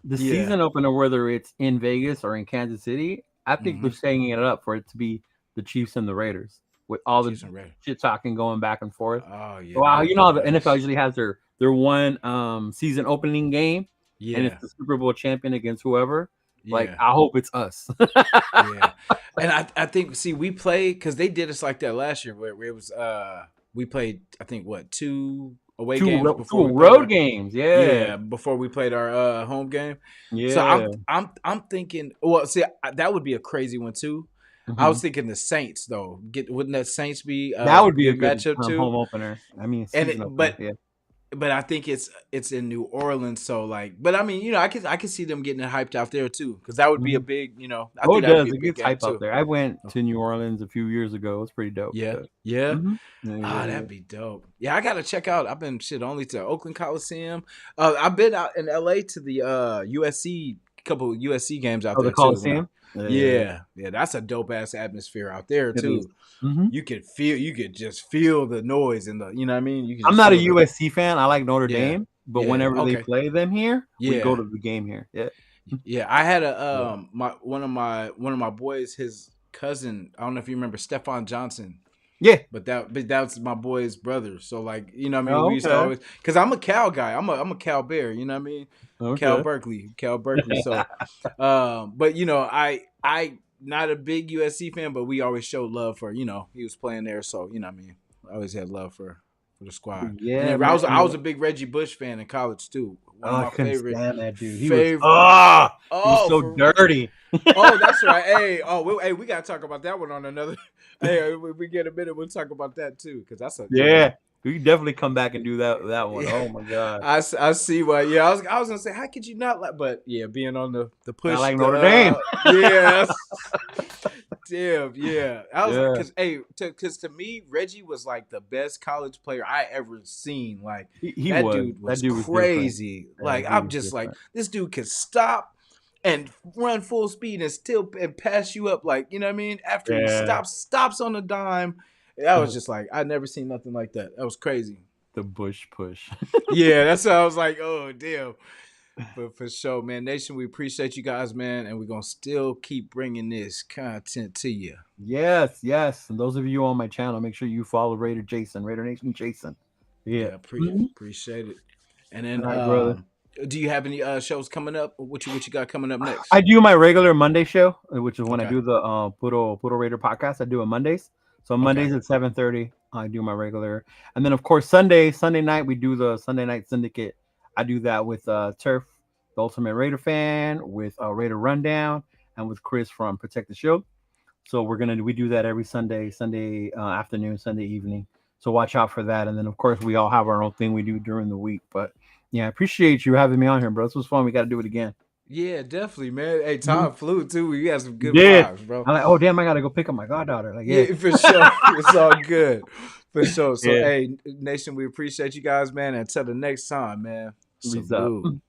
B: the
A: Yeah,
B: season opener, whether it's in Vegas or in Kansas City, I think they're
A: mm-hmm.
B: setting it up for it to be the Chiefs and the Raiders with all the
A: Chiefs and Red.
B: shit talking going back and forth.
A: Oh yeah, that
B: Wow,
A: would
B: you
A: be
B: know how the NFL
A: nice.
B: usually has their one season opening game, and it's
A: Yeah,
B: the Super Bowl champion against whoever. Like,
A: yeah.
B: I hope it's us.
A: Yeah, and I think see we played because they did us like that last year where it was we played I think what two away games before
B: Two
A: we played
B: road
A: our
B: games. Yeah,
A: yeah before we played our home game. So
B: yeah.
A: I'm thinking well see that would be a crazy one too. I was
B: Mhm.
A: thinking the Saints though. Wouldn't that Saints be a
B: That would be a
A: good
B: good
A: matchup too?
B: home opener. I mean,
A: And
B: season opener.
A: but
B: Yeah.
A: I think it's in New Orleans, so like, but I mean, I could see them getting it hyped out there too, because that would be a
B: Mhm.
A: big, I
B: Oh,
A: think
B: it
A: that would be
B: does.
A: a
B: It
A: big
B: gets
A: game
B: hype out
A: too.
B: there. I went
A: Oh,
B: to New Orleans a few years ago. It was pretty dope.
A: yeah,
B: Yeah.
A: yeah.
B: Mhm. Yeah, it
A: Ah,
B: really
A: that'd
B: is.
A: be dope. Yeah, I gotta check out. I've been shit only to Oakland Coliseum. I've been out in LA to the USC couple USC games out
B: Oh, the
A: there too. When I,
B: Coliseum? Yeah.
A: yeah, that's a dope ass atmosphere out there
B: It is.
A: too.
B: Mhm.
A: You could just feel the noise and the, you know what I mean. You could
B: I'm
A: just
B: not a
A: feel the,
B: USC fan. I like Notre
A: yeah,
B: Dame, but
A: yeah,
B: whenever they
A: okay,
B: play them here, we go
A: yeah.
B: to the game here. Yeah.
A: Yeah, I had a
B: Yeah.
A: one of my boys, his cousin. I don't know if you remember Stefan Johnson,
B: Yeah.
A: but that's my boy's brother. So like, you know what I mean? We
B: Oh,
A: used to
B: okay.
A: always because I'm a Cal guy. I'm a Cal Bear, you know what I mean?
B: Okay.
A: Cal Berkeley. So but I not a big USC fan, but we always showed love for, he was playing there, so you know what I mean. I always had love for the
B: But
A: squad. And
B: yeah,
A: then
B: man.
A: I was a big Reggie Bush fan in college too. One
B: Oh,
A: of
B: I
A: my
B: couldn't stand that dude. He was
A: favorite
B: he was
A: oh
B: so
A: for
B: dirty.
A: Oh, that's right. Hey, hey, we gotta talk about that one on another. Hey, we get a minute, we'll talk about that too, because that's a
B: Yeah. We can definitely come back and do that one.
A: yeah.
B: Oh my god.
A: I see why. Yeah, I was gonna say, how could you not like? But yeah, being on the
B: I
A: push,
B: like Notre Dame.
A: yeah, damn, yeah. I was
B: Yeah.
A: because because to me, Reggie was like the best college player I ever seen. Like
B: He
A: that
B: was.
A: dude
B: That
A: was
B: dude was different.
A: crazy.
B: That
A: Like
B: dude
A: I'm
B: was
A: just like
B: different.
A: this dude could stop and run full speed and still and pass you up, like, you know what I mean, after he
B: Yeah.
A: stops on a dime. I was just like, I never seen nothing like that. That was crazy.
B: The Bush push.
A: Yeah, that's why I was like, oh damn. But for sure, man, Nation, we appreciate you guys, man, and we're gonna still keep bringing this content to you.
B: Yes, yes. And those of you on my channel, make sure you follow Raider Jason, Raider Nation Jason. Yeah.
A: Yeah,
B: Mhm.
A: appreciate it. And
B: All
A: then,
B: right, brother.
A: do you have any shows coming up? What you got coming up next?
B: I do my regular Monday show, which is when I
A: Okay,
B: do the Puro Raider podcast. I do it Mondays. So
A: okay,
B: Mondays at 7:30, I do my regular. And then of course Sunday night we do the Sunday night syndicate. I do that with Turf, the Ultimate Raider fan, with Raider Rundown, and with Chris from Protect the Shield. So we do that every Sunday afternoon, Sunday evening. So watch out for that. And then of course we all have our own thing we do during the week. But yeah, I appreciate you having me on here, bro. This was fun. We got to do it again.
A: yeah, definitely, man. Hey,
B: Mhm.
A: time flew too. We had some
B: You
A: good
B: did.
A: vibes, bro.
B: I'm like, oh damn, I gotta go pick up my goddaughter. Like, yeah,
A: Yeah, for sure. It's all good. For sure. So,
B: yeah.
A: hey, Nation, we appreciate you guys, man. Until the next time, man.
B: What's up?
A: Salute.